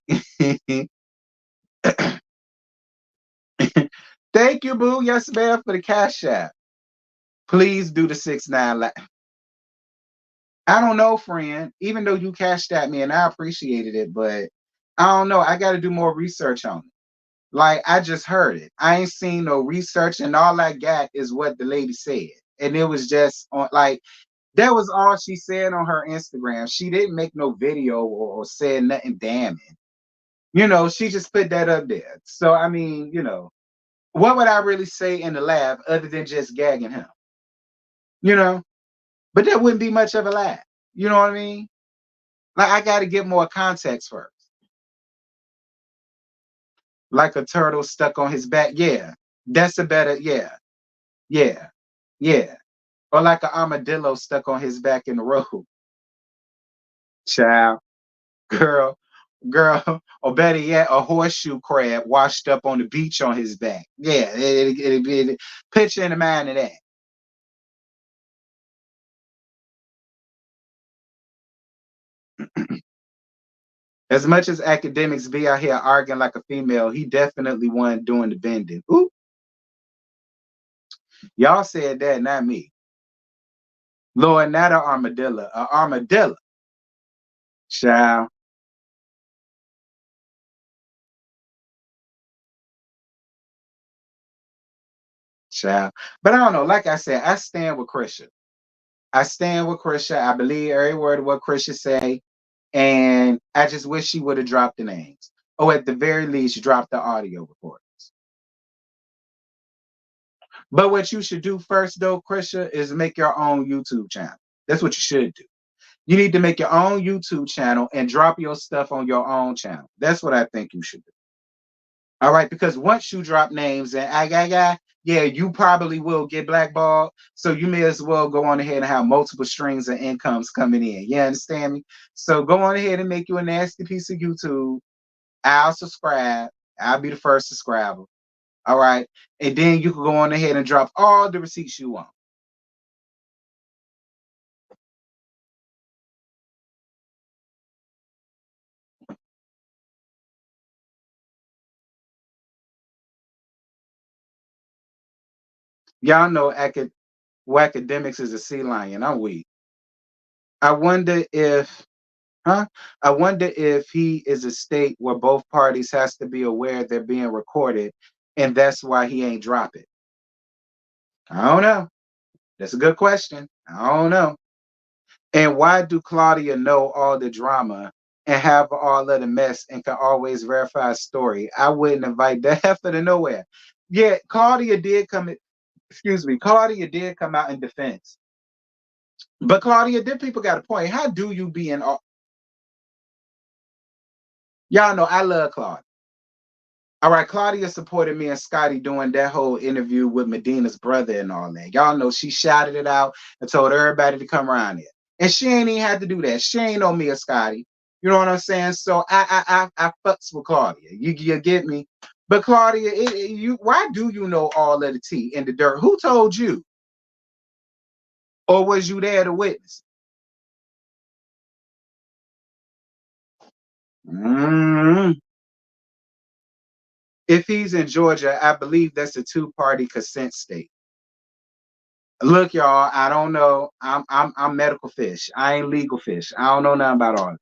Thank you, boo. Yes, ma'am, for the cash app. Please do the 6 9. I don't know, friend. Even though you cashed at me and I appreciated it, but I don't know. I got to do more research on it. Like I just heard it. I ain't seen no research, and all I got is what the lady said, and it was just on like that was all she said on her Instagram. She didn't make no video or said nothing damning. She just put that up there. So I mean, what would I really say in the lab other than just gagging him? You know, but that wouldn't be much of a laugh. You know what I mean? Like I got to get more context first. Like a turtle stuck on his back. Yeah, that's a better. Yeah, yeah, yeah. Or like an armadillo stuck on his back in the road. Child, girl, girl, or better yet, a horseshoe crab washed up on the beach on his back. Yeah, picture in the mind of that. As much as academics be out here arguing like a female, he definitely wasn't doing the bending. Ooh, y'all said that, not me. Lord, not an armadillo, an armadillo. Child, child. But I don't know. Like I said, I stand with Christian. I stand with Christian. I believe every word of what Christian say. And I just wish she would have dropped the names. Or at the very least, drop the audio recordings. But what you should do first, though, Christian, is make your own YouTube channel. That's what you should do. You need to make your own YouTube channel and drop your stuff on your own channel. That's what I think you should do. All right, because once you drop names and yeah, you probably will get blackballed. So you may as well go on ahead and have multiple streams of incomes coming in. You understand me? So go on ahead and make you a nasty piece of YouTube. I'll subscribe. I'll be the first subscriber. All right. And then you can go on ahead and drop all the receipts you want. Y'all know Academics is a sea lion. I'm weak. I wonder if, huh? I wonder if he is a state where both parties has to be aware they're being recorded, and that's why he ain't drop it. I don't know. That's a good question. I don't know. And why do Claudia know all the drama and have all of the mess and can always verify a story? I wouldn't invite that heifer to nowhere. Yeah, Claudia did come. Excuse me, Claudia did come out in defense. But Claudia, did people got a point? How do you be in all? Y'all know I love Claudia. All right, Claudia supported me and Scotty doing that whole interview with Medina's brother and all that. Y'all know she shouted it out and told everybody to come around here. And she ain't even had to do that. She ain't on me or Scotty. You know what I'm saying? So I fucks with Claudia. You get me? But Claudia, you why do you know all of the tea in the dirt? Who told you? Or was you there to witness? Mm. If he's in Georgia, I believe that's a two-party consent state. Look, y'all, I don't know. I'm medical fish. I ain't legal fish. I don't know nothing about all that.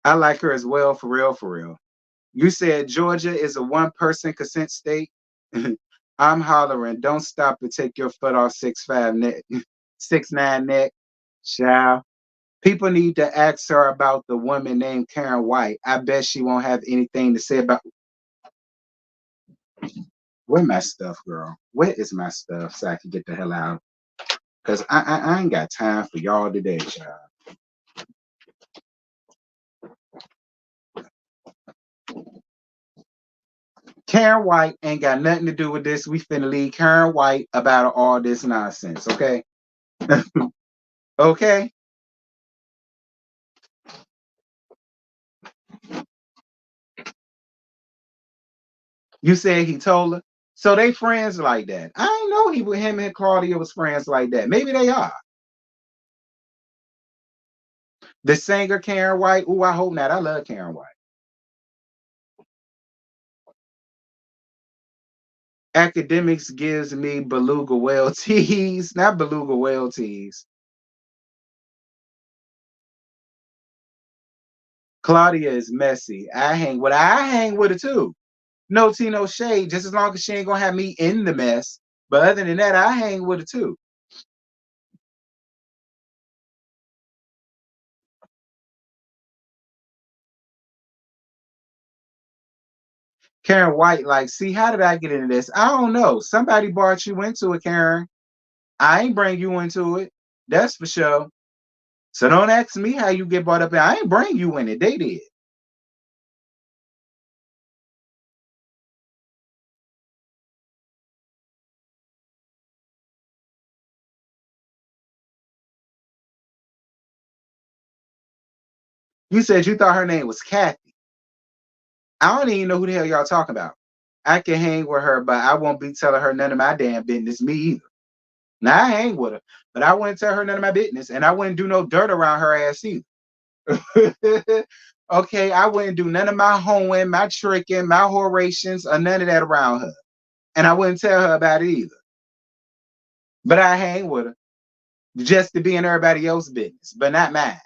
I like her as well, for real, for real. You said Georgia is a one-person consent state. I'm hollering. Don't stop to take your foot off 6'5" neck, 6'9" neck. Child. People need to ask her about the woman named Karen White. I bet she won't have anything to say about. Where my stuff, girl? Where is my stuff so I can get the hell out? Because I ain't got time for y'all today, child. Karen White ain't got nothing to do with this. We finna leave Karen White about all this nonsense, okay? Okay? You said he told her. So they friends like that. I ain't know he with him and Claudia was friends like that. Maybe they are. The singer Karen White. Ooh, I hope not. I love Karen White. Academics gives me beluga whale teas, not beluga whale teas. Claudia is messy. I hang with her too. No tea, no shade, just as long as she ain't gonna have me in the mess. But other than that, I hang with her too. Karen White, like, see, how did I get into this? I don't know. Somebody brought you into it, Karen. I ain't bring you into it. That's for sure. So don't ask me how you get brought up in. I ain't bring you in it. They did. You said you thought her name was Kathy. I don't even know who the hell y'all talking about. I can hang with her, but I won't be telling her none of my damn business. Me either. Now I hang with her, but I wouldn't tell her none of my business, and I wouldn't do no dirt around her ass either. Okay, I wouldn't do none of my hoeing, my tricking, my horations, or none of that around her. And I wouldn't tell her about it either. But I hang with her just to be in everybody else's business, but not mine.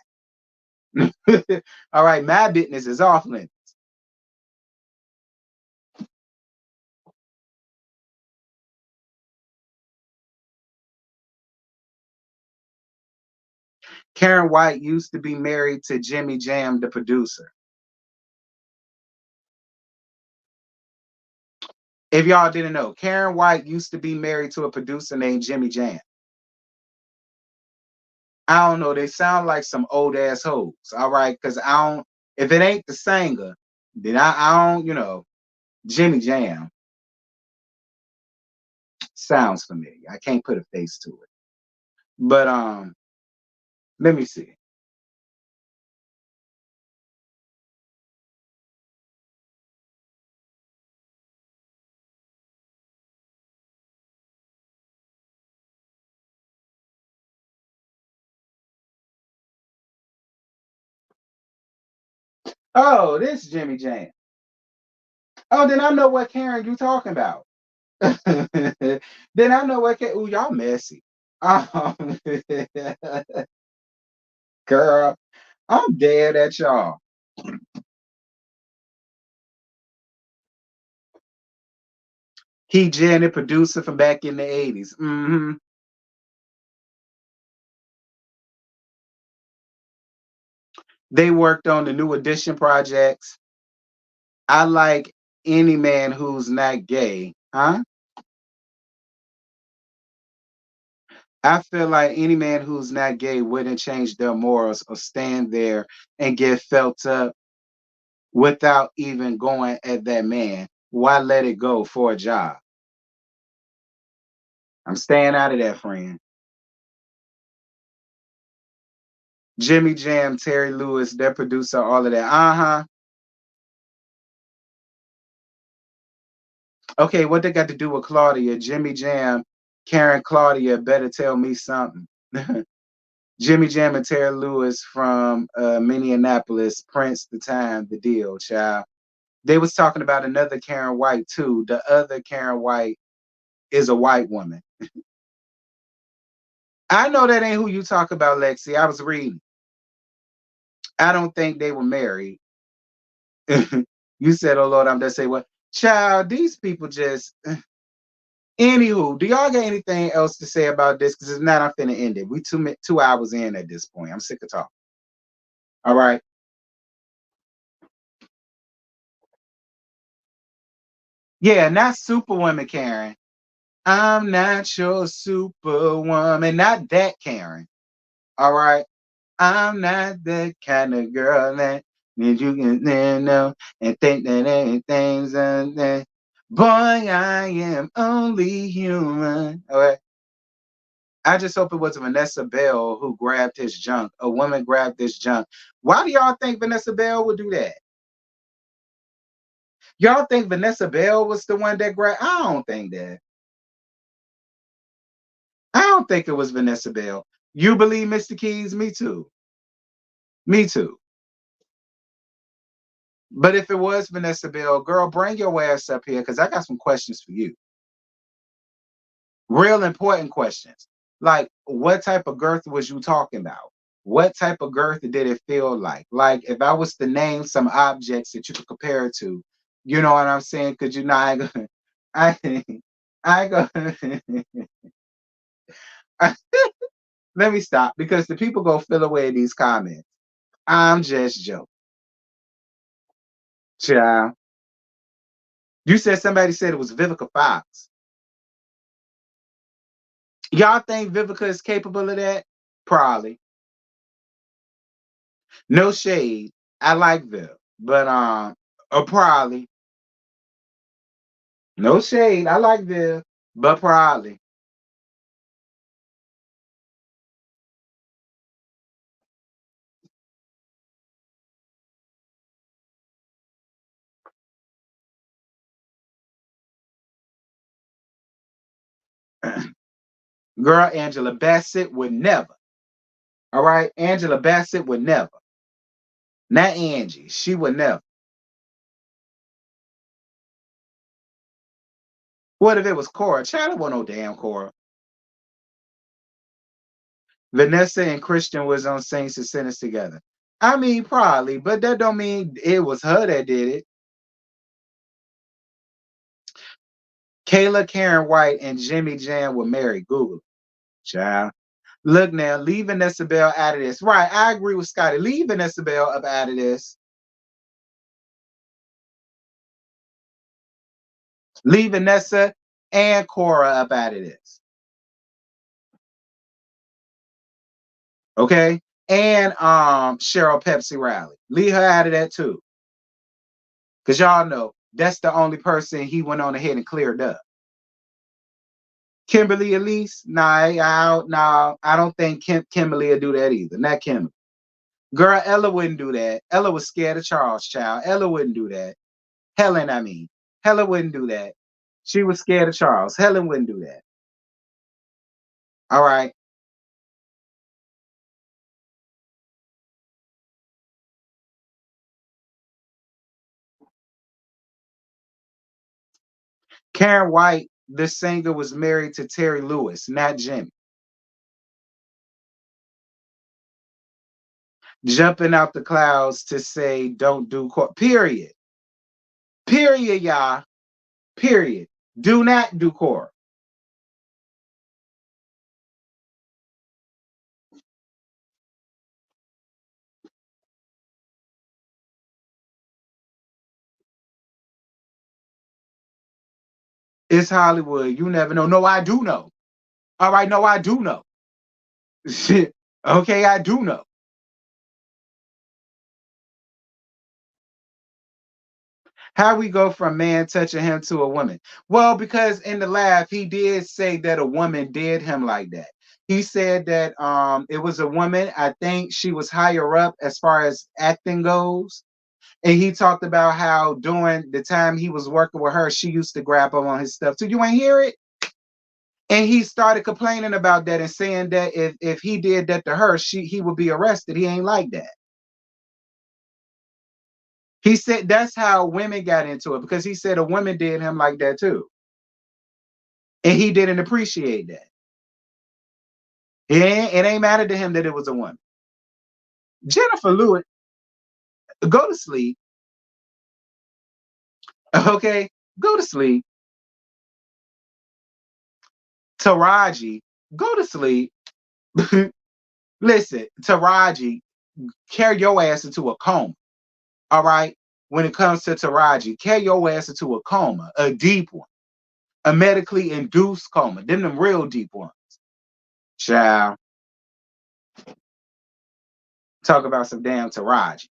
All right, my business is off limits. Karen White used to be married to Jimmy Jam, the producer. If y'all didn't know, Karen White used to be married to a producer named Jimmy Jam. I don't know. They sound like some old ass hoes. All right, because I don't. If it ain't the singer, then I don't. Jimmy Jam sounds familiar. I can't put a face to it. But let me see. Oh, this Jimmy Jam. Oh, then I know what Karen you talking about. Then I know what can. Ooh, y'all messy. Um, girl, I'm dead at y'all. He Janet producer from back in the 80s. They worked on the New Edition projects. I like any man who's not gay, huh? I feel like any man who's not gay wouldn't change their morals or stand there and get felt up without even going at that man. Why let it go for a job? I'm staying out of that, friend. Jimmy Jam, Terry Lewis, their producer, all of that. Uh-huh. Okay, what they got to do with Claudia? Jimmy Jam, Karen Claudia better tell me something. Jimmy Jam and Terry Lewis from Minneapolis, Prince, the time, the deal, child. They was talking about another Karen White too. The other Karen White is a white woman. I know that ain't who you talk about, Lexi. I was reading. I don't think they were married. You said, "Oh Lord, I'm just saying what." Child, these people just. Anywho, do y'all got anything else to say about this? Because if not, I'm finna end it. We 2 hours in at this point. I'm sick of talking. All right. Yeah, not Superwoman Karen. I'm not your superwoman. Not that Karen. All right. I'm not the kind of girl that you can know and think that anything's there. Boy, I am only human. All right. I just hope it was Vanessa Bell who grabbed his junk. A woman grabbed his junk. Why do y'all think Vanessa Bell would do that? Y'all think Vanessa Bell was the one that grabbed? I don't think that. I don't think it was Vanessa Bell. You believe Mr. Keys? Me too. Me too. But if it was Vanessa Bell, girl, bring your ass up here because I got some questions for you. Real important questions. Like, what type of girth was you talking about? What type of girth did it feel like? Like, if I was to name some objects that you could compare it to, you know what I'm saying? Because you know, I ain't gonna, I ain't gonna, let me stop because the people go fill away these comments. I'm just joking. Child. You said somebody said it was Vivica Fox. Y'all think Vivica is capable of that? Probably. No shade. I like Viv, but probably. No shade. I like Viv, but probably. Girl, Angela Bassett would never. All right, Angela Bassett would never. Not Angie. She would never. What if it was Cora? Child, it wasn't no damn Cora. Vanessa and Christian was on Saints and Sinners together. I mean, probably, but that don't mean it was her that did it. Kayla Karen White and Jimmy Jam were married. Google, child. Look now, leave Vanessa Bell out of this. Right, I agree with Scotty. Leave Vanessa Bell up out of this. Leave Vanessa and Cora up out of this. Okay? And Cheryl Pepsi Riley. Leave her out of that too. Because y'all know that's the only person he went on ahead and cleared up. Kimberly Elise? I don't think Kimberly will do that either. Not Kimberly. Girl, Ella wouldn't do that. Ella was scared of Charles, child. Ella wouldn't do that. Helen, I mean. Helen wouldn't do that. She was scared of Charles. Helen wouldn't do that. All right. Karen White the singer was married to Terry Lewis, not Jimmy. Jumping out the clouds to say don't do court. Period. Period, y'all. Period. Do not do court. It's Hollywood. You never know. No, I do know. All right, no, I do know. Okay, I do know. How we go from man touching him to a woman? Well, because in the laugh, he did say that a woman did him like that. He said that it was a woman. I think she was higher up as far as acting goes. And he talked about how during the time he was working with her, she used to grab him on his stuff. So you ain't hear it? And he started complaining about that and saying that if he did that to her, he would be arrested. He ain't like that. He said that's how women got into it because he said a woman did him like that too. And he didn't appreciate that. It ain't matter to him that it was a woman. Jennifer Lewis, go to sleep. Okay, go to sleep. Taraji, go to sleep. Listen, Taraji, carry your ass into a coma. All right. When it comes to Taraji, carry your ass into a coma, a deep one, a medically induced coma. Them real deep ones. Child, talk about some damn Taraji.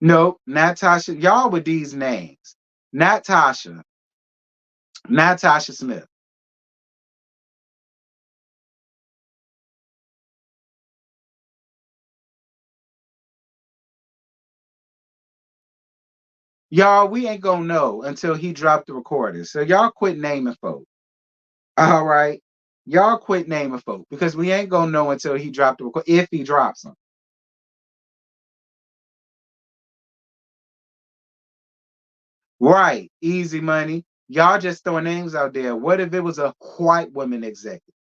Nope, not Tasha. Y'all with these names. Not Tasha. Not Tasha Smith. Y'all, we ain't gonna know until he dropped the recording. So y'all quit naming folk. All right. Y'all quit naming folk because we ain't gonna know until he dropped the record if he drops them. Right. Easy money. Y'all just throwing names out there. What if it was a white woman executive?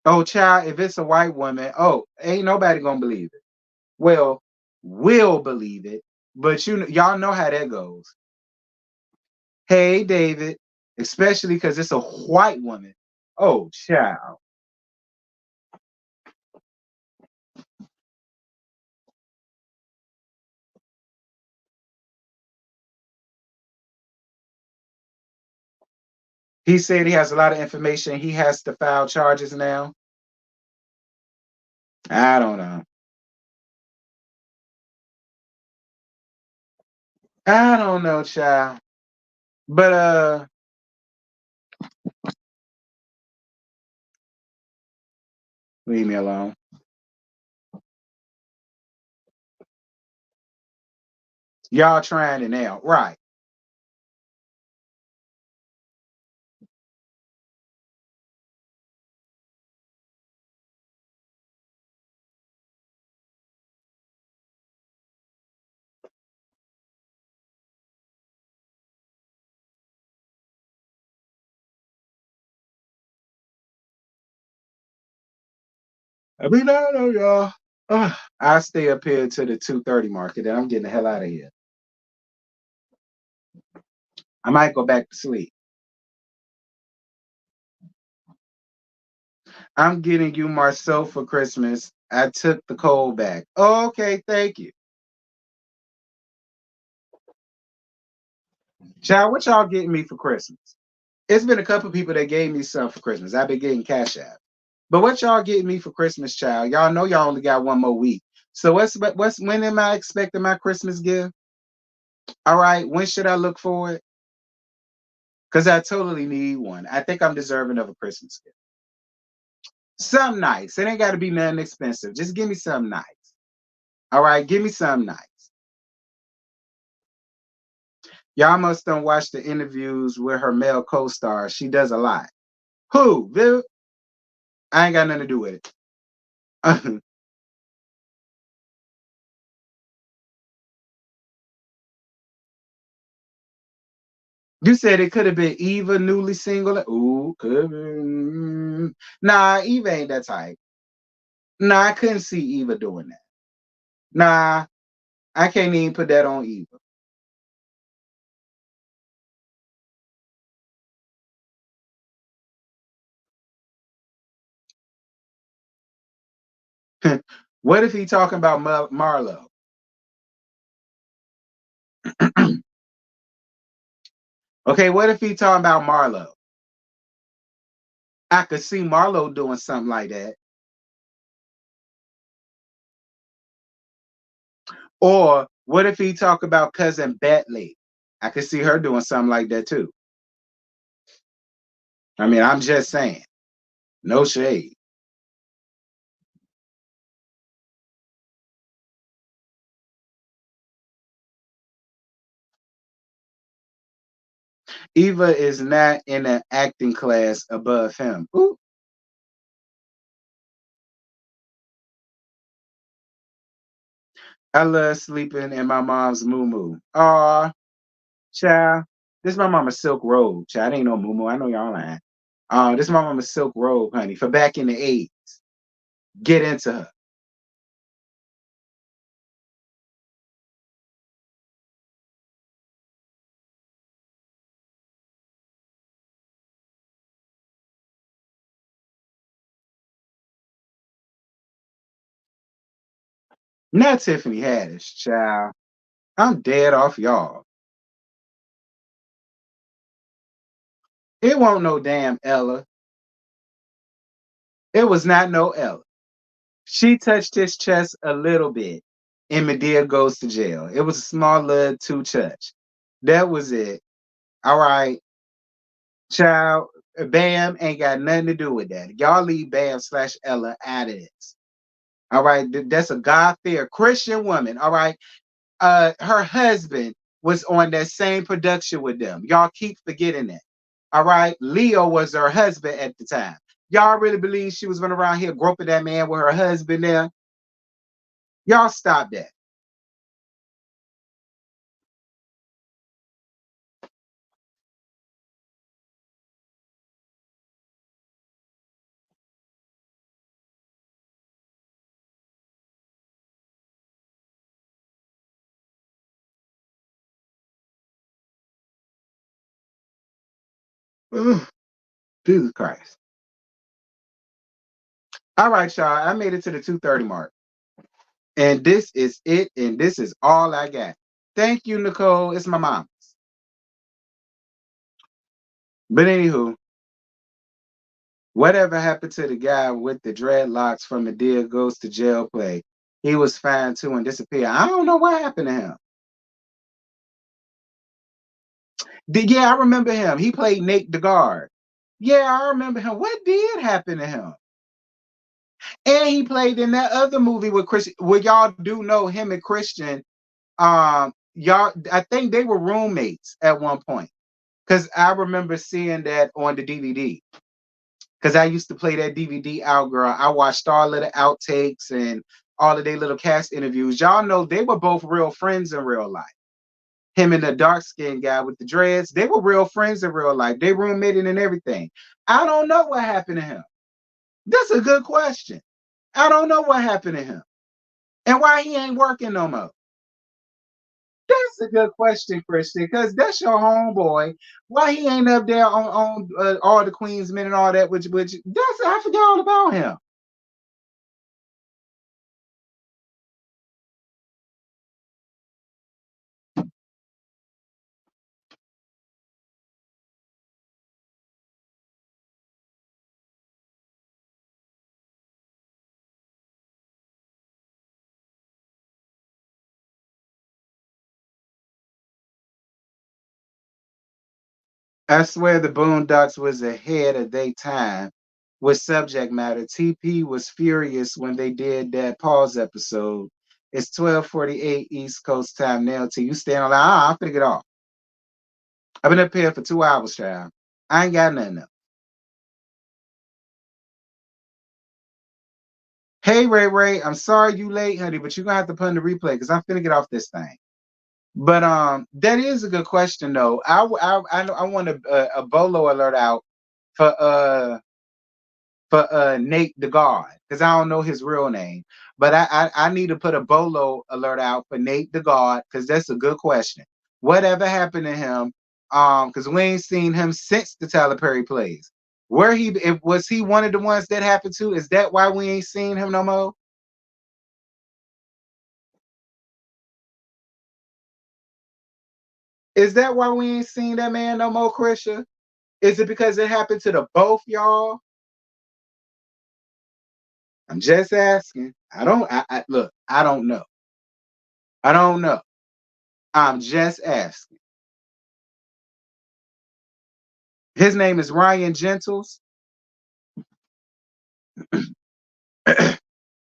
Oh, child, if it's a white woman, oh, ain't nobody gonna believe it. Well, will believe it, but y'all know how that goes. Hey, David, especially because it's a white woman. Oh, child. He said he has a lot of information. He has to file charges now. I don't know. I don't know, child. But leave me alone. Y'all trying it now. Right. I mean, I don't know, y'all. I stay up here to the 2:30 market and I'm getting the hell out of here. I might go back to sleep. I'm getting you Marceau for Christmas. I took the cold back. Oh, okay, thank you. Child, what y'all getting me for Christmas? It's been a couple people that gave me something for Christmas. I've been getting cash out. But what y'all getting me for Christmas, child? Y'all know y'all only got one more week. So what's when am I expecting my Christmas gift? All right, when should I look for it? Because I totally need one. I think I'm deserving of a Christmas gift. Something nice. It ain't got to be nothing expensive. Just give me something nice. All right, give me something nice. Y'all must don't watch the interviews with her male co-stars. She does a lot. Who? Viv? I ain't got nothing to do with it. You said it could have been Eva newly single. Ooh, could be. Nah, Eva ain't that type. Nah, I couldn't see Eva doing that. Nah, I can't even put that on Eva. What if he talking about Marlo? Okay, what if he talking about Marlo? I could see Marlo doing something like that. Or what if he talk about cousin Bentley? I could see her doing something like that too. I mean, I'm just saying. No shade. Eva is not in an acting class above him. Ooh. I love sleeping in my mom's moo. Aw, child. This my mama's silk robe, child. I ain't no moo. I know y'all lying. This my mama's silk robe, honey, for back in the 80s. Get into her. Not Tiffany Haddish, child. I'm dead off y'all. It won't no damn Ella. It was not no Ella. She touched his chest a little bit, and Madea goes to jail. It was a small little two touch. That was it. All right, child. Bam ain't got nothing to do with that. Y'all leave Bam slash Ella out of this. All right, that's a God fear Christian woman. All right, her husband was on that same production with them. Y'all keep forgetting that. All right, Leo was her husband at the time. Y'all really believe she was running around here groping that man with her husband there? Y'all stop that. Ugh, Jesus Christ. All right, y'all. I made it to the 2:30 mark. And this is it. And this is all I got. Thank you, Nicole. It's my mom. But anywho, whatever happened to the guy with the dreadlocks from the Deal Goes to Jail play? He was fine too and disappeared. I don't know what happened to him. Yeah, I remember him. He played Nate the guard. Yeah, I remember him. What did happen to him? And he played in that other movie with Christian. Well, y'all do know him and Christian. Y'all, I think they were roommates at one point. Because I remember seeing that on the DVD. Because I used to play that DVD out, girl. I watched all of the outtakes and all of their little cast interviews. Y'all know they were both real friends in real life. Him and the dark skinned guy with the dreads, they were real friends in real life. They roommated and everything. I don't know what happened to him. That's a good question. I don't know what happened to him and why he ain't working no more. That's a good question, Christian, because that's your homeboy. Why he ain't up there on all the Queensmen and all that? Which that's I forgot all about him. I swear the Boondocks was ahead of their time with subject matter. TP was furious when they did that pause episode. It's 12:48 East Coast time now. Till you stand on line, I'm finna get off. I've been up here for 2 hours, child. I ain't got nothing else. Hey Ray Ray, I'm sorry you late, honey, but you're gonna have to put in the replay because I'm finna get off this thing. But that is a good question though. I want a bolo alert out for Nate the God because I don't know his real name. But I need to put a bolo alert out for Nate the God because that's a good question. Whatever happened to him? Because we ain't seen him since the Tyler Perry plays. Where he was he one of the ones that happened to? Is that why we ain't seen him no more? Is that why we ain't seen that man no more, Krisha? Is it because it happened to the both y'all? I'm just asking. I look, I don't know. I don't know. I'm just asking. His name is Ryan Gentles.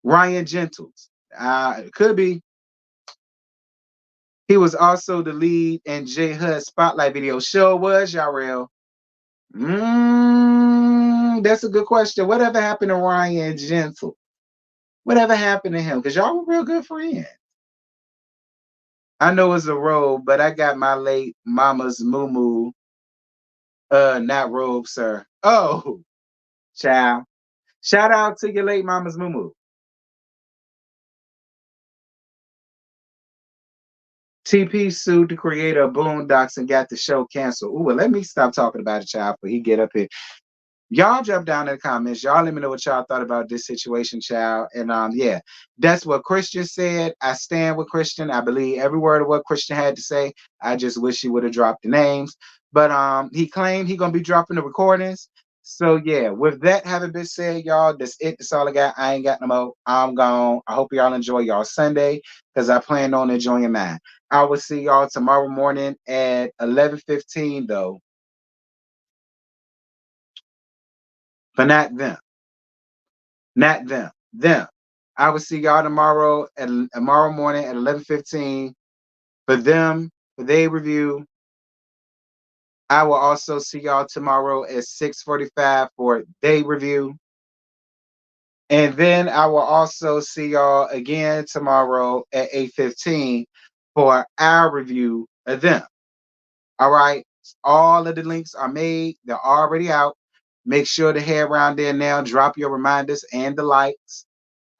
Ryan Gentles. It could be. He was also the lead in J Hud Spotlight video. Sure was, Yarrell. That's a good question. Whatever happened to Ryan Gentles? Whatever happened to him? Because y'all were real good friends. I know it's a robe, but I got my late mama's moo. Not robe, sir. Oh, child. Shout out to your late mama's moo. TP sued the creator of Boondocks and got the show canceled. Ooh, well, let me stop talking about it, child, before he get up here. Y'all jump down in the comments. Y'all let me know what y'all thought about this situation, child. And yeah, that's what Christian said. I stand with Christian. I believe every word of what Christian had to say. I just wish he would have dropped the names. But he claimed he gonna be dropping the recordings. So yeah, with that having been said, y'all, that's it. That's all I got. I ain't got no more. I'm gone. I hope y'all enjoy y'all Sunday because I plan on enjoying mine. I will see y'all tomorrow morning at 11:15 though. But not them. Not them. Them. I will see y'all tomorrow morning at 11:15 for them, for their review. I will also see y'all tomorrow at 6:45 for their review. And then I will also see y'all again tomorrow at 8:15 for our review of them. All right. All of the links are made. They're already out. Make sure to head around there now. Drop your reminders and the likes.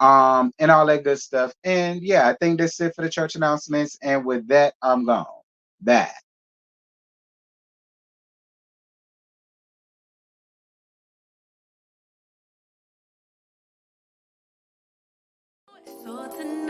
And all that good stuff. And yeah, I think that's it for the church announcements. And with that, I'm gone. Bye. So tonight